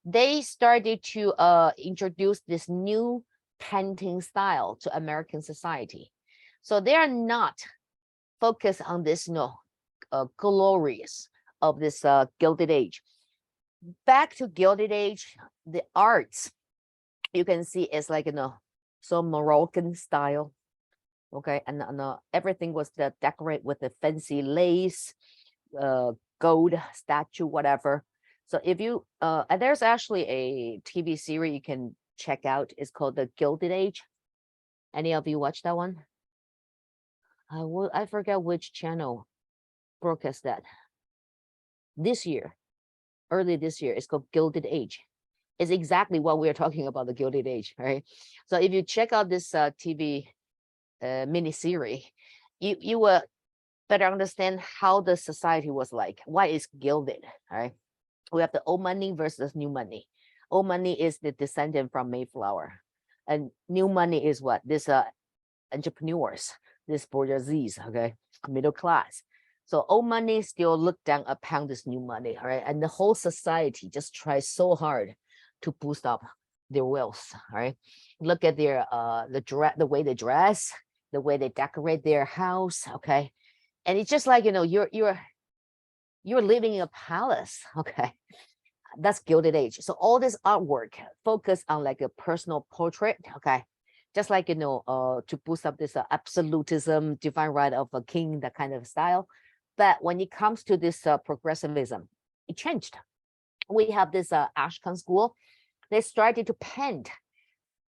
they started to introduce this new painting style to American society. So they are not focused on this, glorious of this Gilded Age. Back to Gilded Age, the arts, you can see it's like, so Moroccan style. Okay, and everything was decorated with the fancy lace, gold statue, whatever. So if you and there's actually a TV series you can check out. It's called The Gilded Age. Any of you watch that one? I forget which channel broadcast that. This year, early this year, it's called Gilded Age. It's exactly what we're talking about, the Gilded Age, right? So if you check out this TV mini-series, you will better understand how the society was like, why it's gilded. All right. We have the old money versus new money. Old money is the descendant from Mayflower. And new money is what? This entrepreneurs, this bourgeoisies, okay, middle class. So old money still look down upon this new money, all right? And the whole society just tries so hard to boost up their wealth, all right? Look at their the way they dress, the way they decorate their house, okay? And it's just like, you're living in a palace, okay? That's Gilded Age. So all this artwork focus on like a personal portrait, okay? Just like, to boost up this absolutism, divine right of a king, that kind of style. But when it comes to this progressivism, it changed. We have this Ashcan school. They started to paint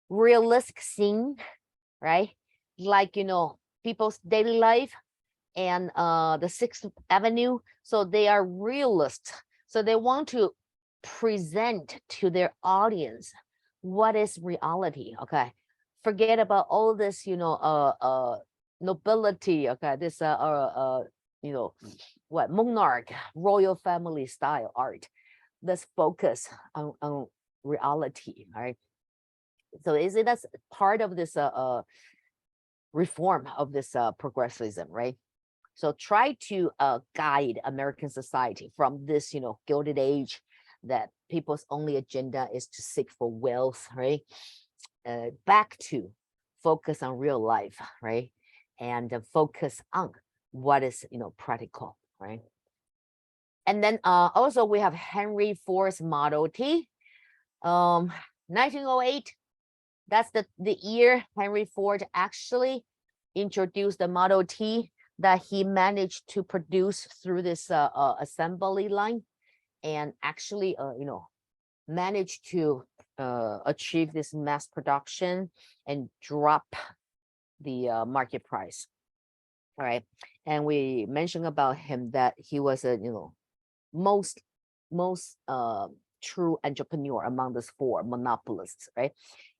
realistic scene, right? Like, people's daily life and the 6th Avenue. So they are realists. So they want to present to their audience what is reality, okay? Forget about all this, nobility, okay? This, what, monarch, royal family style art. Let's focus on reality, right? So is it as part of this reform of this progressivism, right? So try to guide American society from this, Gilded Age, that people's only agenda is to seek for wealth, right? Back to focus on real life, right? And focus on what is, practical, right? And then also we have Henry Ford's Model T, 1908. That's the year Henry Ford actually introduced the Model T that he managed to produce through this assembly line, and actually, managed to achieve this mass production and drop the market price. All right, and we mentioned about him that he was a most true entrepreneur among these 4 monopolists, right?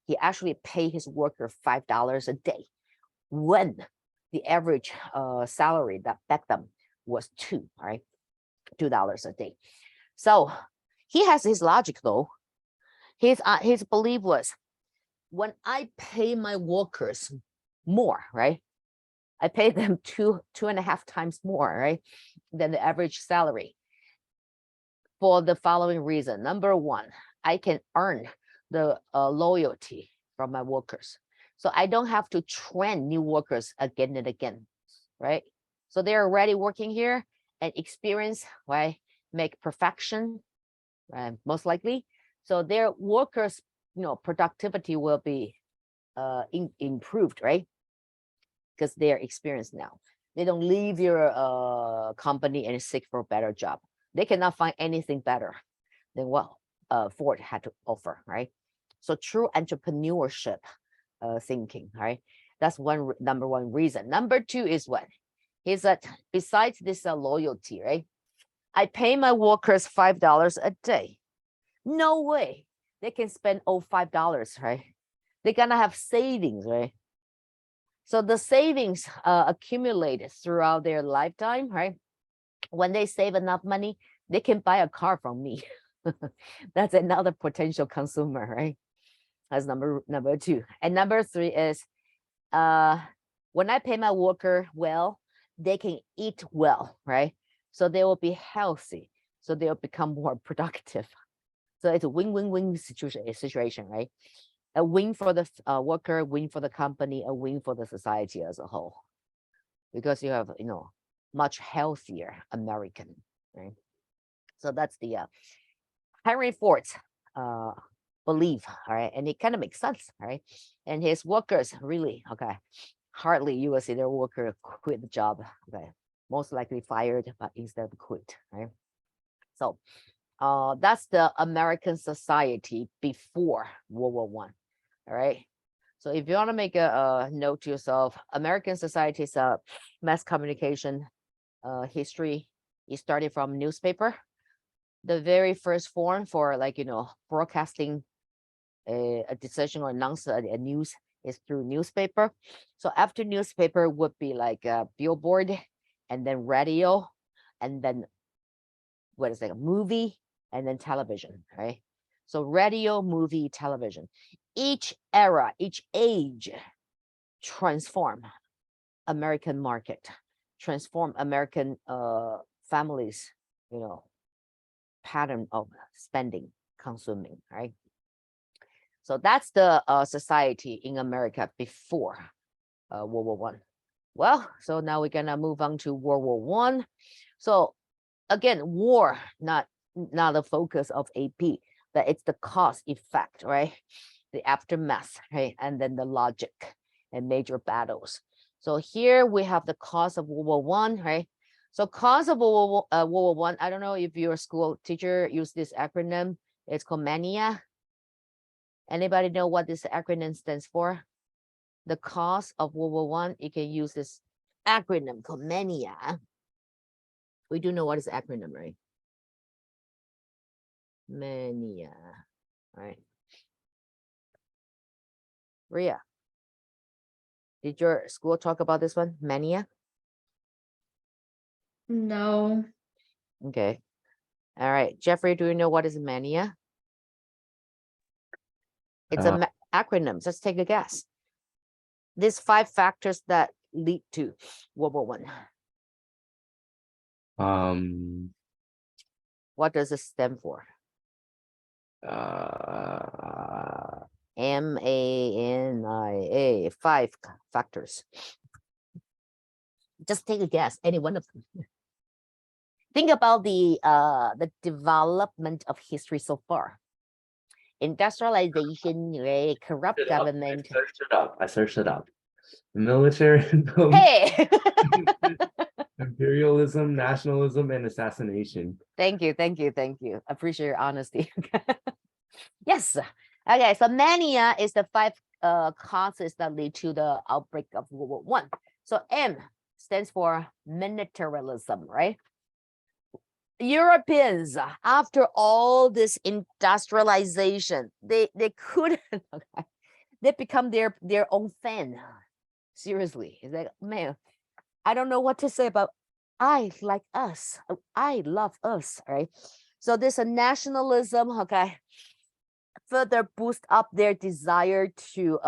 He actually paid his worker $5 a day when the average salary that back then was $2, right? $2 a day. So he has his logic though. His belief was, when I pay my workers more, right? I pay them 2.5 times more, right, than the average salary, for the following reason. Number one, I can earn the loyalty from my workers. So I don't have to train new workers again and again, right? So they're already working here, and experience, right, make perfection, most likely. So their workers, productivity will be improved, right? Because they're experienced now. They don't leave your company and seek for a better job. They cannot find anything better than what Ford had to offer, right? So true entrepreneurship thinking, right? That's number one reason. Number two is what? Is that besides this loyalty, right? I pay my workers $5 a day. No way they can spend all $5, right? They're gonna have savings, right? So the savings accumulated throughout their lifetime, right? When they save enough money, they can buy a car from me. That's another potential consumer, right? That's number two. And number three is when I pay my worker well, they can eat well, right? So they will be healthy. So they'll become more productive. So it's a win-win-win situation, right? A win for the worker, win for the company, a win for the society as a whole. Because you have, much healthier American, right? So that's the Henry Ford's belief, all right? And it kind of makes sense, right? And his workers really, okay, hardly you will see their worker quit the job, okay? Most likely fired, but instead quit, right? So that's the American society before World War I, all right? So if you want to make a note to yourself, American society's mass communication history, it started from newspaper. The very first form for broadcasting a decision or announce a news is through newspaper. So after newspaper would be like a billboard, and then radio, and then what is it, a movie, and then television, right? So radio, movie, television. Each era, each age transform American market, transform American families, pattern of spending, consuming, right? So that's the society in America before World War One. Well, so now we're gonna move on to World War One. So again, war, not the focus of AP, but it's the cause effect, right? The aftermath, right? And then the logic and major battles. So here we have the cause of World War One, right? So cause of World War One, I don't know if your school teacher used this acronym. It's called MANIA. Anybody know what this acronym stands for? The cause of World War One, you can use this acronym called MANIA. We do know what is the acronym, right? MANIA, right? Ria, did your school talk about this one, MANIA? No. Okay. All right. Jeffrey, do you know what is mania? It's an acronym. Just take a guess. These 5 factors that lead to World War One. What does it stand for? MANIA, 5 factors. Just take a guess, any one of them. Think about the development of history so far. Industrialization, right? Corrupt government. I searched it up. Military, Hey, imperialism, nationalism, and assassination. thank you. Appreciate your honesty. Yes. Okay, so mania is the 5 causes that lead to the outbreak of World War One. So M stands for militarism, right? Europeans, after all this industrialization, they couldn't, okay, they become their own fan. Seriously, it's like, man, I don't know what to say about I like us. I love us, right? So there's a nationalism, okay, further boost up their desire to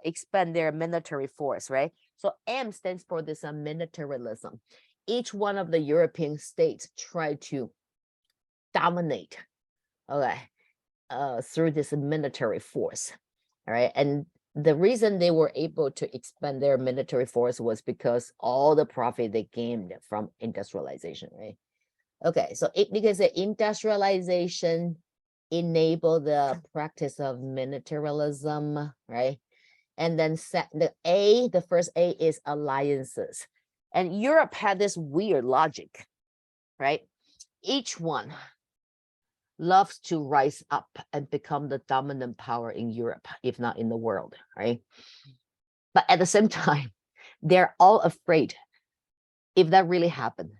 expand their military force, right? So M stands for this militarism. Each one of the European states try to dominate, okay, through this military force, all right? And the reason they were able to expand their military force was because all the profit they gained from industrialization, right? Okay, so because the industrialization enabled the practice of militarism, right? And then the first A is alliances. And Europe had this weird logic, right? Each one loves to rise up and become the dominant power in Europe, if not in the world, right? But at the same time, they're all afraid if that really happened.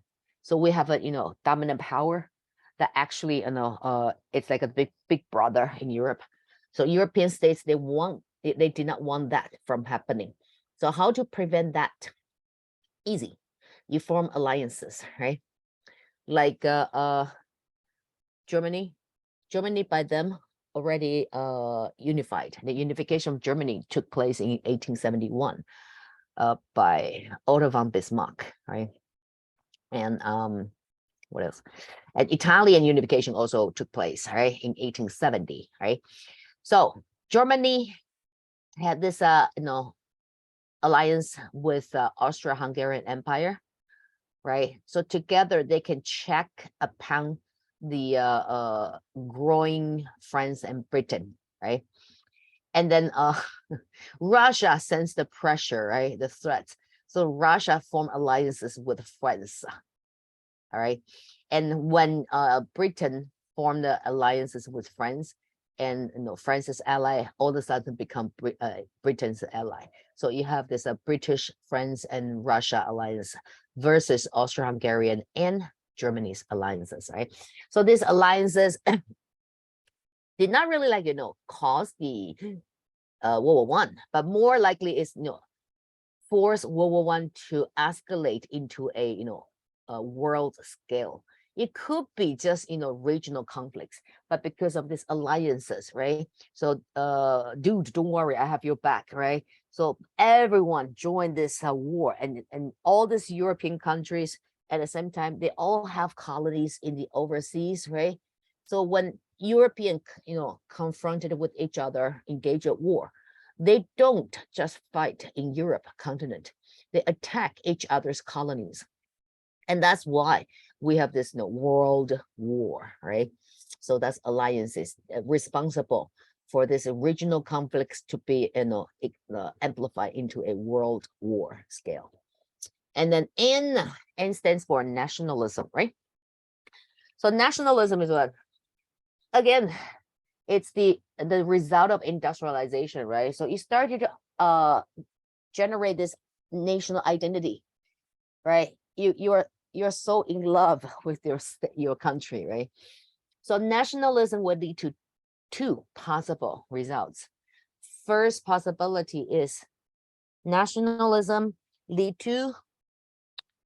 So we have a dominant power that actually it's like a big brother in Europe. So European states, they did not want that from happening. So how to prevent that? Easy. You form alliances, right? Like Germany by them already unified. The unification of Germany took place in 1871 by Otto von Bismarck, right? And what else? And Italian unification also took place, right, in 1870, right? So Germany had this alliance with Austro-Hungarian Empire, right? So together they can check upon the growing France and Britain, right? And then Russia sends the pressure, right? The threats. So Russia formed alliances with France, all right? And when Britain formed the alliances with France, and France's ally all of a sudden become Britain's ally. So you have this British, France, and Russia alliance versus Austro-Hungarian and Germany's alliances, right? So these alliances did not really cause the World War One, but more likely is force World War One to escalate into a a world scale. It could be just regional conflicts, but because of these alliances, right? So dude, don't worry, I have your back, right? So everyone joined this war, and all these European countries at the same time, they all have colonies in the overseas, right? So when European confronted with each other, engage at war, they don't just fight in Europe continent, they attack each other's colonies. And that's why we have this world war, right? So that's alliances responsible for this regional conflicts to be amplified into a world war scale. And then N stands for nationalism, right? So nationalism is what? Again, it's the result of industrialization, right? So it started to generate this national identity, right? You're so in love with your country, right? So nationalism would lead to two possible results. First possibility is nationalism lead to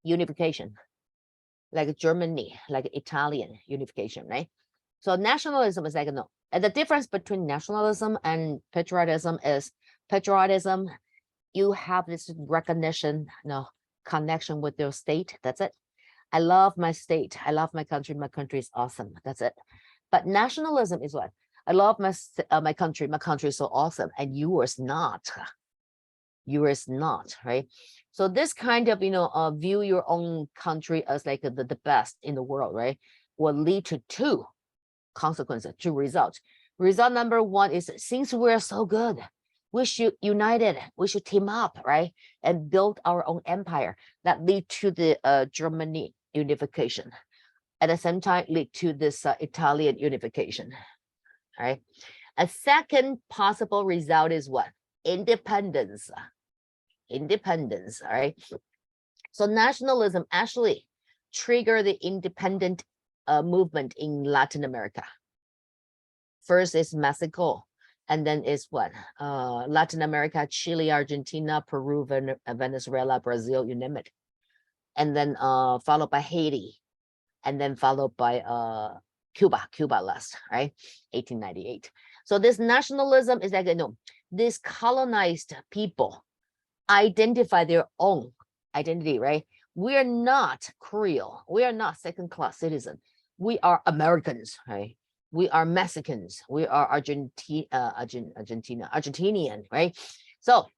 unification, like Germany, like Italian unification, right? So nationalism is like no. And the difference between nationalism and patriotism is patriotism, you have this recognition, connection with your state. That's it. I love my state. I love my country. My country is awesome. That's it. But nationalism is what? I love my country. My country is so awesome, and yours not. Yours not, right? So this kind of view your own country as like the best in the world, right, will lead to two consequences, two results. Result number one is since we're so good, we should unite it. We should team up, right, and build our own empire. That lead to the Germany unification. At the same time, lead to this Italian unification, right? A second possible result is what? Independence. Independence, all right? So nationalism actually trigger the independent movement in Latin America. First is Mexico, and then is what? Latin America, Chile, Argentina, Peru, Venezuela, Brazil, you name it. And then followed by Haiti, and then followed by Cuba last, right? 1898. So this nationalism is like, these colonized people identify their own identity, right? We are not Creole. We are not second-class citizen. We are Americans, right? We are Mexicans. We are Argentinian, right? So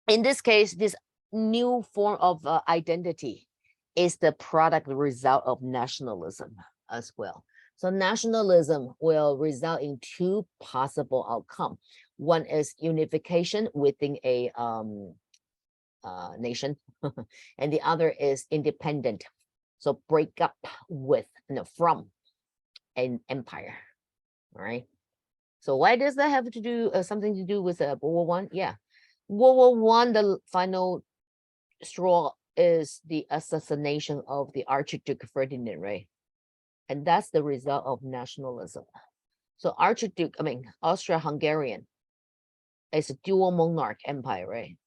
in this case, this new form of identity is the product result of nationalism as well. So nationalism will result in two possible outcomes. One is unification within a nation, and the other is independent. So break up with, from an empire, all right? So why does that have to do something to do with World War One? Yeah, World War One, the final straw is the assassination of the Archduke Ferdinand, right? And that's the result of nationalism. So Archduke, Austria-Hungarian is a dual monarch empire, right?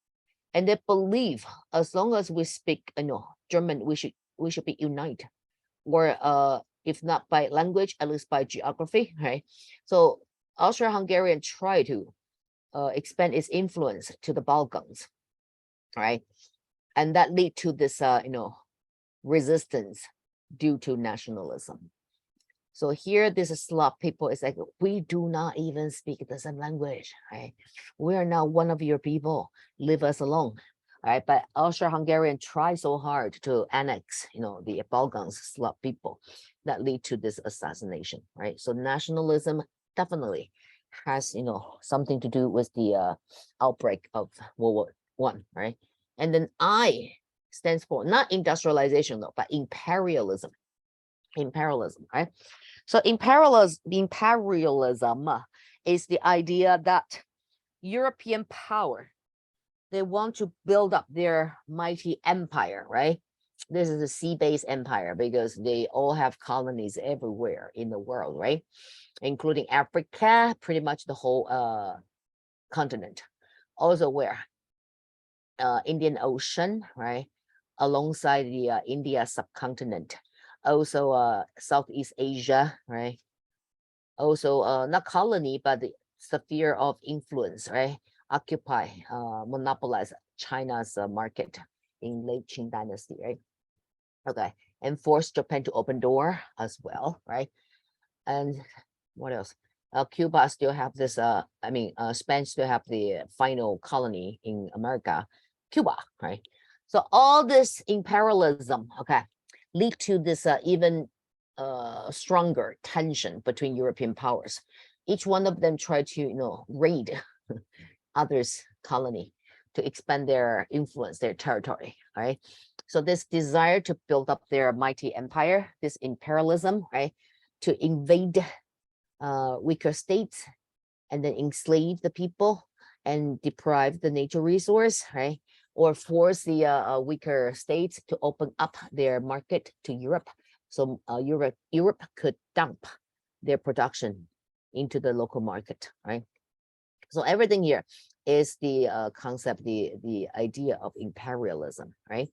And they believe as long as we speak, German, we should be united, or if not by language, at least by geography, right? So Austria-Hungarian try to expand its influence to the Balkans, right? And that lead to this, resistance due to nationalism. So here, this Slav people is like, we do not even speak the same language, right? We are not one of your people. Leave us alone, right? But Austro-Hungarian try so hard to annex, the Balkans Slav people, that lead to this assassination, right? So nationalism definitely has, something to do with the outbreak of World War One, right? And then I stands for not industrialization though, but imperialism. Imperialism, right? So imperialism is the idea that European power, they want to build up their mighty empire, right? This is a sea-based empire because they all have colonies everywhere in the world, right? Including Africa, pretty much the whole continent. Also where? Indian Ocean, right? Alongside the India subcontinent. Also Southeast Asia, right? Also not colony, but the sphere of influence, right? Occupy, monopolize China's market in late Qing dynasty, right? Okay, and force Japan to open door as well, right? And what else? Cuba still have this, Spain still have the final colony in America, Cuba, right? So all this imperialism, okay, lead to this even stronger tension between European powers. Each one of them try to, raid others' colony to expand their influence, their territory, right? So this desire to build up their mighty empire, this imperialism, right, to invade weaker states and then enslave the people and deprive the nature resource, right? Or force the weaker states to open up their market to Europe. So Europe could dump their production into the local market, right? So everything here is the concept, the idea of imperialism, right?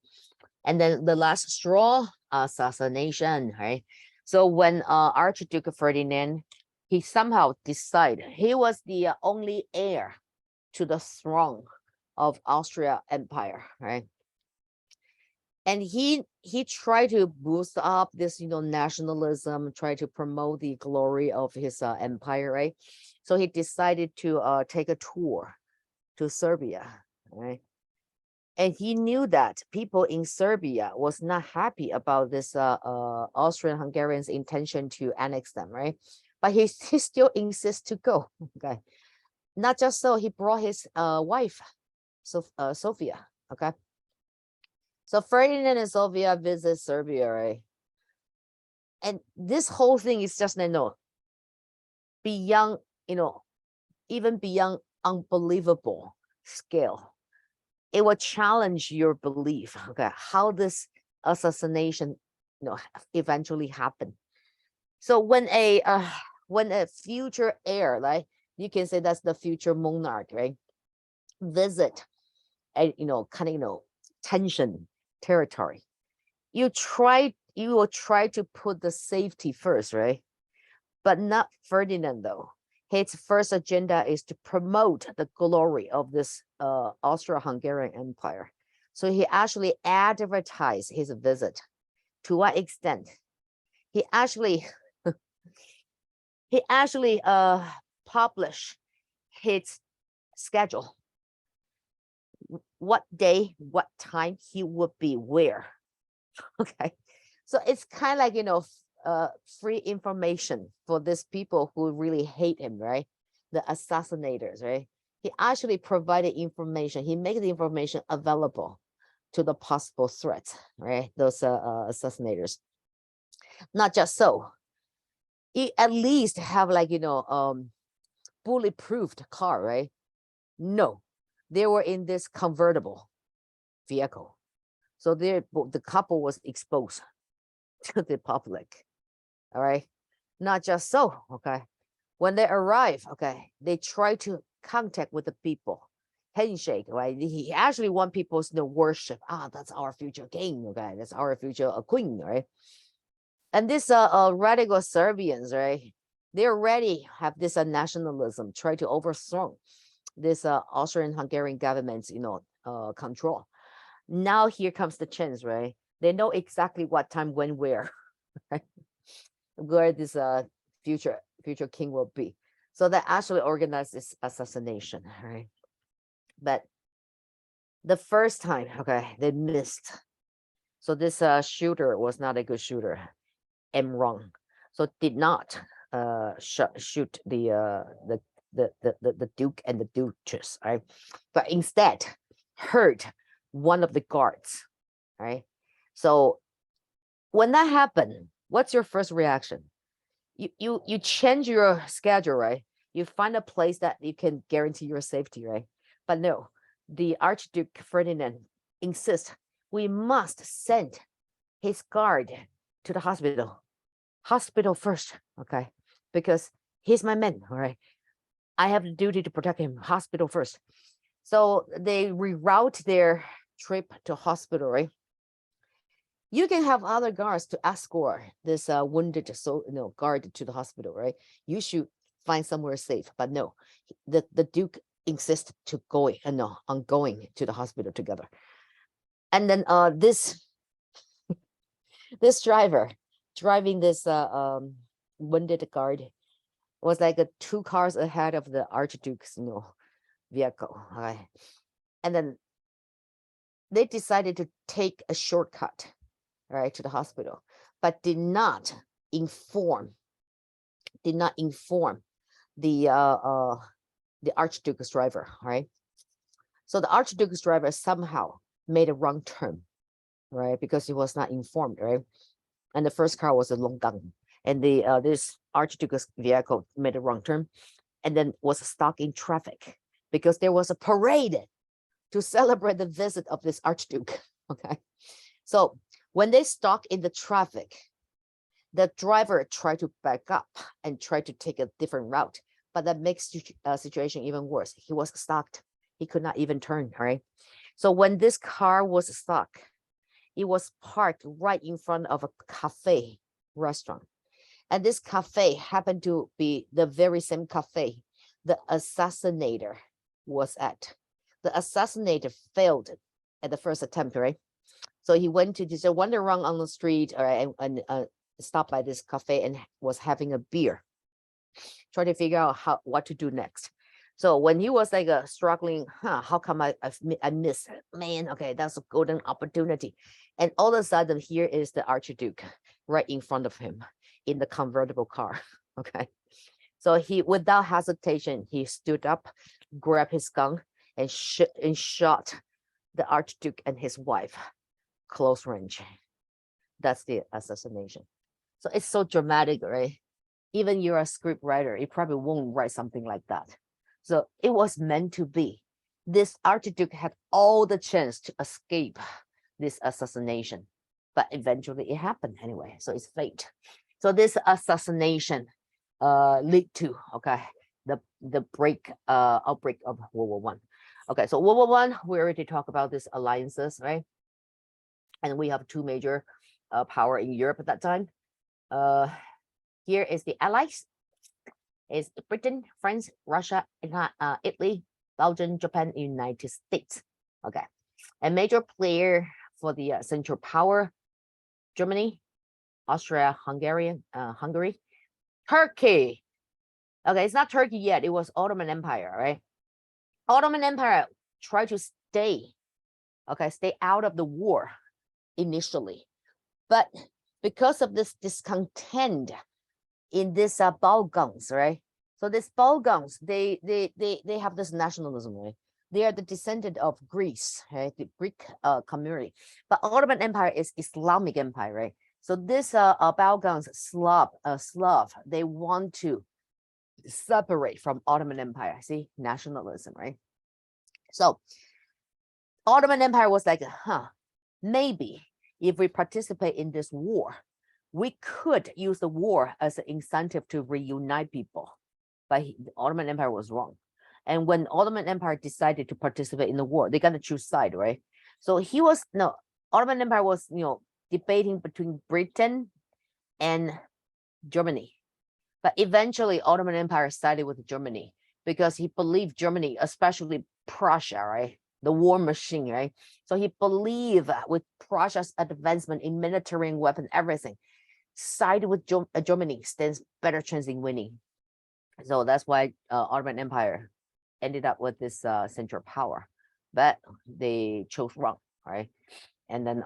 And then the last straw, assassination, right? So when Archduke Ferdinand, he somehow decided he was the only heir to the throne of Austria Empire, right? And he tried to boost up this, nationalism, try to promote the glory of his empire, right? So he decided to take a tour to Serbia, right? And he knew that people in Serbia was not happy about this Austrian-Hungarians' intention to annex them, right? But he still insists to go. Okay, not just so, he brought his wife, Sophia. Okay, so Ferdinand and Sophia visit Serbia, right? And this whole thing is just beyond, even beyond unbelievable scale. It will challenge your belief, okay, how this assassination, eventually happened. So when a future heir, like you can say that's the future monarch, right, visit a tension territory, you will try to put the safety first, right? But not Ferdinand though. His first agenda is to promote the glory of this Austro-Hungarian Empire. So he actually advertised his visit. To what extent? He actually published his schedule. What day, what time he would be where. Okay. So it's kind of like, free information for these people who really hate him, right? The assassinators, right? He actually provided information. He made the information available to the possible threats, right? Those assassinators. Not just so, he at least have like, bulletproof car, right? No, they were in this convertible vehicle. So the couple was exposed to the public. All right, not just so, okay, when they arrive, okay, they try to contact with the people, handshake, right? He actually want people to worship, that's our future king, okay, that's our future queen, right? And this radical Serbians, right, they already have this nationalism, try to overthrow this Austrian-Hungarian government's control. Now here comes the chance, right? They know exactly what time, when, where, right? Where this future king will be. So they actually organized this assassination, right? But the first time, okay, they missed. So this shooter was not a good shooter, and wrong. So did not shoot the Duke and the Duchess, right? But instead hurt one of the guards, right? So when that happened, what's your first reaction? You change your schedule, right? You find a place that you can guarantee your safety, right? But no, the Archduke Ferdinand insists we must send his guard to the hospital first, okay? Because he's my man, all right? I have the duty to protect him. Hospital first. So they reroute their trip to hospital, right? You can have other guards to escort this wounded guard to the hospital, right? You should find somewhere safe, but no, the Duke insists to on going to the hospital together. And then this driver driving this wounded guard was like 2 cars ahead of the Archduke's vehicle. Okay. And then they decided to take a shortcut, right, to the hospital, but did not inform the Archduke's driver, right? So the Archduke's driver somehow made a wrong turn, right, because he was not informed, right? And the first car was a Longgang, and this Archduke's vehicle made a wrong turn, and then was stuck in traffic because there was a parade to celebrate the visit of this Archduke. Okay, so when they stuck in the traffic, the driver tried to back up and try to take a different route, but that makes the situation even worse. He was stuck. He could not even turn, all right? So when this car was stuck, it was parked right in front of a cafe restaurant. And this cafe happened to be the very same cafe the assassinator was at. The assassinator failed at the first attempt, right? So he went to just wander around on the street, all right, and stopped by this cafe and was having a beer, trying to figure out what to do next. So when he was like struggling, how come I missed it? Man, okay, that's a golden opportunity. And all of a sudden, here is the Archduke right in front of him in the convertible car. Okay. So he, without hesitation, he stood up, grabbed his gun, and shot the Archduke and his wife close range. That's the assassination. So it's so dramatic, right? Even you're a script writer, you probably won't write something like that. So it was meant to be. This Archduke had all the chance to escape this assassination, but eventually it happened anyway. So it's fate. So this assassination lead to the outbreak of World War One. Okay, so World War One, we already talked about these alliances, right? And we have 2 major power in Europe at that time. Here is the Allies. Is Britain, France, Russia, Italy, Belgium, Japan, United States. Okay, a major player for the Central Power: Germany, Austria, Hungary, Turkey. Okay, it's not Turkey yet. It was Ottoman Empire, right? Ottoman Empire tried to stay out of the war initially, but because of this discontent in this Balkans, right? So these Balkans, they have this nationalism, right? They are the descendant of Greece, right? The Greek community. But Ottoman Empire is Islamic empire, right? So this Balkans Slav, they want to separate from Ottoman Empire. See, nationalism, right? So Ottoman Empire was like, maybe if we participate in this war, we could use the war as an incentive to reunite people. But the Ottoman Empire was wrong. And when Ottoman Empire decided to participate in the war, they got to choose side, right? So Ottoman Empire was, debating between Britain and Germany. But eventually Ottoman Empire sided with Germany because he believed Germany, especially Prussia, right? The war machine, right? So he believed with Prussia's advancement in military and weapon, everything, side with Germany stands better chance in winning. So that's why Ottoman Empire ended up with this Central Power, but they chose wrong, right? And then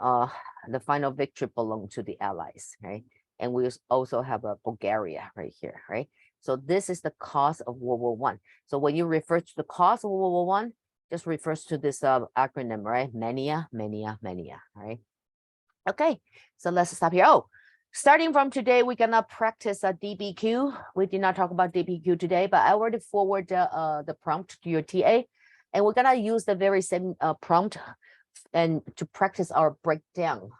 the final victory belonged to the Allies, right? And we also have Bulgaria right here, right? So this is the cause of World War One. So when you refer to the cause of World War One, just refers to this acronym, right? Mania, right? Okay, so let's stop here. Oh, starting from today, we're gonna practice a DBQ. We did not talk about DBQ today, but I already forward the prompt to your TA, and we're gonna use the very same prompt and to practice our breakdown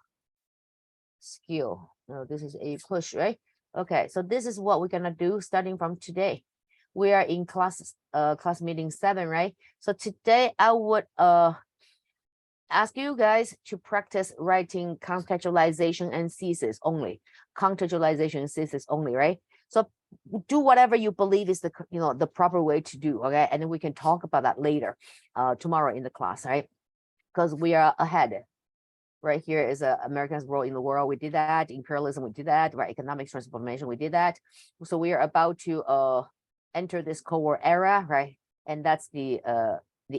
skill. No, this is APUSH, right? Okay, so this is what we're gonna do starting from today. we are in class meeting 7, right? So today I would ask you guys to practice writing contextualization and thesis only. Contextualization and thesis only, right? So do whatever you believe is the proper way to do, okay? And then we can talk about that later, tomorrow in the class, right? Because we are ahead. Right here is America's role in the world. We did that. Imperialism, we did that. Right, economic transformation, we did that. So we are about to enter this Cold War era, right? And that's the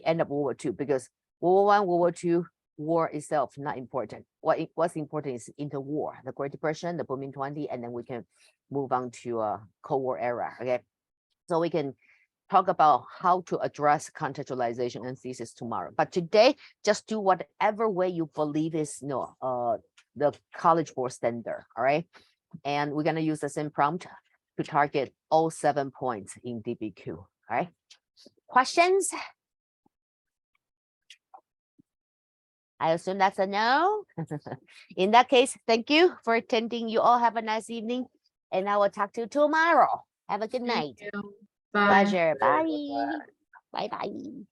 end of World War II, because World War I, World War II, war itself not important. What's important is interwar, the Great Depression, the booming 20, and then we can move on to Cold War era. Okay, so we can talk about how to address contextualization and thesis tomorrow. But today, just do whatever way you believe is the College Board standard, all right? And we're gonna use the same prompt to target all 7 points in DBQ, all right? Questions? I assume that's a no. In that case, thank you for attending. You all have a nice evening, and I will talk to you tomorrow. Have a good night. Thank you. Bye. Pleasure. Bye. Bye bye.